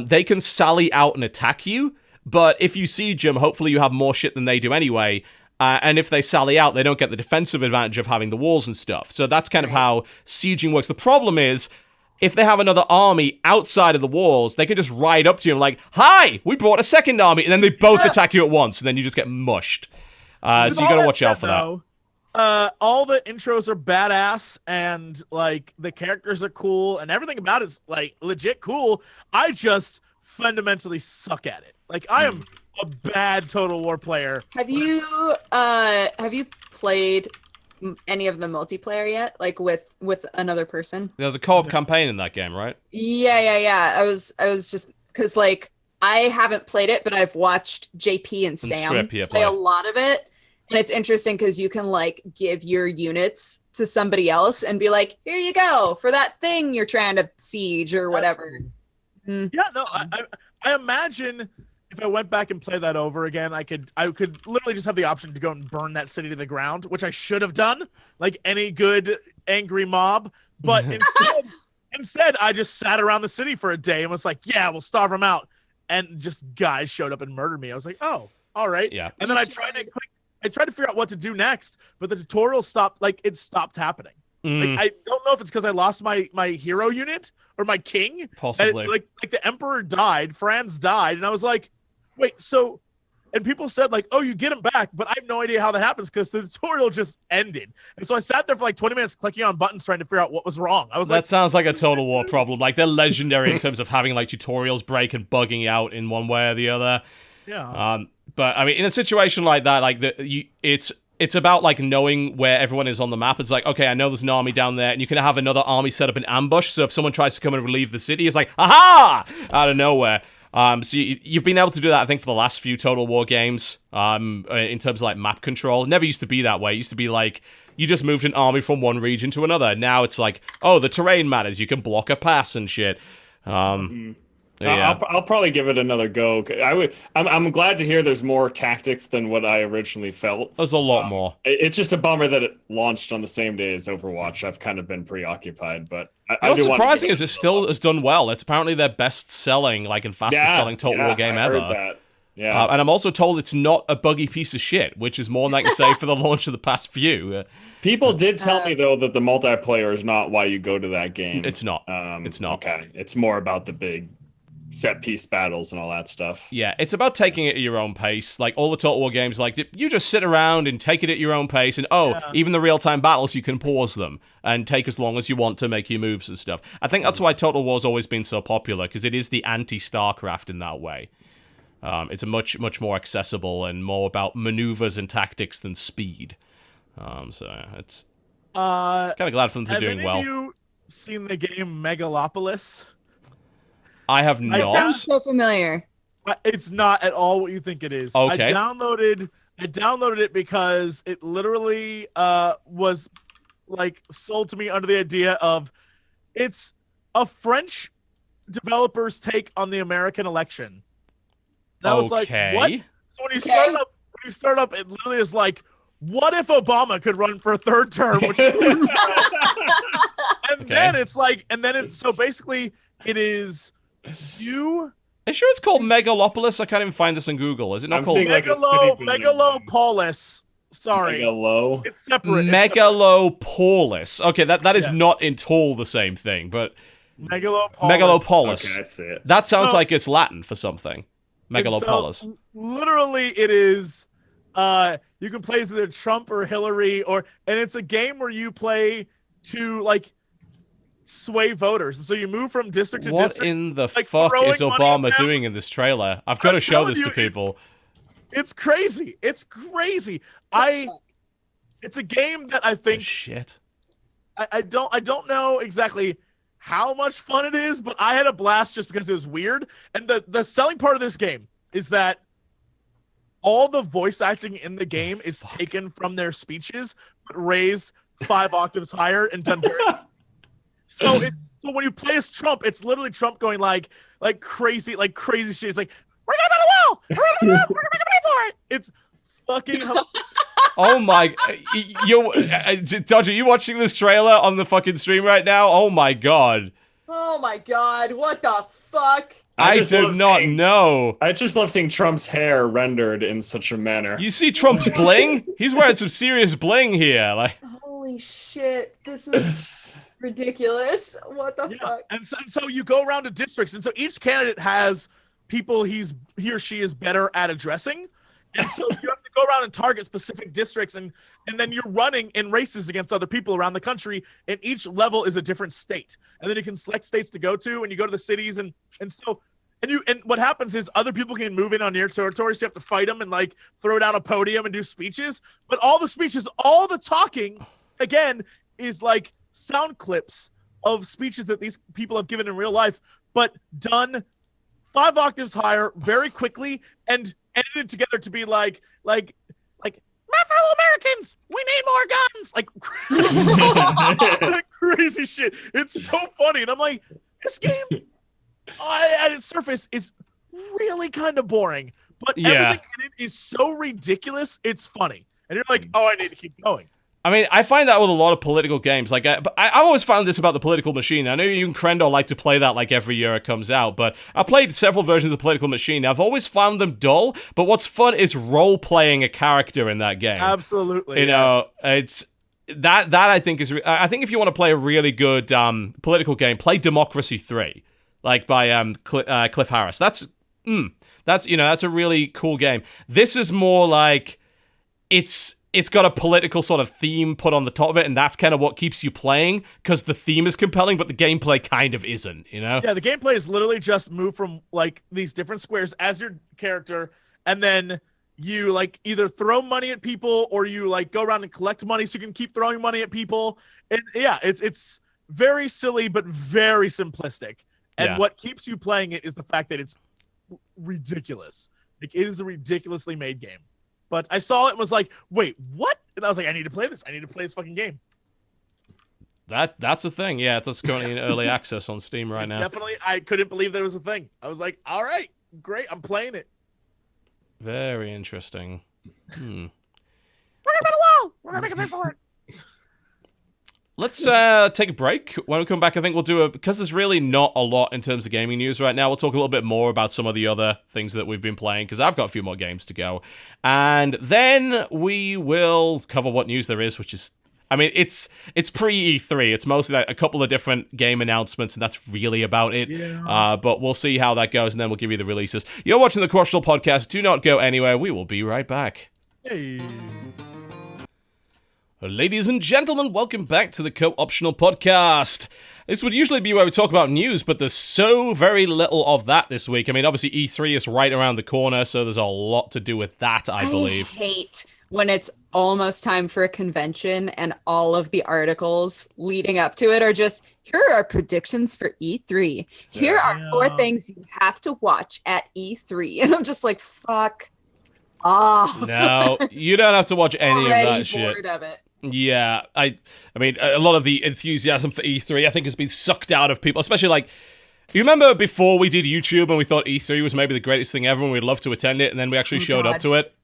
They can sally out and attack you, but if you siege them, hopefully you have more shit than they do anyway. And if they sally out, they don't get the defensive advantage of having the walls and stuff. So that's kind of how sieging works. The problem is, if they have another army outside of the walls, they can just ride up to you and like, hi, we brought a second army, and then they both attack you at once, and then you just get mushed. So you gotta watch out for that. All the intros are badass, and like the characters are cool, and everything about it's like legit cool. I just fundamentally suck at it. Like I am a bad Total War player. Have you played any of the multiplayer yet, like with another person? There's a co-op campaign in that game, right? Yeah. I was just because like I haven't played it, but I've watched JP and Sam play a lot of it, and it's interesting because you can like give your units to somebody else and be like, here you go for that thing you're trying to siege or whatever. Yeah, no, I imagine if I went back and played that over again, I could literally just have the option to go and burn that city to the ground, which I should have done, like any good angry mob. But instead, I just sat around the city for a day and was like, yeah, we'll starve them out. And just guys showed up and murdered me. I was like, oh, all right. Yeah. And then I tried to figure out what to do next, but the tutorial stopped happening. Like, I don't know if it's because I lost my hero unit or my king. Possibly. Like the emperor died, Franz died, and I was like, wait, so, and people said like, oh, you get him back, but I have no idea how that happens because the tutorial just ended. And so I sat there for like 20 minutes clicking on buttons trying to figure out what was wrong. I was that sounds like a Total War problem. Like they're legendary in terms of having like tutorials break and bugging out in one way or the other. Yeah. But I mean, in a situation like that, like it's about like knowing where everyone is on the map. It's like, okay, I know there's an army down there, and you can have another army set up in ambush. So if someone tries to come and relieve the city, it's like, aha, out of nowhere. So you've been able to do that, I think, for the last few Total War games, in terms of like map control. It never used to be that way. It used to be like, you just moved an army from one region to another. Now it's like, oh, the terrain matters. You can block a pass and shit. Yeah. I'll probably give it another go. I'm glad to hear there's more tactics than what I originally felt. There's a lot more. It's just a bummer that it launched on the same day as Overwatch. I've kind of been preoccupied, but what's surprising is it still has done well. It's apparently their best-selling, like, and fastest-selling Total War game ever. Heard that. Yeah. And I'm also told it's not a buggy piece of shit, which is more than I can say for the launch of the past few. People did tell me, though, that the multiplayer is not why you go to that game. It's not. It's not. Okay. It's more about the big set piece battles and all that stuff. Yeah, it's about taking it at your own pace. Like all the Total War games, like you just sit around and take it at your own pace, and even the real-time battles, you can pause them and take as long as you want to make your moves and stuff. I think that's why Total War's always been so popular, because it is the anti-StarCraft in that way. It's a much more accessible and more about maneuvers and tactics than speed. So it's kind of glad for them for doing well. Have you seen the game Megalopolis? I have not. It sounds so familiar. It's not at all what you think it is. Okay. I downloaded it because it literally was like sold to me under the idea of it's a French developers' take on the American election. And I was like, what? So when you start up, it literally is like, what if Obama could run for a third term? Then it's like, so basically it is you. Are you sure it's called Megalopolis? I can't even find this on Google. Is it not called Megalo Polis? Sorry. Megalo. It's separate. Megalo Polis. Okay, that is not in all the same thing, but Megalo Polis. Okay, I see it. That sounds like it's Latin for something. Megalo Polis. So, literally, it is. You can play as either Trump or Hillary, and it's a game where you play to like sway voters, and so you move from district to district. What in the like, fuck is Obama doing in this trailer? I've got to show this to people. It's crazy. It's crazy. It's a game that I think. Oh, shit. I don't know exactly how much fun it is, but I had a blast just because it was weird. And the selling part of this game is that all the voice acting in the game is taken from their speeches, but raised 5 octaves higher and done very. So when you play as Trump, it's literally Trump going like crazy shit. It's like, we're gonna build a wall. We're gonna pay for it. It's fucking. Oh my! Dodger, you watching this trailer on the fucking stream right now? Oh my god! Oh my god! What the fuck? I do not know. I just love seeing Trump's hair rendered in such a manner. You see Trump's bling? He's wearing some serious bling here. Like, holy shit! This is ridiculous. What the fuck? And so you go around to districts, and so each candidate has people he or she is better at addressing. And so you have to go around and target specific districts, and then you're running in races against other people around the country, and each level is a different state. And then you can select states to go to, and you go to the cities, and what happens is other people can move in on your territory, so you have to fight them and like throw down a podium and do speeches. But all the speeches, all the talking, again, is like sound clips of speeches that these people have given in real life, but done 5 octaves higher very quickly and edited together to be like my fellow Americans, we need more guns, like crazy shit. It's so funny, and I'm like, this game at its surface is really kind of boring, but everything in it is so ridiculous. It's funny, and you're like, oh, I need to keep going. I mean, I find that with a lot of political games. Like, I've always found this about the Political Machine. I know you and Crendor like to play that like every year it comes out, but I played several versions of Political Machine. I've always found them dull, but what's fun is role-playing a character in that game. Absolutely, you know, it's that I think is. I think if you want to play a really good political game, play Democracy 3, like by Cliff Harris. That's a really cool game. This is more like it's got a political sort of theme put on the top of it, and that's kind of what keeps you playing, because the theme is compelling, but the gameplay kind of isn't, you know? Yeah, the gameplay is literally just move from, like, these different squares as your character, and then you, like, either throw money at people, or you, like, go around and collect money so you can keep throwing money at people. And, yeah, it's very silly, but very simplistic. And what keeps you playing it is the fact that it's ridiculous. Like, it is a ridiculously made game. But I saw it and was like, wait, what? And I was like, I need to play this. I need to play this fucking game. That's a thing. Yeah, it's currently in early access on Steam right now. Definitely. I couldn't believe there was a thing. I was like, all right, great. I'm playing it. Very interesting. We're going to build a wall. We're going to make a bid for it. Let's take a break. When we come back, I think we'll do because there's really not a lot in terms of gaming news right now. We'll talk a little bit more about some of the other things that we've been playing, because I've got a few more games to go. And then we will cover what news there is, which is, I mean, it's pre-E3. It's mostly like a couple of different game announcements, and that's really about it. Yeah. But we'll see how that goes, and then we'll give you the releases. You're watching the Co-optionaI Podcast. Do not go anywhere. We will be right back. Hey. Ladies and gentlemen, welcome back to the Co-optionaI Podcast. This would usually be where we talk about news, but there's so very little of that this week. I mean, obviously E3 is right around the corner, so there's a lot to do with that, I believe. I hate when it's almost time for a convention and all of the articles leading up to it are just, here are our predictions for E3. Here are 4 things you have to watch at E3. And I'm just like, fuck off. No, you don't have to watch any of that shit. Bored of it. Yeah, I mean, a lot of the enthusiasm for E3, I think, has been sucked out of people, especially like, You remember before we did YouTube and we thought E3 was maybe the greatest thing ever and we'd love to attend it, and then we actually showed up to it?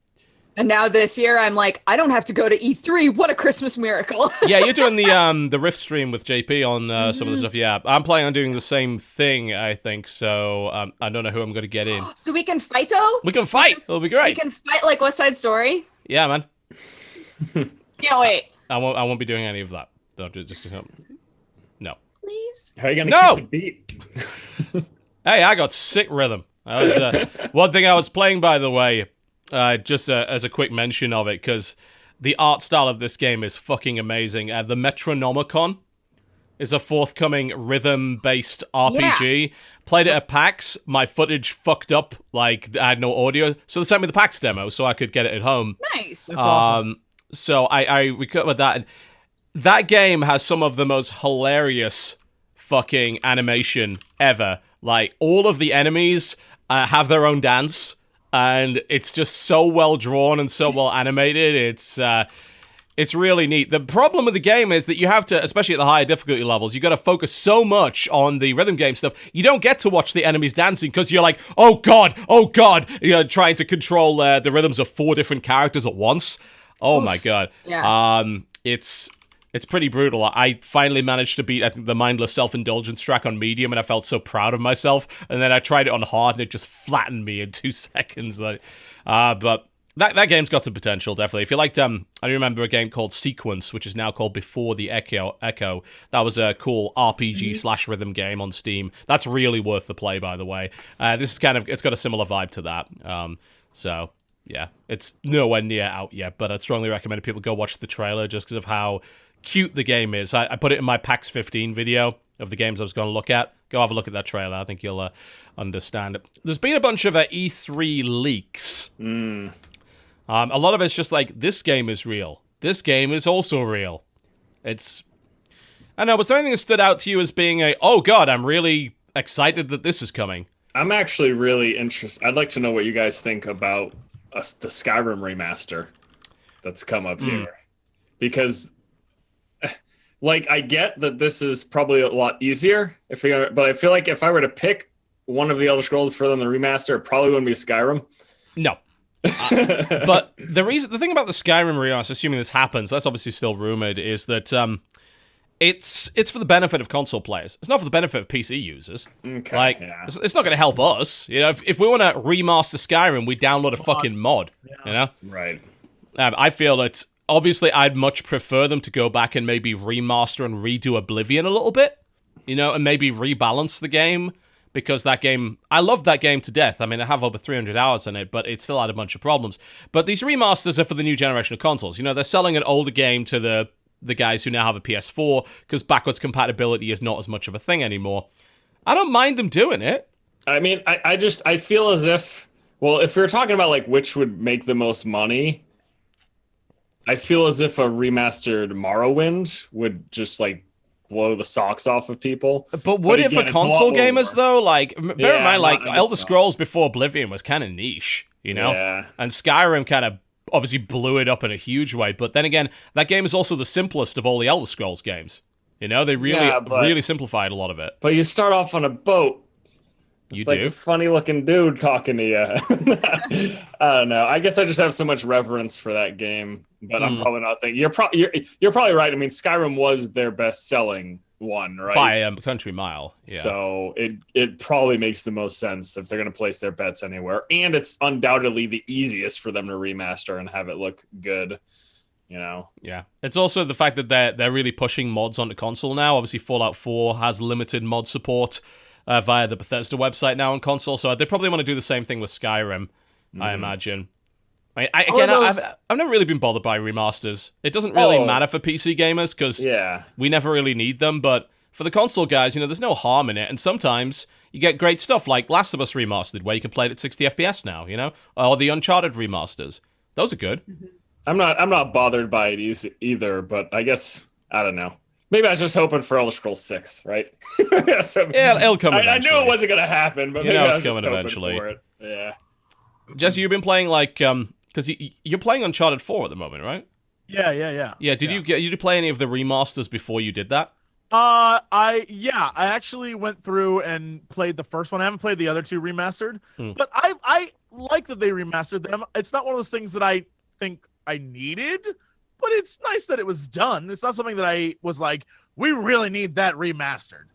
And now this year, I'm like, I don't have to go to E3. What a Christmas miracle. Yeah, you're doing the Rift stream with JP on some of the stuff. Yeah, I'm planning on doing the same thing, I think. So I don't know who I'm going to get in. So we can fight, though? We can fight. It'll be great. We can fight like West Side Story? Yeah, man. Can't wait. I won't be doing any of that. No, just no. Please? How are you gonna keep the beat? Hey, I got sick rhythm. I was, one thing I was playing, by the way, just as a quick mention of it, because the art style of this game is fucking amazing. The Metronomicon is a forthcoming rhythm-based RPG. Yeah. Played it at PAX. My footage fucked up, like I had no audio, so they sent me the PAX demo so I could get it at home. Nice. That's awesome. So I recovered that, and that game has some of the most hilarious fucking animation ever. Like, all of the enemies have their own dance. And it's just so well drawn and so well animated. It's really neat. The problem with the game is that you have to, especially at the higher difficulty levels, you got to focus so much on the rhythm game stuff. You don't get to watch the enemies dancing because you're like, oh god, trying to control the rhythms of 4 different characters at once. Oh my god. Yeah. It's pretty brutal. I finally managed to beat, I think, the mindless self-indulgence track on medium, and I felt so proud of myself. And then I tried it on hard, and it just flattened me in 2 seconds. But that game's got some potential, definitely. If you liked, I remember a game called Sequence, which is now called Before the Echo. That was a cool RPG / rhythm game on Steam. That's really worth the play, by the way. This is it's got a similar vibe to that. So yeah, it's nowhere near out yet, but I'd strongly recommend people go watch the trailer just because of how cute the game is. I put it in my PAX 15 video of the games I was going to look at. Go have a look at that trailer. I think you'll understand it. There's been a bunch of E3 leaks. A lot of it's just like, this game is real. This game is also real. I don't know, was there anything that stood out to you as being oh god, I'm really excited that this is coming? I'm actually really interested. I'd like to know what you guys think about the Skyrim remaster that's come up here. Because like, I get that this is probably a lot easier but I feel like if I were to pick one of the Elder Scrolls for them to remaster, it probably wouldn't be Skyrim. No. But the thing about the Skyrim remaster, assuming this happens, that's obviously still rumored, is that it's for the benefit of console players. It's not for the benefit of PC users. Okay. Like, it's not going to help us. You know, if we want to remaster Skyrim, we download a fucking mod. Yeah. You know. Right. I feel that. Obviously, I'd much prefer them to go back and maybe remaster and redo Oblivion a little bit, you know, and maybe rebalance the game, because that game, I love that game to death. I mean, I have over 300 hours in it, but it still had a bunch of problems. But these remasters are for the new generation of consoles. You know, they're selling an older game to the guys who now have a PS4, because backwards compatibility is not as much of a thing anymore. I don't mind them doing it. I mean, I feel as if, well, if we were talking about, like, which would make the most money, I feel as if a remastered Morrowind would just, like, blow the socks off of people. But would it for console gamers, though? Like, bear in mind, like, Elder Scrolls before Oblivion was kind of niche, you know? Yeah. And Skyrim kind of obviously blew it up in a huge way. But then again, that game is also the simplest of all the Elder Scrolls games. You know, they really simplified a lot of it. But you start off on a boat. You like do. A funny looking dude talking to you. I don't know. I guess I just have so much reverence for that game, but I'm probably not thinking. You're probably right. I mean, Skyrim was their best selling one, right? By a country mile. Yeah. So it probably makes the most sense if they're going to place their bets anywhere, and it's undoubtedly the easiest for them to remaster and have it look good. You know. Yeah. It's also the fact that they're really pushing mods onto console now. Obviously, Fallout 4 has limited mod support via the Bethesda website now on console, so they probably want to do the same thing with Skyrim, I imagine. I've never really been bothered by remasters. It doesn't really matter for PC gamers, because we never really need them, but for the console guys, you know, there's no harm in it, and sometimes you get great stuff like Last of Us Remastered, where you can play it at 60 FPS now, you know, or the Uncharted remasters. Those are good. I'm not bothered by it either, but I guess, I don't know. Maybe I was just hoping for Elder Scrolls 6, right? So, yeah, it'll come eventually. I knew it wasn't going to happen, but maybe it's I was coming just eventually. For it. Yeah. Jesse, you've been playing, like, because you're playing Uncharted 4 at the moment, right? Yeah. Yeah, did you play any of the remasters before you did that? I actually went through and played the first one. I haven't played the other two remastered, but I like that they remastered them. It's not one of those things that I think I needed, but it's nice that it was done. It's not something that I was like, we really need that remastered.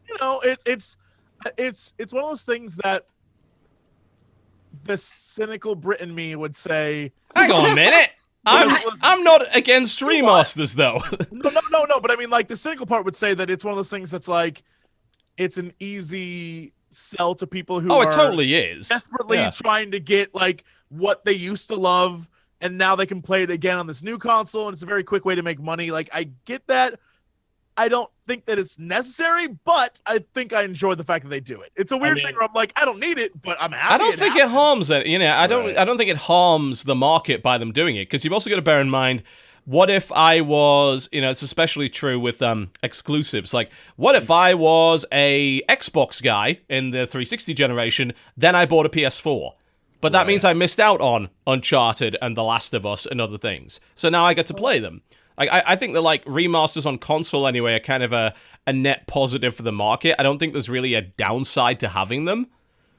You know, it's one of those things that the cynical Brit in me would say, hang on a minute. I'm not against remasters, though. No. But I mean, like, the cynical part would say that it's one of those things that's like, it's an easy sell to people who it totally is. Desperately trying to get, like, what they used to love, and now they can play it again on this new console, and it's a very quick way to make money. Like, I get that. I don't think that it's necessary, but I think I enjoy the fact that they do it. It's a weird thing where I'm like, I don't need it, but I'm happy. I don't think it harms it. You know, I don't think it harms the market by them doing it, because you've also got to bear in mind, what if I was, you know, it's especially true with exclusives. Like, what if I was a Xbox guy in the 360 generation, then I bought a PS4? But that means I missed out on Uncharted and The Last of Us and other things. So now I get to play them. I think that, like, remasters on console anyway are kind of a net positive for the market. I don't think there's really a downside to having them.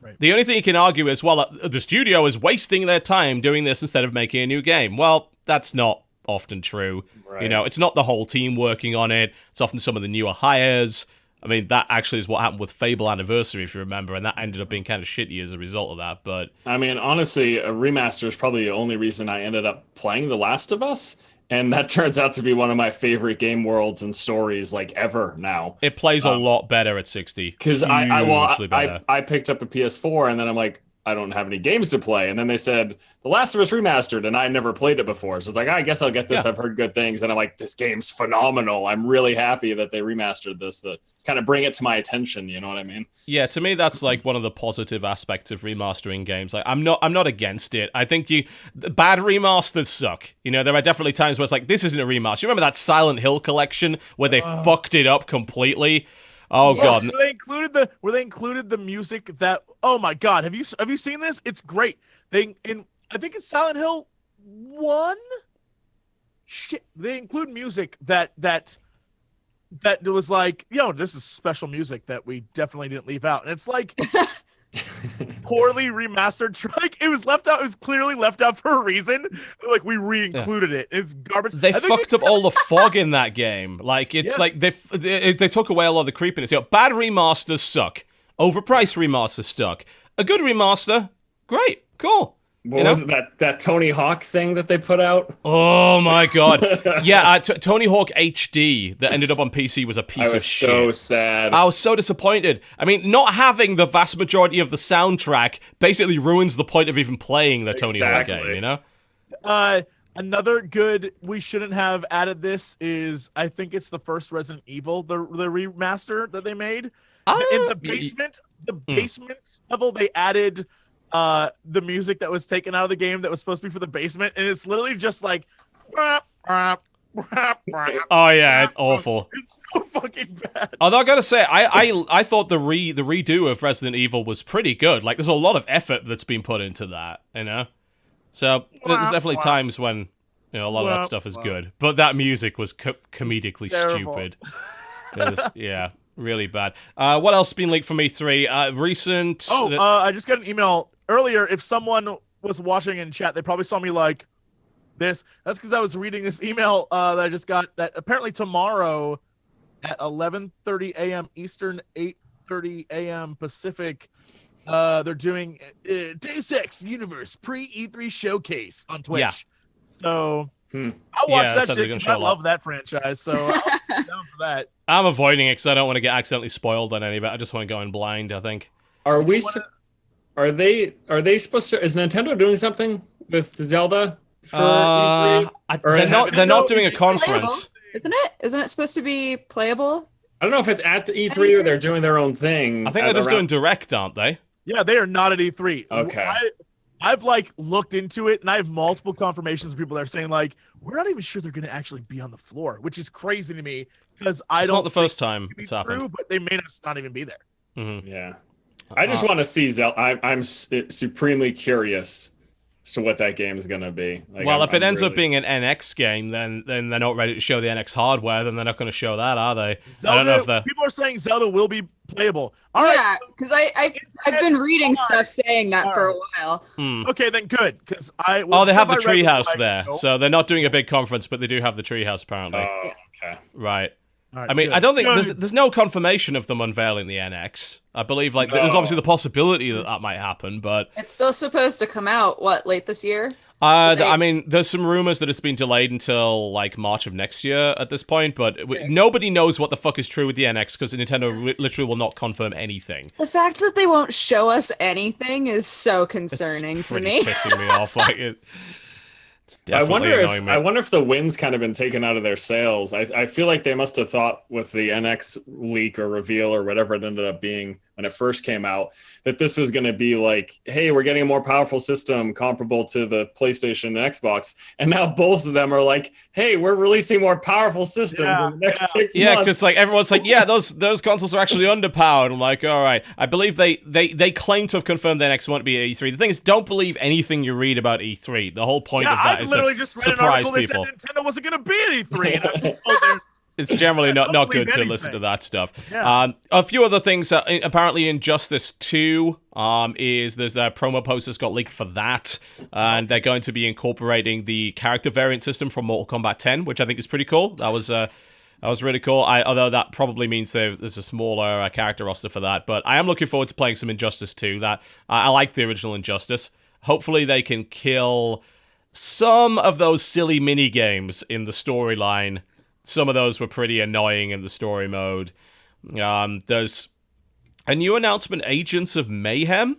Right. The only thing you can argue is, well, the studio is wasting their time doing this instead of making a new game. Well, that's not often true. Right. You know, it's not the whole team working on it. It's often some of the newer hires. I mean, that actually is what happened with Fable Anniversary, if you remember, and that ended up being kind of shitty as a result of that. But I mean, honestly, a remaster is probably the only reason I ended up playing The Last of Us. And that turns out to be one of my favorite game worlds and stories, like, ever now. It plays a lot better at 60. Because I picked up a PS4, and then I'm like, I don't have any games to play. And then they said, The Last of Us Remastered, and I never played it before. So it's like, I guess I'll get this. Yeah. I've heard good things. And I'm like, this game's phenomenal. I'm really happy that they remastered this to kind of bring it to my attention. You know what I mean? Yeah, to me, that's like one of the positive aspects of remastering games. Like, I'm not against it. I think bad remasters suck. You know, there are definitely times where it's like, this isn't a remaster. You remember that Silent Hill collection where they fucked it up completely? Oh god! Where they included the music that? Oh my god! Have you seen this? It's great. I think it's Silent Hill 1. Shit! They include music that was like, yo, this is special music that we definitely didn't leave out, and it's like poorly remastered. Like, it was left out. It was clearly left out for a reason. Like, we re-included it. It's garbage. They fucked up all the fog in that game. Like, it's like they took away a lot of the creepiness. You know, bad remasters suck. Overpriced remasters suck. A good remaster, great, cool. What was it, that Tony Hawk thing that they put out? Oh my god. Yeah, Tony Hawk HD that ended up on PC was a piece of shit. I was so sad. I was so disappointed. I mean, not having the vast majority of the soundtrack basically ruins the point of even playing the Tony Hawk game, you know? Another good, we shouldn't have added this is, I think it's the first Resident Evil, the remaster that they made. In the basement level, they added the music that was taken out of the game that was supposed to be for the basement, and it's literally just like oh yeah, it's awful. It's so fucking bad. Although I gotta say, I thought the redo of Resident Evil was pretty good. Like, there's a lot of effort that's been put into that, you know? So there's definitely times when, you know, a lot of that stuff is good. But that music was comedically stupid. Yeah. Really bad. What else has been leaked from E3? Recent... I just got an email earlier. If someone was watching in chat, they probably saw me like this. That's because I was reading this email that I just got, that apparently tomorrow at 11:30 a.m. Eastern, 8:30 a.m. Pacific, they're doing Deus Ex Universe pre-E3 showcase on Twitch. Yeah. So... I'll watch that shit because I love that franchise, so I'll be down for that. I'm avoiding it because I don't want to get accidentally spoiled on any of it. I just want to go in blind, I think. Are they supposed to... Is Nintendo doing something with Zelda for E3? They're not doing a conference. Isn't it supposed to be playable? I don't know if it's at the E3 or they're doing their own thing. I think they're just doing Direct, aren't they? Yeah, they are not at E3. Okay. I've like looked into it, and I have multiple confirmations of people that are saying like, we're not even sure they're going to actually be on the floor, which is crazy to me because it's not the first time it's happened, but they may not even be there. Mm-hmm. Yeah, I just want to see Zelda. I'm supremely curious as to what that game is going to be. Like, well, if it ends up really- being an NX game, then they're not ready to show the NX hardware. Then they're not going to show that, are they? Zelda, I don't know if the people are saying Zelda will be playable. All right. Yeah, because I've been reading stuff saying that for a while. Okay, then good. Because Oh, they have the stuff I read was treehouse like, there, nope. so they're not doing a big conference, but they do have the treehouse apparently. Oh, okay. Right. All right, I mean, good. I don't think Good. there's no confirmation of them unveiling the NX. I believe like there's No. obviously the possibility that might happen, but It's still supposed to come out, late this year? I mean, there's some rumors that it's been delayed until like March of next year at this point, but nobody knows what the fuck is true with the NX because Nintendo literally will not confirm anything. The fact that they won't show us anything is so concerning It's to pretty me. pissing me off. Like it's I definitely annoying me. wonder if the wind's kind of been taken out of their sails. I feel like they must have thought with the NX leak or reveal or whatever it ended up being when it first came out that this was going to be like, hey, we're getting a more powerful system comparable to the PlayStation and Xbox, and now both of them are like, hey, we're releasing more powerful systems in the next 6 Yeah, months. because like everyone's like, yeah, those consoles are actually underpowered. I'm like, all right. I believe they claim to have confirmed their next one to be at E3. The thing is, don't believe anything you read about E3. The whole point of that I is literally to just read an surprise article people. they said Nintendo wasn't going to be at E3. And I was like, oh, they're- It's generally not Don't good believe to listen to anything. that stuff. Yeah. A few other things. Apparently, Injustice 2 there's a promo posters got leaked for that, and they're going to be incorporating the character variant system from Mortal Kombat 10, which I think is pretty cool. That was really cool. Although that probably means there's a smaller character roster for that, but I am looking forward to playing some Injustice 2. That I like the original Injustice. Hopefully, they can kill some of those silly mini games in the storyline. Some of those were pretty annoying in the story mode. There's a new announcement, Agents of Mayhem,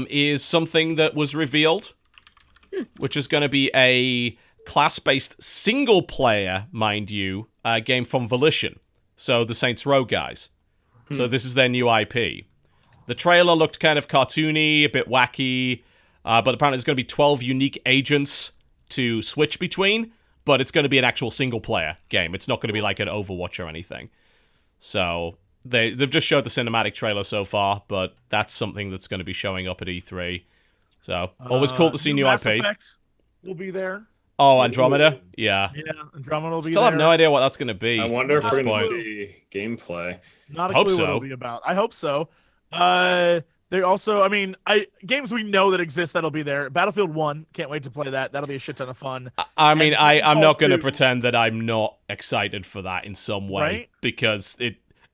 is something that was revealed, which is going to be a class-based single-player, mind you, game from Volition. So the Saints Row guys. So this is their new IP. The trailer looked kind of cartoony, a bit wacky, but apparently there's going to be 12 unique agents to switch between. But it's going to be an actual single-player game. It's not going to be like an Overwatch or anything. So they've just showed the cinematic trailer so far, but that's something that's going to be showing up at E3. So always cool to see new Mass IP. Effect will be there. Oh, Andromeda? Yeah. Yeah, Andromeda will be Still there. have no idea what that's going to be. I wonder if at we're this going to point. see gameplay. Not a Hope clue so. what it'll be about. I hope so. They also, I mean, games we know that exist that'll be there. Battlefield 1, can't wait to play that. That'll be a shit ton of fun. I mean, And I'm not going to Titanfall 2. pretend that I'm not excited for that in some way, Right? because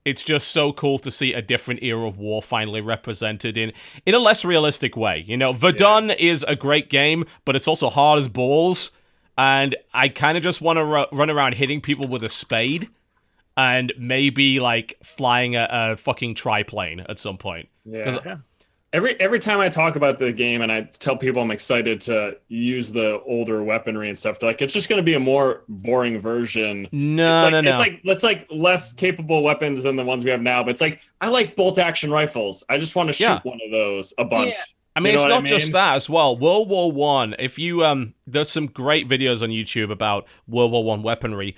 it's just so cool to see a different era of war finally represented in a less realistic way. You know, Verdun is a great game, but it's also hard as balls, and I kind of just want to run around hitting people with a spade and maybe, like, flying a fucking triplane at some point. Yeah. Every time I talk about the game and I tell people I'm excited to use the older weaponry and stuff, they're like, it's just going to be a more boring version. No. It's like less capable weapons than the ones we have now. But it's like, I like bolt action rifles. I just want to shoot one of those a bunch. Yeah. I mean, You know it's what not just that as well. World War One. If you there's some great videos on YouTube about World War One weaponry.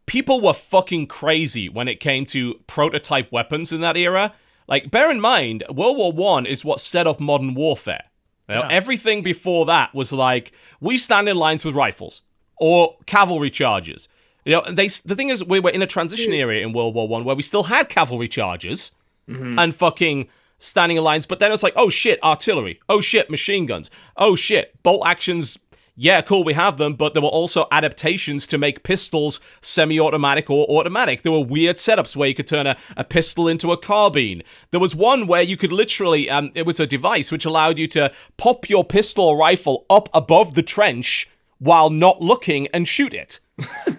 People were fucking crazy when it came to prototype weapons in that era. Like, bear in mind, World War One is what set up modern warfare. You know, everything before that was like, we stand in lines with rifles or cavalry charges. You know, the thing is, we were in a transition area in World War One where we still had cavalry charges and fucking standing in lines, but then it's like, oh shit, artillery. Oh shit, machine guns. Oh shit, bolt actions. Yeah, cool, we have them, but there were also adaptations to make pistols semi-automatic or automatic. There were weird setups where you could turn a pistol into a carbine. There was one where you could literally, it was a device which allowed you to pop your pistol or rifle up above the trench while not looking and shoot it.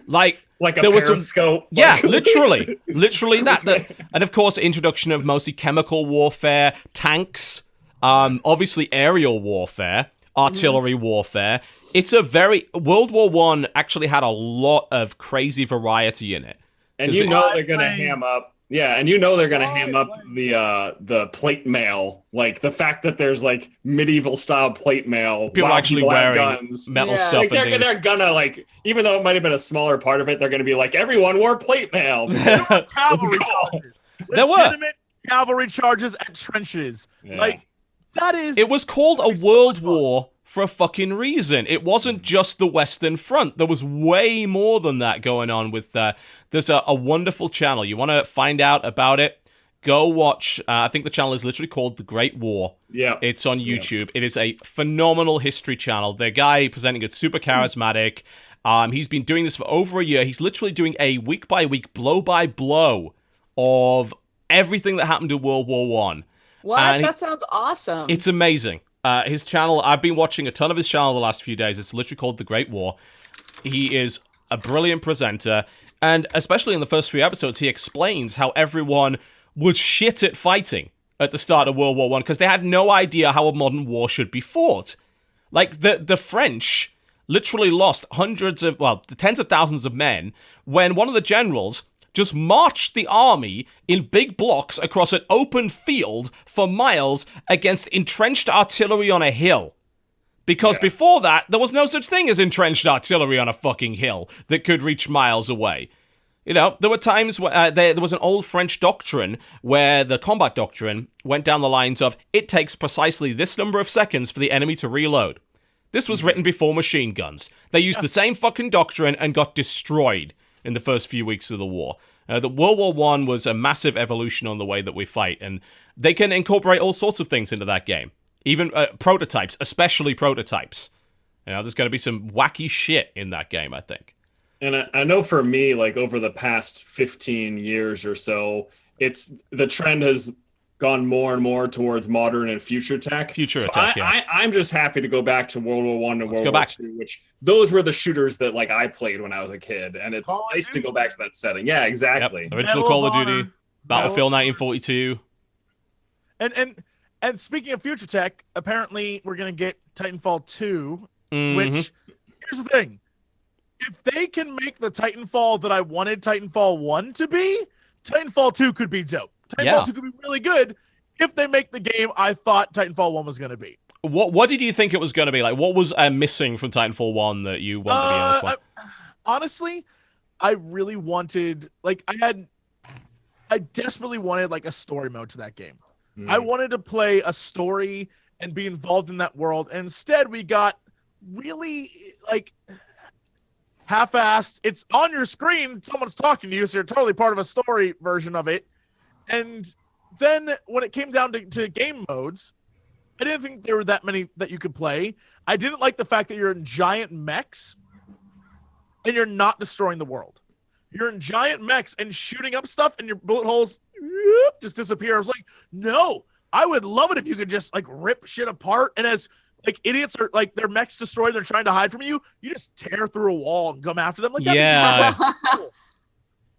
Like a there was periscope. Yeah, literally that. And of course, introduction of mostly chemical warfare, tanks, obviously aerial warfare, artillery warfare. It's a very World War One actually had a lot of crazy variety in it. And you know they're gonna ham up. Yeah, and you know they're gonna ham up the plate mail. Like the fact that there's like medieval style plate mail. People while actually people have wearing guns. metal Yeah. stuff Like and they're gonna like, even though it might have been a smaller part of it, they're gonna be like, everyone wore plate mail. Cavalry go. charges. There were. Legitimate cavalry charges at trenches. Yeah. Like, that is... It was called a so world much fun. war for a fucking reason. It wasn't just the Western Front. There was way more than that going on with there's a wonderful channel. You want to find out about it? Go watch, I think the channel is literally called The Great War. Yeah. It's on YouTube. It is a phenomenal history channel. The guy presenting it's super charismatic. He's been doing this for over a year. He's literally doing a week-by-week, blow-by-blow of everything that happened in World War One. What? And That sounds awesome. it's amazing. His channel, I've been watching a ton of his channel the last few days. It's literally called The Great War. He is a brilliant presenter. And especially in the first few episodes, he explains how everyone was shit at fighting at the start of World War One because they had no idea how a modern war should be fought. Like, the French literally lost tens of thousands of men when one of the generals just marched the army in big blocks across an open field for miles against entrenched artillery on a hill. Because before that, there was no such thing as entrenched artillery on a fucking hill that could reach miles away. You know, there were times where there was an old French doctrine where the combat doctrine went down the lines of, it takes precisely this number of seconds for the enemy to reload. This was written before machine guns. They used the same fucking doctrine and got destroyed in the first few weeks of the war. The World War One was a massive evolution on the way that we fight, and they can incorporate all sorts of things into that game. Even prototypes, especially prototypes. You know, there's going to be some wacky shit in that game, I think. And I know for me, like over the past 15 years or so, the trend has gone more and more towards modern and future tech. I'm just happy to go back to World War One and World War II, which those were the shooters that like I played when I was a kid, and it's nice to go back to that setting. Yeah, exactly. Yep. Original Call of Duty, Battlefield 1942. And speaking of future tech, apparently we're gonna get Titanfall 2, which here's the thing. If they can make the Titanfall that I wanted Titanfall 1 to be, Titanfall 2 could be dope. Titanfall 2 could be really good if they make the game I thought Titanfall 1 was going to be. What did you think it was going to be? Like, what was missing from Titanfall 1 that you wanted to be on this one? Honestly, I really wanted, like, I desperately wanted, like, a story mode to that game. I wanted to play a story and be involved in that world. And instead, we got really, like, half-assed. It's on your screen. Someone's talking to you, so you're totally part of a story version of it. And then when it came down to game modes, I didn't think there were that many that you could play. I didn't like the fact that you're in giant mechs and you're not destroying the world. You're in giant mechs and shooting up stuff and your bullet holes just disappear. I was like, no, I would love it if you could just like rip shit apart. And as like idiots are like their mechs destroyed, they're trying to hide from you. You just tear through a wall and come after them. Like, yeah, cool.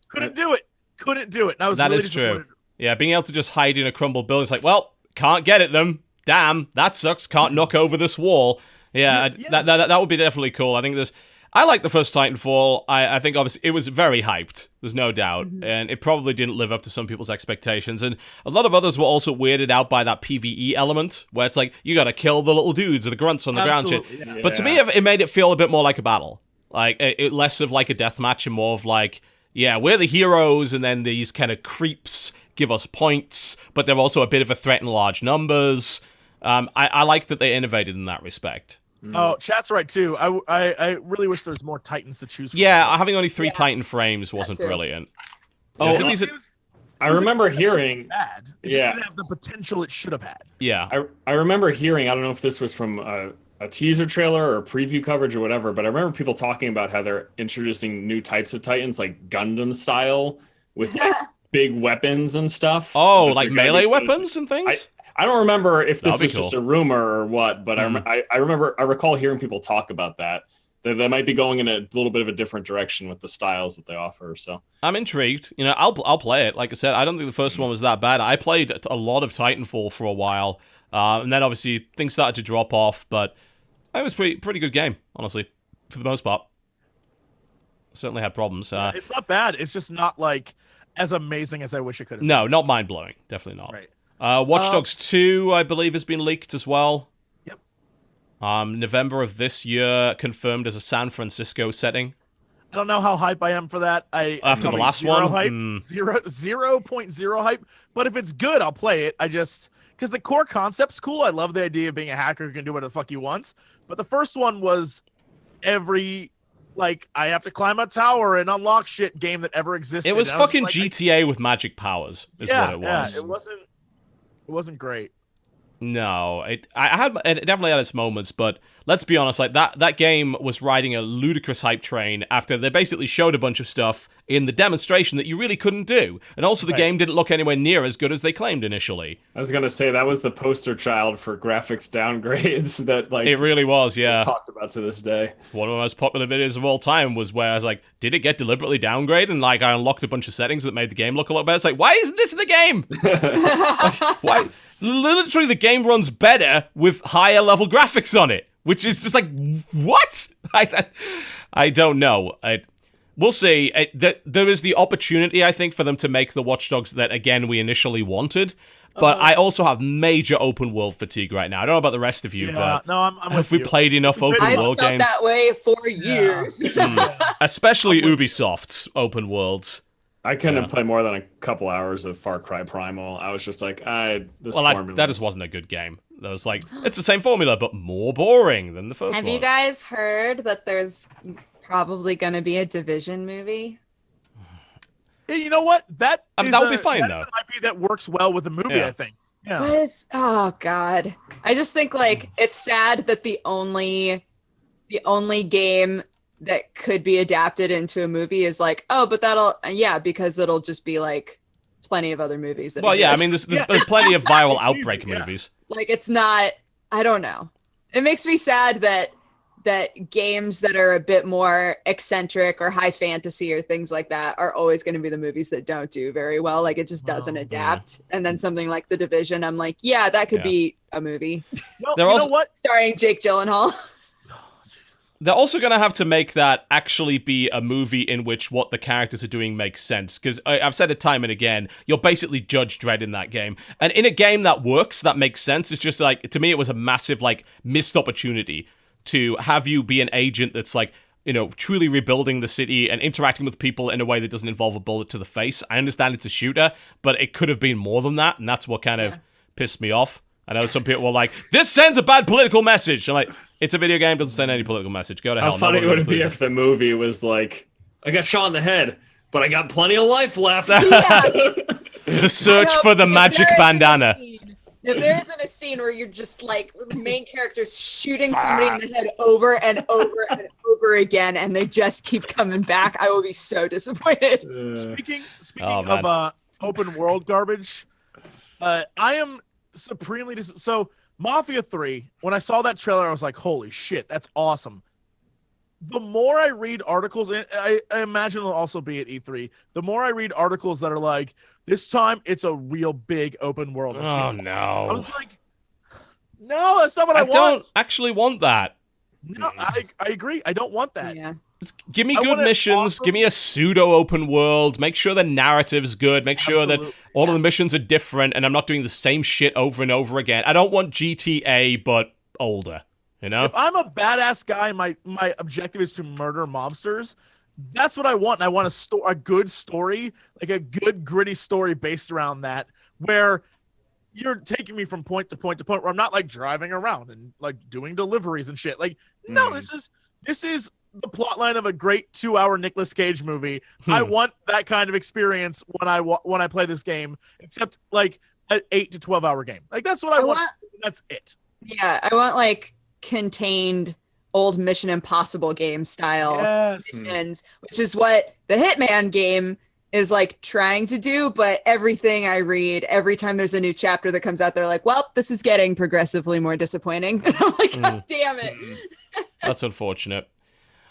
Couldn't do it. And I was that really is true. disappointed. Yeah, being able to just hide in a crumbled building, it's like, well, can't get at them. Damn, that sucks. Can't knock over this wall. Yeah. That would be definitely cool. I think I like the first Titanfall. I think obviously it was very hyped. There's no doubt. And it probably didn't live up to some people's expectations. And a lot of others were also weirded out by that PvE element, where it's like, you gotta kill the little dudes or the grunts on the ground shit. Yeah. But to me, it made it feel a bit more like a battle. Like, less of like a deathmatch and more of like, yeah, we're the heroes, and then these kind of creeps give us points, but they're also a bit of a threat in large numbers. I like that they innovated in that respect. Oh, chat's right too. I really wish there was more Titans to choose from. Yeah, having only 3 Titan frames wasn't brilliant. Oh, I remember hearing bad. It just didn't have the potential it should have had. Yeah, I remember hearing. I don't know if this was from a teaser trailer or preview coverage or whatever, but I remember people talking about how they're introducing new types of Titans, like Gundam style, with like big weapons and stuff. Oh, like melee weapons and things? I don't remember if this was cool. just a rumor or what, but I recall hearing people talk about that. They might be going in a little bit of a different direction with the styles that they offer. So I'm intrigued. You know, I'll play it. Like I said, I don't think the first one was that bad. I played a lot of Titanfall for a while, and then obviously things started to drop off. But it was pretty good game, honestly, for the most part. Certainly had problems. It's not bad. It's just not like as amazing as I wish it could have been. No, not mind blowing. Definitely not. Right. Watch Dogs 2, I believe, has been leaked as well. Yep. November of this year, confirmed as a San Francisco setting. I don't know how hype I am for that. After the last zero one? hype, 0.0 hype. But if it's good, I'll play it. Because because the core concept's cool. I love the idea of being a hacker who can do whatever the fuck he wants. But the first one was every I have to climb a tower and unlock shit game that ever existed. It was fucking GTA with magic powers, is what it was. Yeah, it wasn't great. No, it definitely had its moments, but let's be honest, that game was riding a ludicrous hype train after they basically showed a bunch of stuff in the demonstration that you really couldn't do. And also the game didn't look anywhere near as good as they claimed initially. I was gonna say that was the poster child for graphics downgrades that it really was, yeah. Talked about to this day. One of the most popular videos of all time was where I was like, did it get deliberately downgraded? And I unlocked a bunch of settings that made the game look a lot better. It's like, why isn't this in the game? Why? Literally, the game runs better with higher level graphics on it, which is just like, what? I don't know. We'll see. There is the opportunity, I think, for them to make the Watch Dogs that, again, we initially wanted. But I also have major open world fatigue right now. I don't know about the rest of you, but I'm have we played enough open world games? I've felt that way for years. Especially Ubisoft's open worlds. I couldn't play more than a couple hours of Far Cry Primal. I was just like, that just wasn't a good game. That was like, it's the same formula, but more boring than the first one. Have you guys heard that there's probably going to be a Division movie? You know what? That would be fine, though. That is an IP that works well with the movie, I think. Yeah. But oh God. I just think it's sad that the only game that could be adapted into a movie is because it'll just be like plenty of other movies. Well, yeah, I mean, there's plenty of viral Outbreak movies. Like, it's not, I don't know. It makes me sad that games that are a bit more eccentric or high fantasy or things like that are always going to be the movies that don't do very well. Like, it just doesn't adapt. And then something like The Division, I'm like, that could be a movie. Well, you know what? Starring Jake Gyllenhaal. They're also going to have to make that actually be a movie in which what the characters are doing makes sense. Because I've said it time and again, you're basically Judge Dredd in that game. And in a game that works, that makes sense. It's just like, to me, it was a massive, missed opportunity to have you be an agent that's truly rebuilding the city and interacting with people in a way that doesn't involve a bullet to the face. I understand it's a shooter, but it could have been more than that. And that's what kind of pissed me off. I know some people were like, this sends a bad political message. I'm like, it's a video game, doesn't send any political message. Go to hell. How funny would it be if the movie was like, I got shot in the head, but I got plenty of life left. The search for the magic bandana. If there isn't a scene where you're just the main character's shooting somebody in the head over and over and over again, and they just keep coming back, I will be so disappointed. Speaking of open world garbage, I am supremely so Mafia 3, when I saw that trailer, I was like, holy shit, that's awesome. The more I read articles, and I imagine it'll also be at E3, the more I read articles that are like, this time it's a real big open world. Oh, no. I was like, no, that's not what I want. I don't actually want that. No, I agree. I don't want that. Yeah. Give me good missions. Awesome. Give me a pseudo open world. Make sure the narrative's good. Make sure that all of the missions are different and I'm not doing the same shit over and over again. I don't want GTA, but older. You know? If I'm a badass guy, my objective is to murder mobsters. That's what I want. And I want a good story, like a good gritty story based around that, where you're taking me from point to point to point, where I'm not driving around and doing deliveries and shit. No, this is the plot line of a great 2-hour Nicolas Cage movie. I want that kind of experience when I play this game, except an 8 to 12 hour game. That's what I want. That's it. Yeah, I want contained old Mission Impossible game style missions, which is what the Hitman game is trying to do. But everything I read, every time there's a new chapter that comes out, they're like, well, this is getting progressively more disappointing. And I'm like, God damn it. That's unfortunate.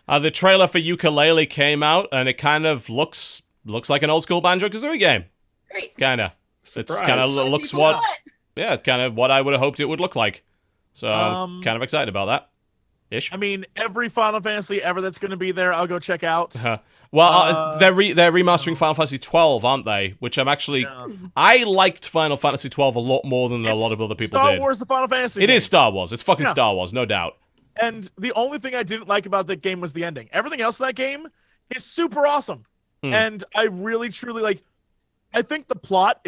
The trailer for Yooka-Laylee came out, and it kind of looks like an old school Banjo-Kazooie game. Great. Kind of. It's kind of looks it's kind of what I would have hoped it would look like. So I'm kind of excited about that. Ish. I mean, every Final Fantasy ever that's going to be there, I'll go check out. They're remastering Final Fantasy 12, aren't they? Which I'm actually... I liked Final Fantasy 12 a lot more than a lot of other people did. Star Wars, the Final Fantasy It game. is Star Wars. It's fucking Star Wars, no doubt. And the only thing I didn't like about that game was the ending. Everything else in that game is super awesome. And I really, truly, I think the plot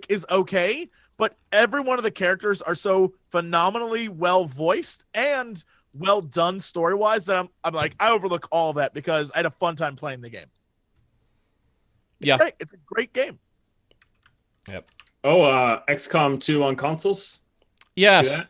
is okay, but every one of the characters are so phenomenally well voiced and well done story wise that I'm like, I overlook all of that because I had a fun time playing the game. Great. It's a great game. Yep. Oh, XCOM 2 on consoles? Yes.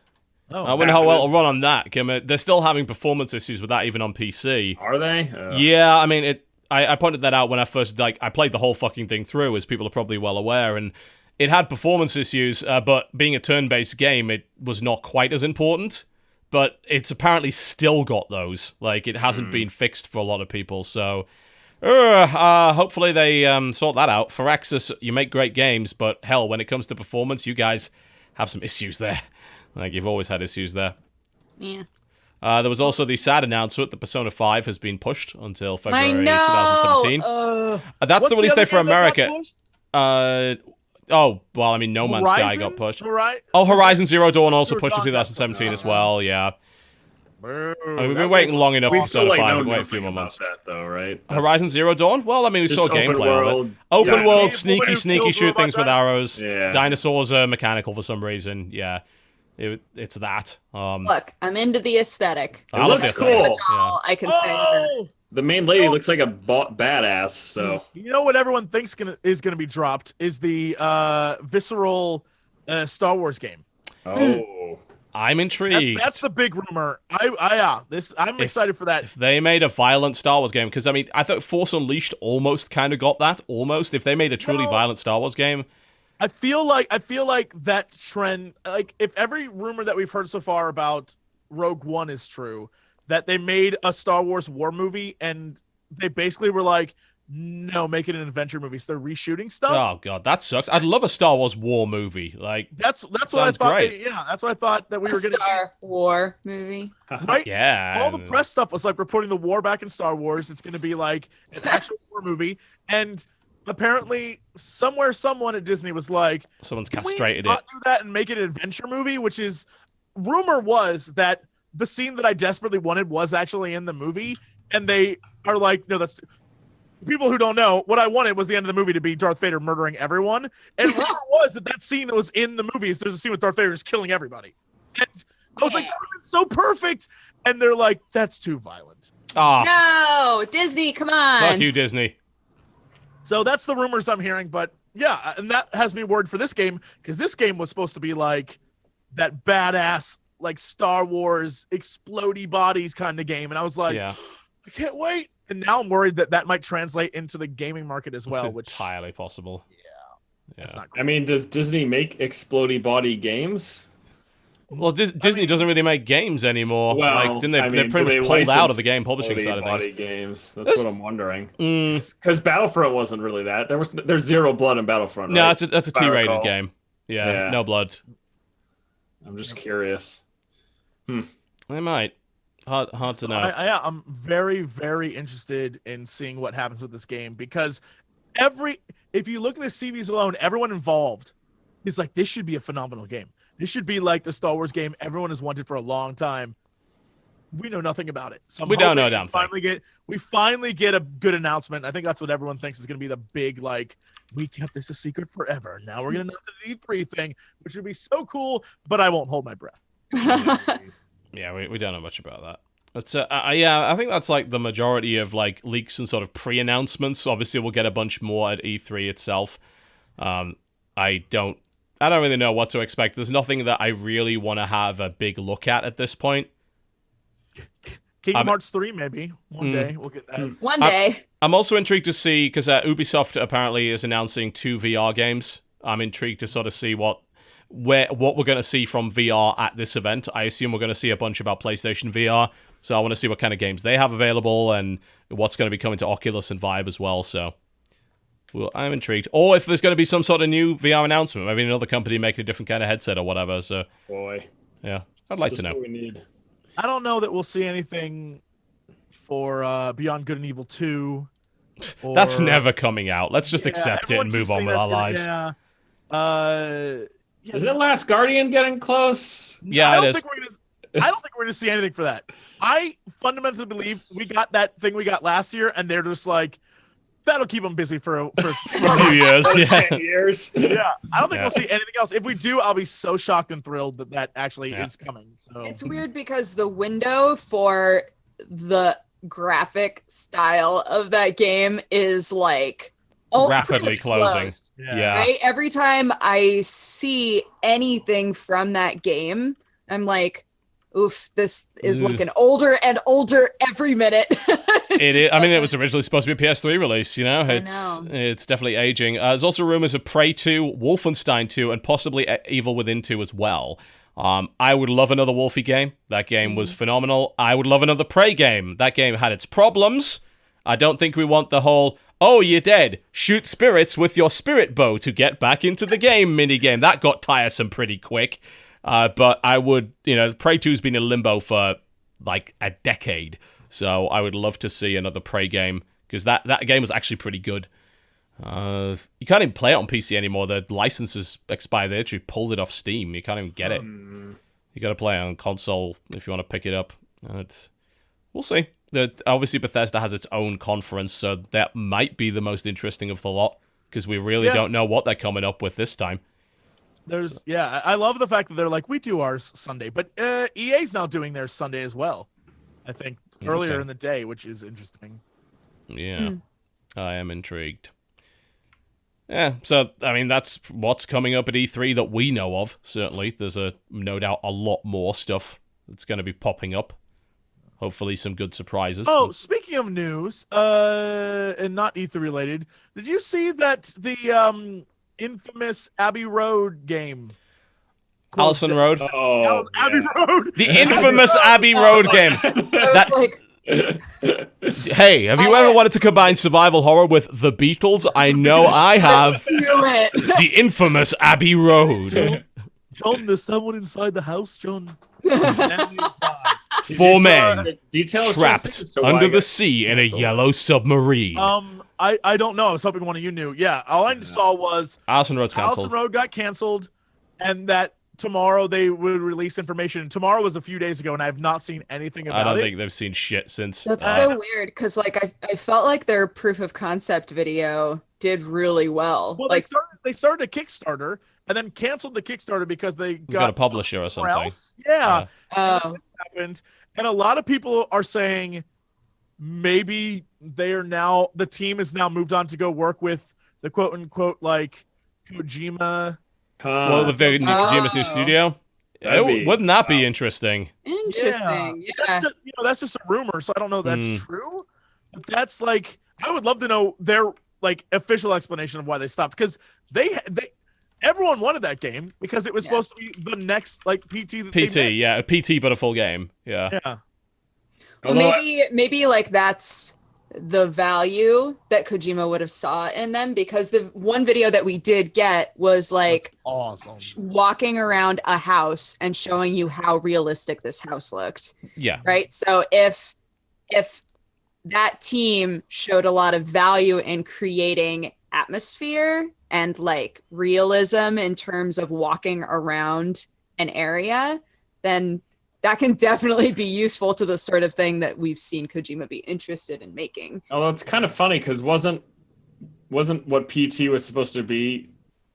Oh, I wonder how well it'll run on that. They're still having performance issues with that even on PC. Are they? Yeah, I mean, I pointed that out when I first, I played the whole fucking thing through, as people are probably well aware, and it had performance issues, but being a turn-based game, it was not quite as important, but it's apparently still got those. Like, it hasn't been fixed for a lot of people, so hopefully they sort that out. For Axis, you make great games, but hell, when it comes to performance, you guys have some issues there. Like, you've always had issues there. Yeah. There was also the sad announcement that Persona 5 has been pushed until February 2017. That's the release date for America. Well, I mean, No Man's Sky got pushed. Right? Oh, Horizon Zero Dawn also pushed to 2017 as well, yeah. I mean, we've been waiting long enough for Persona 5. We'll wait a few more months. That, though, right? Horizon Zero Dawn? Well, I mean, we saw gameplay of it. Open world, sneaky shoot things with arrows. Yeah. Dinosaurs are mechanical for some reason. Yeah. It's that. Look, I'm into the aesthetic. I love looks the aesthetic. cool. All I can say. The main lady looks like a badass, so... You know what everyone thinks is gonna be dropped is the visceral Star Wars game. Oh. I'm intrigued. That's the big rumor. I'm excited for that. If they made a violent Star Wars game, because I mean, I thought Force Unleashed almost kind of got that. Almost. If they made a truly violent Star Wars game, I feel like that trend. Like, if every rumor that we've heard so far about Rogue One is true, that they made a Star Wars war movie and they basically were like, no, make it an adventure movie. So they're reshooting stuff. oh god, that sucks. I'd love a Star Wars war movie. Like That's what I thought. great. That's what I thought that we were going to Star War movie. right. yeah, All the press stuff was like, we're putting the war back in Star Wars. It's going to be like an actual war movie. And apparently, someone at Disney was like, someone's "Can we castrated not it. do that and make it an adventure movie?" Which is, rumor was that the scene that I desperately wanted was actually in the movie, and they are like, "No, that's." People who don't know, what I wanted was the end of the movie to be Darth Vader murdering everyone, and rumor was that scene that was in the movies. There's a scene with Darth Vader just killing everybody, and I was like, "That would have been so perfect," and they're like, "That's too violent." No, Disney, come on. Fuck you, Disney. So that's the rumors I'm hearing, but yeah, and that has me worried for this game, because this game was supposed to be like that badass, like Star Wars explodey bodies kind of game, and I was like, Yeah. I can't wait. And now I'm worried that might translate into the gaming market as well, It's which entirely possible. that's Yeah. not great. I mean, does Disney make explodey body games? Well, Disney doesn't really make games anymore. Well, like, didn't they? I They mean, pretty do much they pulled out license of the game publishing side of body things. games. That's This- what I'm wondering. Mm, Because Battlefront wasn't really that. There's zero blood in Battlefront. no, right? that's a If I T-rated recall. game. Yeah, Yeah. no blood. I'm just curious. They might. Hard to know. I'm very, very interested in seeing what happens with this game, because if you look at the CVs alone, everyone involved is like, this should be a phenomenal game. This should be like the Star Wars game everyone has wanted for a long time. We know nothing about it. So I'm We don't know a hoping damn thing. we finally get a good announcement. I think that's what everyone thinks is going to be the big, like, we kept this a secret forever. Now we're going to announce an E3 thing, which would be so cool, but I won't hold my breath. Yeah, we don't know much about that. But yeah, I think that's like the majority of like leaks and sort of pre-announcements. Obviously, we'll get a bunch more at E3 itself. I don't really know what to expect. There's nothing that I really want to have a big look at this point. Kingdom Hearts 3, maybe. One day we'll get that. One day. I'm also intrigued to see, because Ubisoft apparently is announcing 2 VR games. I'm intrigued to sort of see what we're going to see from VR at this event. I assume we're going to see a bunch about PlayStation VR, so I want to see what kind of games they have available and what's going to be coming to Oculus and Vive as well, so I'm intrigued. Or if there's going to be some sort of new VR announcement, maybe another company making a different kind of headset or whatever, so Boy. yeah, I'd like Just to know. what we need. I don't know that we'll see anything for Beyond Good and Evil 2. That's never coming out. Let's just Yeah, accept it everyone and keeps move on saying with our that's lives. Yeah. Is it Last Guardian getting close? Yeah, I don't it is. think we're gonna see anything for that. I fundamentally believe we got that thing we got last year, and they're just like, that'll keep them busy for a few years. Yeah. 10 years. Yeah, I don't think we'll see anything else. If we do, I'll be so shocked and thrilled that actually is coming. So it's weird because the window for the graphic style of that game is like rapidly closing. Closed, right? Every time I see anything from that game, I'm like, oof, this is looking older and older every minute. It is. I mean, it was originally supposed to be a PS3 release, you know? It's definitely aging. There's also rumors of Prey 2, Wolfenstein 2, and possibly Evil Within 2 as well. I would love another Wolfie game. That game was phenomenal. I would love another Prey game. That game had its problems. I don't think we want the whole, oh, you're dead, shoot spirits with your spirit bow to get back into the game minigame. That got tiresome pretty quick. But I would, Prey 2's been in limbo for like a decade. So I would love to see another Prey game, because that game was actually pretty good. You can't even play it on PC anymore. The licenses expired. They actually pulled it off Steam. You can't even get it. You got to play it on console if you want to pick it up. We'll see. Obviously, Bethesda has its own conference, so that might be the most interesting of the lot, because we really don't know what they're coming up with this time. I love the fact that they're like, we do ours Sunday, but EA's now doing theirs Sunday as well. I think earlier in the day, which is interesting. Yeah, I am intrigued. Yeah, so, I mean, that's what's coming up at E3 that we know of, certainly. There's no doubt a lot more stuff that's going to be popping up. Hopefully some good surprises. Oh, speaking of news, and not E3 related, did you see that the infamous Abbey Road game? Allison Road? Oh, Abbey Road! The infamous Abbey Road game! Hey, have you ever wanted to combine survival horror with The Beatles? I know I have. The infamous Abbey Road. John, there's someone inside the house, John. 4 men trapped under the sea in a yellow submarine. I don't know. I was hoping one of you knew. Yeah, all I saw was Allison Road's canceled. Allison Road got canceled, and that tomorrow they would release information. Tomorrow was a few days ago, and I have not seen anything about it. I don't think they've seen shit since. That's so weird, because like I felt like their proof of concept video did really well. Well, like they started a Kickstarter and then canceled the Kickstarter because they got a publisher or something. Else. Yeah. Happened. And a lot of people are saying maybe the team is now moved on to go work with the quote unquote like Kojima. Well, with Kojima's new studio. Wouldn't that be interesting? Interesting. Yeah. That's just a rumor, so I don't know if that's true. But that's like, I would love to know their like official explanation of why they stopped, because everyone wanted that game because it was supposed to be the next like PT. A PT but a full game. Yeah. Well, maybe like that's the value that Kojima would have saw in them, because the one video that we did get was like awesome walking around a house and showing you how realistic this house looked. Yeah. Right. So if that team showed a lot of value in creating atmosphere and like realism in terms of walking around an area, then that can definitely be useful to the sort of thing that we've seen Kojima be interested in making. Although it's kind of funny, because wasn't what PT was supposed to be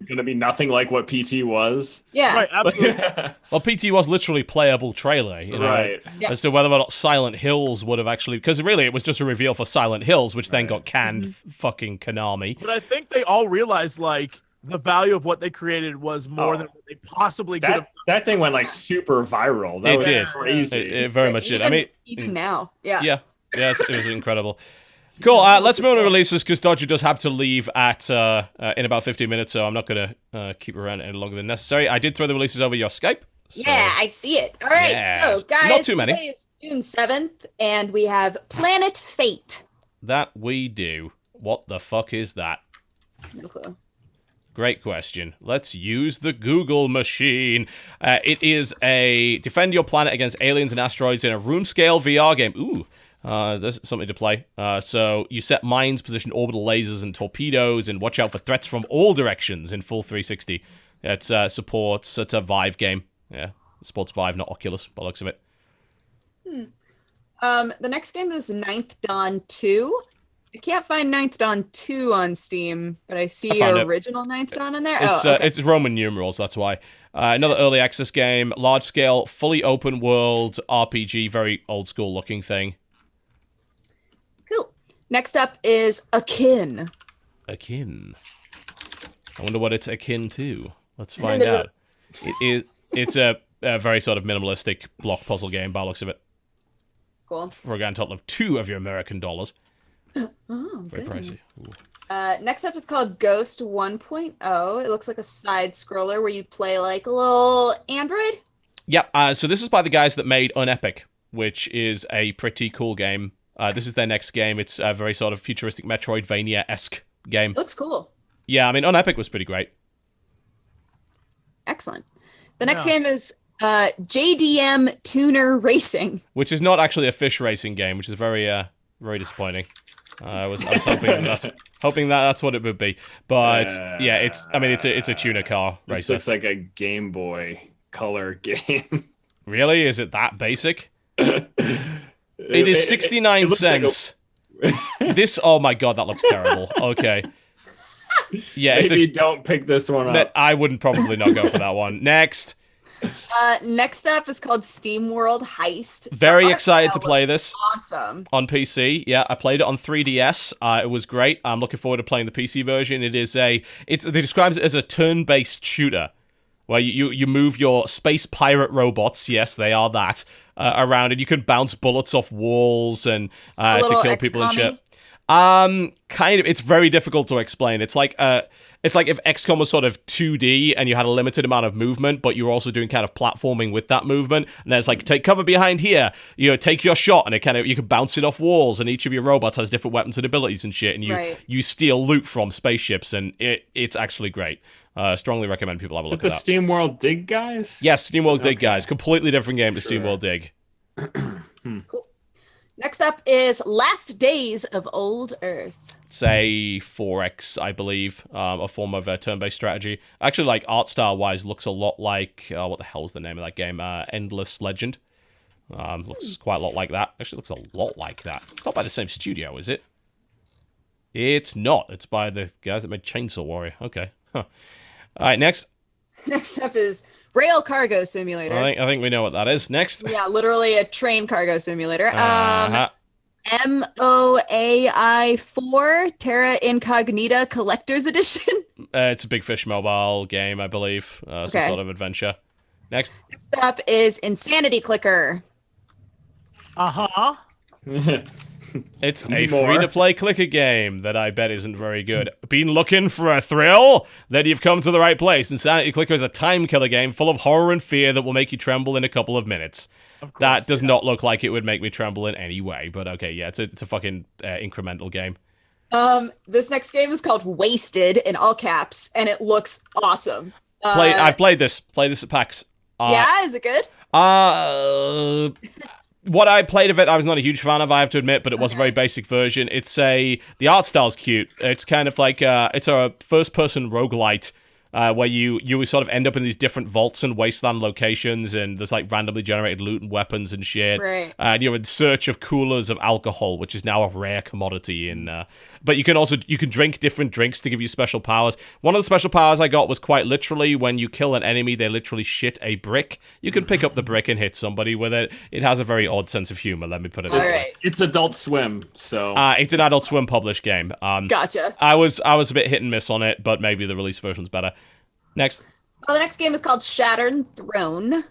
going to be nothing like what PT was? Yeah. Right, absolutely. Well, PT was literally playable trailer, right? As to whether or not Silent Hills would have actually, because really it was just a reveal for Silent Hills, which then got canned. Fucking Konami. But I think they all realized like the value of what they created was more than what they possibly could have. That thing went like super viral. That was crazy. It very much did. I mean, even now, yeah, it was incredible. Cool. Let's move on to releases, because Dodger does have to leave at in about 15 minutes, so I'm not going to keep around any longer than necessary. I did throw the releases over your Skype. So. Yeah, I see it. All right, so guys, not too many. Today is June 7th, and we have Planet Fate. That we do. What the fuck is that? No clue. Great question. Let's use the Google machine. It is a defend your planet against aliens and asteroids in a room-scale VR game. Ooh, there's something to play. So you set mines, position orbital lasers and torpedoes, and watch out for threats from all directions in full 360. It's supports. It's a Vive game. Yeah, it supports Vive, not Oculus, by the looks of it. The next game is Ninth Dawn 2. I can't find Ninth Dawn 2 on Steam, but I see found it. original Ninth Dawn in there. It's Roman numerals, that's why. Another early access game, large scale, fully open world RPG, very old school looking thing. Cool. Next up is Akin. Akin. I wonder what it's akin to. Let's find out. It's a very sort of minimalistic block puzzle game by the looks of it. Cool. For a grand total of $2 of your American dollars. Oh, very goodness. pricey. Ooh. Next up is called Ghost 1.0. It looks like a side scroller where you play like a little android. Yep. So this is by the guys that made Unepic, which is a pretty cool game. This is their next game. It's a very sort of futuristic Metroidvania-esque game. Looks cool. Yeah, I mean, Unepic was pretty great. Excellent. The next game is JDM Tuner Racing. Which is not actually a fish racing game, which is very disappointing. I was hoping that's what it would be, but yeah, it's a tuner car racer. This looks like a Game Boy Color game. Really? Is it that basic? It is 69 cents. This, oh my god, that looks terrible. Okay. Yeah, maybe don't pick this one up. I wouldn't probably not go for that one. Next. Next up is called Steam World Heist. Very excited to play this. Awesome. On PC. Yeah, I played it on 3DS. It was great. I'm looking forward to playing the PC version. They describes it as a turn-based shooter where you move your space pirate robots, yes, they are that, around, and you can bounce bullets off walls and to kill people and shit. Kind of. It's very difficult to explain. It's like if XCOM was sort of 2D and you had a limited amount of movement, but you're also doing kind of platforming with that movement. And there's like, take cover behind here. Take your shot, and you can bounce it off walls. And each of your robots has different weapons and abilities and shit. And you steal loot from spaceships, and it's actually great. Strongly recommend people have a look at that. Is it the SteamWorld Dig guys? Yes, SteamWorld Dig guys. Completely different game to SteamWorld Dig. Cool. Next up is Last Days of Old Earth. Say 4X, I believe, a form of turn-based strategy. Actually, like art style-wise, looks a lot like what the hell is the name of that game? Endless Legend. Looks quite a lot like that. Actually, looks a lot like that. It's not by the same studio, is it? It's not. It's by the guys that made Chainsaw Warrior. Okay. Huh. All right, next. Next up is Rail Cargo Simulator. I think we know what that is. Next. Yeah, literally a train cargo simulator. MOAI 4 Terra Incognita Collector's Edition. It's a Big Fish mobile game, I believe. Some sort of adventure. Next. Next up is Insanity Clicker. Uh-huh. It's a free-to-play clicker game that I bet isn't very good. Been looking for a thrill? Then you've come to the right place. Insanity Clicker is a time killer game full of horror and fear that will make you tremble in a couple of minutes. Of course, that does not look like it would make me tremble in any way, but okay, yeah, it's a fucking incremental game. This next game is called Wasted in all caps, and it looks awesome. I've played this. Played this at PAX. Yeah, is it good? What I played of it, I was not a huge fan of, I have to admit, but it was a very basic version. The art style's cute. It's kind of like, it's a first-person roguelite, where you sort of end up in these different vaults and wasteland locations, and there's like randomly generated loot and weapons and shit. Right. And you're in search of coolers of alcohol, which is now a rare commodity but you can drink different drinks to give you special powers. One of the special powers I got was quite literally when you kill an enemy, they literally shit a brick. You can pick up the brick and hit somebody with it. It has a very odd sense of humor, let me put it that way. It's Adult Swim, so it's an Adult Swim published game. Gotcha. I was a bit hit and miss on it, but maybe the release version's better. Next. Well, the next game is called Shattered Throne.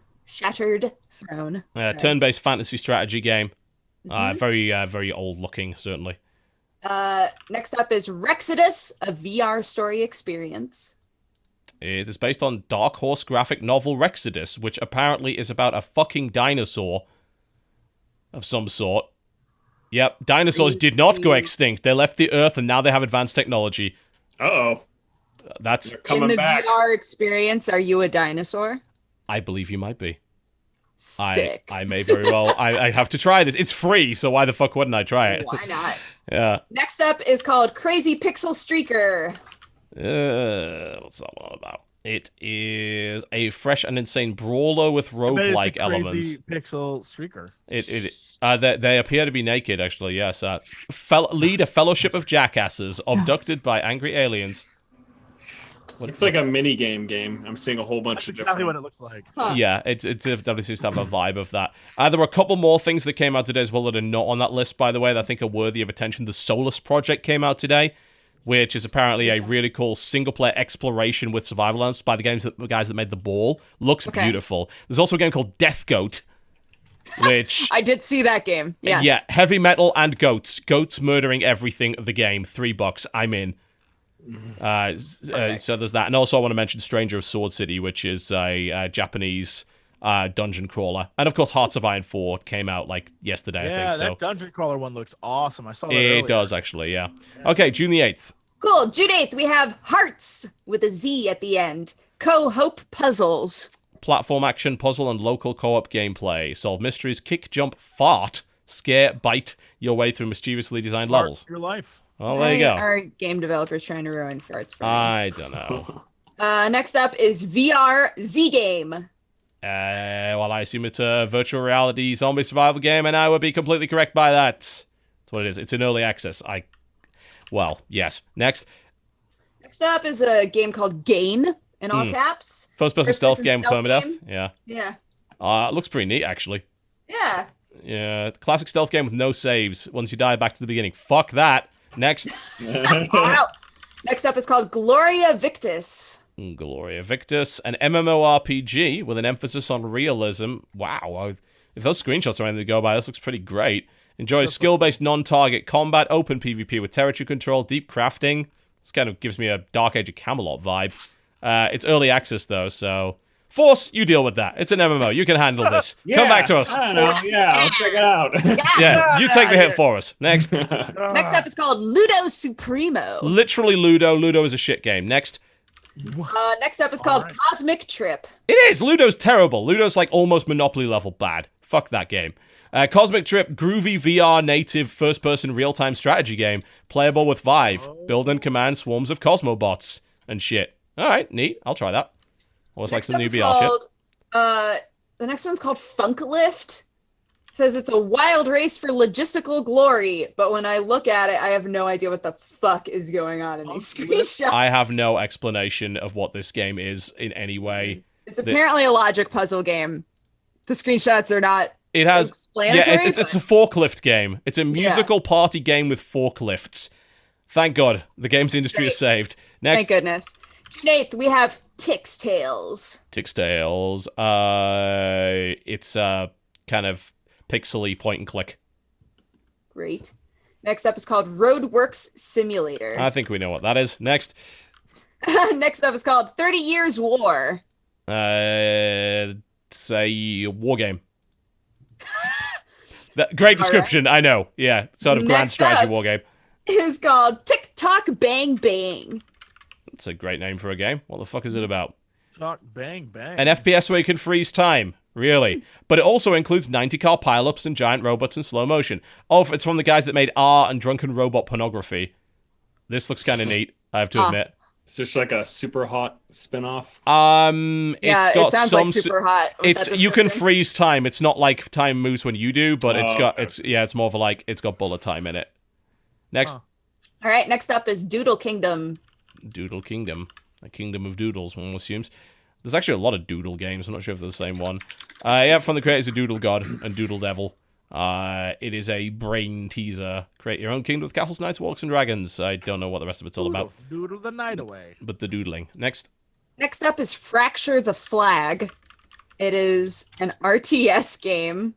Turn-based fantasy strategy game. Very, very old looking, certainly. Next up is Rexodus, a VR story experience. It is based on Dark Horse graphic novel Rexodus, which apparently is about a fucking dinosaur of some sort. Yep, dinosaurs did not go extinct. They left the Earth and now they have advanced technology. Uh-oh. That's coming in the back. VR experience, are you a dinosaur? I believe you might be. Sick. I may very well. I have to try this. It's free, so why the fuck wouldn't I try it? Why not? Yeah. Next up is called Crazy Pixel Streaker. What's that one about? It is a fresh and insane brawler with roguelike elements. Crazy Pixel Streaker. They appear to be naked, actually, yes. Lead a fellowship of jackasses abducted by angry aliens. Looks like a mini game. I'm seeing a whole bunch That's of exactly what different... it looks like. Huh. Yeah, it definitely seems to have a vibe of that. There were a couple more things that came out today as well that are not on that list, by the way, that I think are worthy of attention. The Solus Project came out today, which is apparently a really cool single-player exploration with survival elements by the guys that made The Ball. Looks beautiful. There's also a game called Death Goat, which... I did see that game. Yes. Yeah, heavy metal and goats. Goats murdering everything of the game. $3. I'm in. So there's that. And also I want to mention Stranger of Sword City, which is a Japanese dungeon crawler. And of course Hearts of Iron 4 came out like yesterday, I think. So that dungeon crawler one looks awesome. I saw that it earlier. does, actually, yeah. Okay, June the 8th. Cool. June 8th, we have Hearts with a Z at the end. Co-Hope Puzzles. Platform action, puzzle, and local co-op gameplay. Solve mysteries, kick, jump, fart, scare, bite your way through mischievously designed levels. Your life. Well, there you go. Are game developers trying to ruin farts for me? I don't know. Next up is VR Z Game. Well, I assume it's a virtual reality zombie survival game, and I would be completely correct by that. That's what it is. It's in early access. Well, yes. Next. Next up is a game called Gain, in all caps. First-person stealth game, permadeath. game. Yeah. Yeah. It looks pretty neat, actually. Yeah. Yeah, classic stealth game with no saves. Once you die, back to the beginning. Fuck that. Next. Wow. Next up is called Gloria Victis. Gloria Victis, an MMORPG with an emphasis on realism. Wow. If those screenshots are anything to go by, this looks pretty great. Enjoys skill-based non-target combat, open PvP with territory control, deep crafting. This kind of gives me a Dark Age of Camelot vibe. It's early access, though, so... Force, you deal with that. It's an MMO. You can handle this. Come back to us. I don't know. Yeah, I'll check it out. Yeah, you take the hit for us. Next. Next up is called Ludo Supremo. Literally Ludo. Ludo is a shit game. Next. Next up is called Cosmic Trip. It is. Ludo's terrible. Ludo's like almost Monopoly level bad. Fuck that game. Cosmic Trip, groovy VR native first-person real-time strategy game. Playable with Vive. Build and command swarms of Cosmobots and shit. All right, neat. I'll try that. Always like some new VR shit. The next one's called Funk Lift. Says it's a wild race for logistical glory, but when I look at it, I have no idea what the fuck is going on in these screenshots. I have no explanation of what this game is in any way. It's apparently a logic puzzle game. The screenshots are not explanatory. Yeah, it's a forklift game. It's a musical party game with forklifts. Thank God, the games industry is saved. Next. Thank goodness. June 8th, we have Tix Tales. Tix Tales. It's kind of pixely point and click. Great. Next up is called Roadworks Simulator. I think we know what that is. Next. Next up is called 30 Years War. It's a war game. Great description, right. I know. Yeah, sort of grand strategy war game. Is called TikTok Bang Bang. That's a great name for a game. What the fuck is it about? Talk bang bang. An FPS where you can freeze time. Really? But it also includes 90-car pileups and giant robots in slow motion. Oh, it's from the guys that made R and Drunken Robot Pornography. This looks kind of neat, I have to admit. It's just like a super hot spin-off. It's got it sounds some like super hot. You can freeze time. It's not like time moves when you do, but it's more of a like it's got bullet time in it. Next. All right, next up is Doodle Kingdom. Doodle Kingdom. A kingdom of doodles, one assumes. There's actually a lot of doodle games. I'm not sure if they're the same one. Yeah, from the creators of Doodle God and Doodle Devil. It is a brain teaser. Create your own kingdom with castles, knights, walks, and dragons. I don't know what the rest of it's all about. Doodle the night away. But the doodling. Next. Next up is Fracture the Flag. It is an RTS game.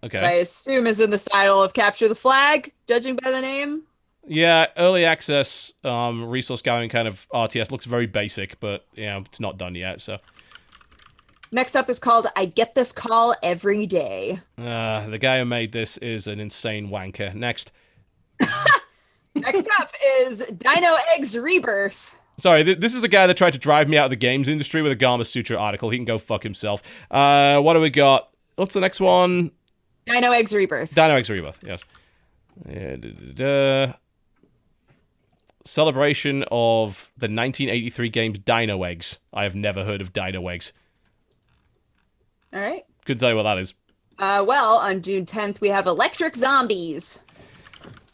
Okay. I assume is in the style of Capture the Flag, judging by the name. Yeah, early access resource gathering kind of RTS. Looks very basic, but it's not done yet, so. Next up is called I Get This Call Every Day. The guy who made this is an insane wanker. Next. Next up is Dino Eggs Rebirth. Sorry, this is a guy that tried to drive me out of the games industry with a Gama Sutra article. He can go fuck himself. What do we got? What's the next one? Dino Eggs Rebirth. Dino Eggs Rebirth, yes. Celebration of the 1983 games Dino Eggs. I have never heard of Dino Eggs. All right. Couldn't tell you what that is. Well, on June 10th, we have Electric Zombies.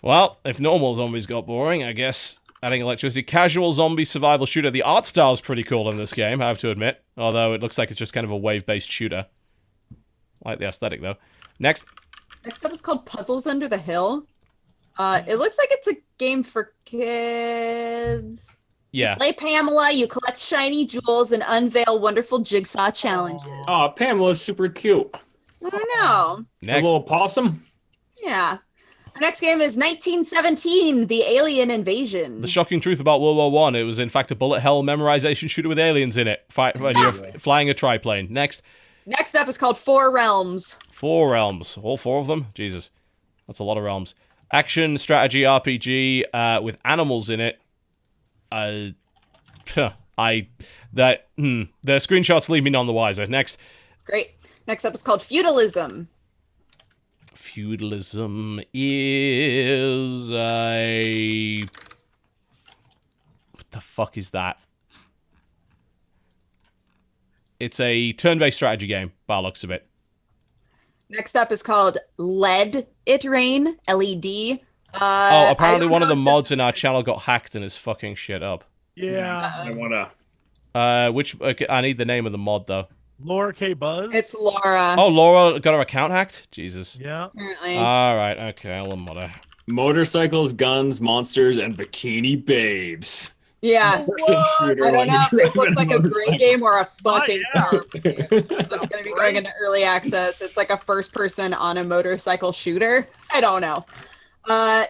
Well, if normal zombies got boring, I guess adding electricity. Casual zombie survival shooter. The art style's pretty cool in this game, I have to admit. Although it looks like it's just kind of a wave-based shooter. I like the aesthetic, though. Next up is called Puzzles Under the Hill. It looks like it's a game for kids. Yeah. You play Pamela, you collect shiny jewels, and unveil wonderful jigsaw challenges. Oh, Pamela's super cute. I don't know. A Next. little possum. Yeah. Our next game is 1917, The Alien Invasion. The shocking truth about World War One, it was in fact a bullet hell memorization shooter with aliens in it. When you're flying a triplane. Next up is called Four Realms. 4 realms. All 4 of them? Jesus. That's a lot of realms. Action, strategy, RPG, with animals in it. The screenshots leave me none the wiser. Next. Great. Next up is called Feudalism. Feudalism is a... What the fuck is that? It's a turn-based strategy game, by the looks of it. Next up is called Let It Rain, LED. Apparently one of the mods in our channel got hacked and is fucking shit up. Yeah. I wanna. I need the name of the mod, though. Laura K. Buzz. It's Laura. Oh, Laura got her account hacked? Jesus. Yeah. Apparently. Alright, okay, I'll mod her. Motorcycles, guns, monsters, and bikini babes. Yeah. Person shooter I don't while know you're if this driving looks a like a great motorcycle. game or a fucking yeah. horror game. So it's going to be going into early access. It's like a first person on a motorcycle shooter. I don't know.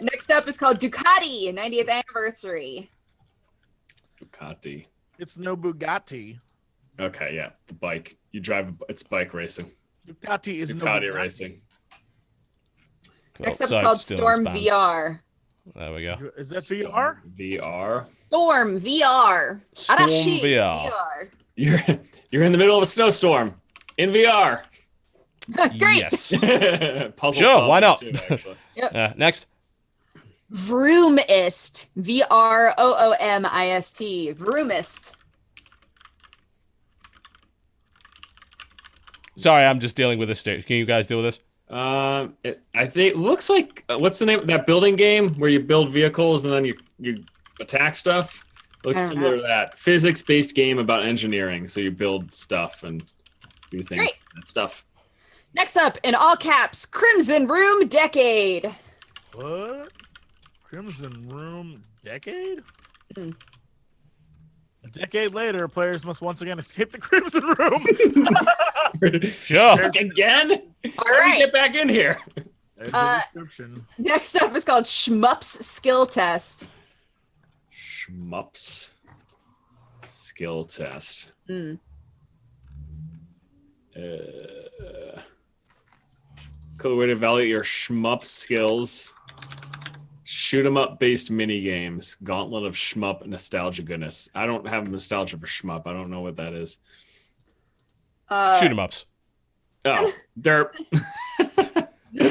Next up is called Ducati, 90th anniversary. Ducati. It's no Bugatti. Okay, yeah, the bike. You drive. It's bike racing. Ducati is no Ducati Bugatti. racing. Next up is Sorry, called still Storm in spams. VR. There we go. Is that VR? VR. Storm VR. Storm Arashi VR. You're in the middle of a snowstorm in VR. Great. Yes. Puzzle Sure, solving why not? too, actually. Next. Vroomist. VROOMIST. Vroomist. Sorry, I'm just dealing with this. Can you guys deal with this? I think looks like what's the name of that building game where you build vehicles and then you attack stuff? Looks I don't similar know. to that. Physics-based game about engineering, so you build stuff and do things Great. and stuff. Next up, in all caps, Crimson Room Decade. What? Crimson Room Decade? Hmm. A decade later, players must once again escape the Crimson Room. Sure. Stuck again? All How do we right. get back in here? There's the description. Next up is called Shmups Skill Test. Shmups skill test. Mm. Cool way to evaluate your shmup skills. Shoot 'em up based mini games. Gauntlet of shmup nostalgia goodness. I don't have nostalgia for shmup. I don't know what that is. Shoot 'em ups. Oh, derp.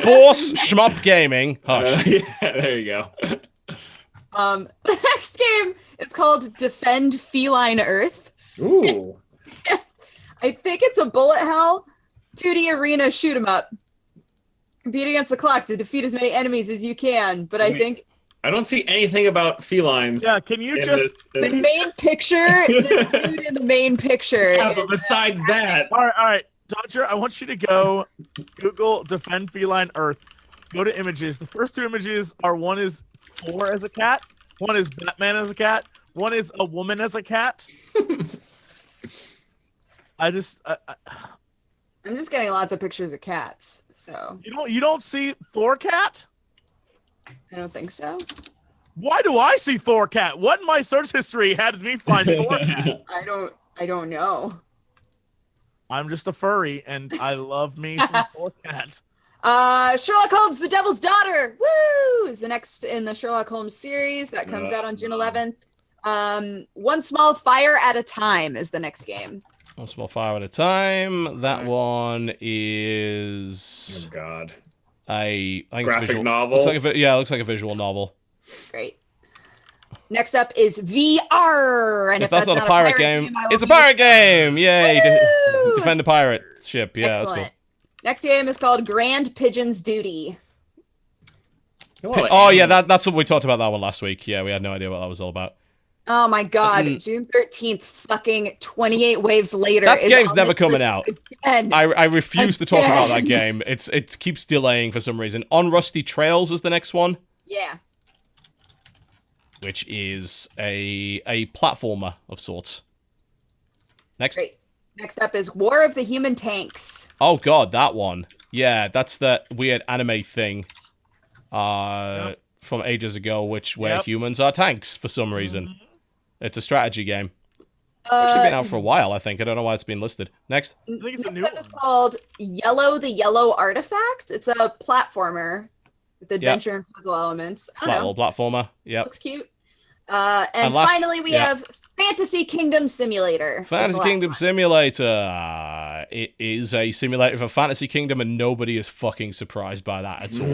Force Shmup Gaming. Hush. Yeah, there you go. The next game is called Defend Feline Earth. Ooh. I think it's a bullet hell 2D arena shoot 'em up. Compete against the clock to defeat as many enemies as you can, but I Wait. think I don't see anything about felines. Yeah, can you in just... this- the main picture, the dude in the main picture. Yeah, is- but besides that, All right. Dodger, I want you to go Google Defend Feline Earth. Go to images. The first 2 images are one is Thor as a cat, one is Batman as a cat, one is a woman as a cat. I'm just getting lots of pictures of cats, so you don't see Thor cat? I don't think so. Why do I see Thor cat? What in my search history had me find Thor cat? I don't know. I'm just a furry and I love me some Thor cat. Sherlock Holmes, The Devil's Daughter, woo, is the next in the Sherlock Holmes series that comes out on June 11th. One Small Fire at a Time is the next game. One small fire at a time. That Right. one oh is god, I think it's graphic a visual novel. Looks like it looks like a visual novel. Great. Next up is VR, and If that's not a not pirate game, I will it's a be- pirate game. Yay! Woo! Defend a pirate ship. Yeah, Excellent. that's cool. Next game is called Grand Pigeon's Duty. Oh yeah, that's what we talked about that one last week. Yeah, we had no idea what that was all about. Oh my god, June 13th, fucking 28 waves later. That game's never coming out. Again. I refuse to talk about that game. It keeps delaying for some reason. On Rusty Trails is the next one. Yeah. Which is a platformer of sorts. Next. Great. Next up is War of the Human Tanks. Oh god, that one. Yeah, that's that weird anime thing. From ages ago, where humans are tanks for some reason. It's a strategy game. It's actually been out for a while, I think. I don't know why it's been listed. Next. I think it's a new Next one. is called Yellow the Yellow Artifact. It's a platformer with adventure and puzzle elements. I don't know. Little platformer. Yep. Looks cute. And finally, we have Fantasy Kingdom Simulator. Fantasy Kingdom Simulator. It is a simulator for Fantasy Kingdom, and nobody is fucking surprised by that at all.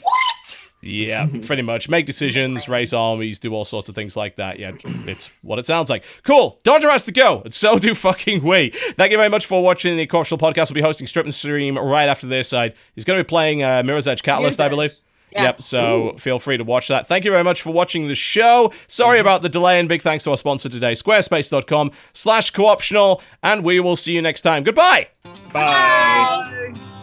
What? Yeah, pretty much. Make decisions, race armies, do all sorts of things like that. Yeah, it's what it sounds like. Cool. Dodger has to go, and so do fucking we. Thank you very much for watching the Co-optionaI Podcast. We'll be hosting Strip and Stream right after this side. He's going to be playing Mirror's Edge Catalyst, I believe. Yeah. Yep, so feel free to watch that. Thank you very much for watching the show. Sorry about the delay, and big thanks to our sponsor today, squarespace.com/cooptional, and we will see you next time. Goodbye! Bye.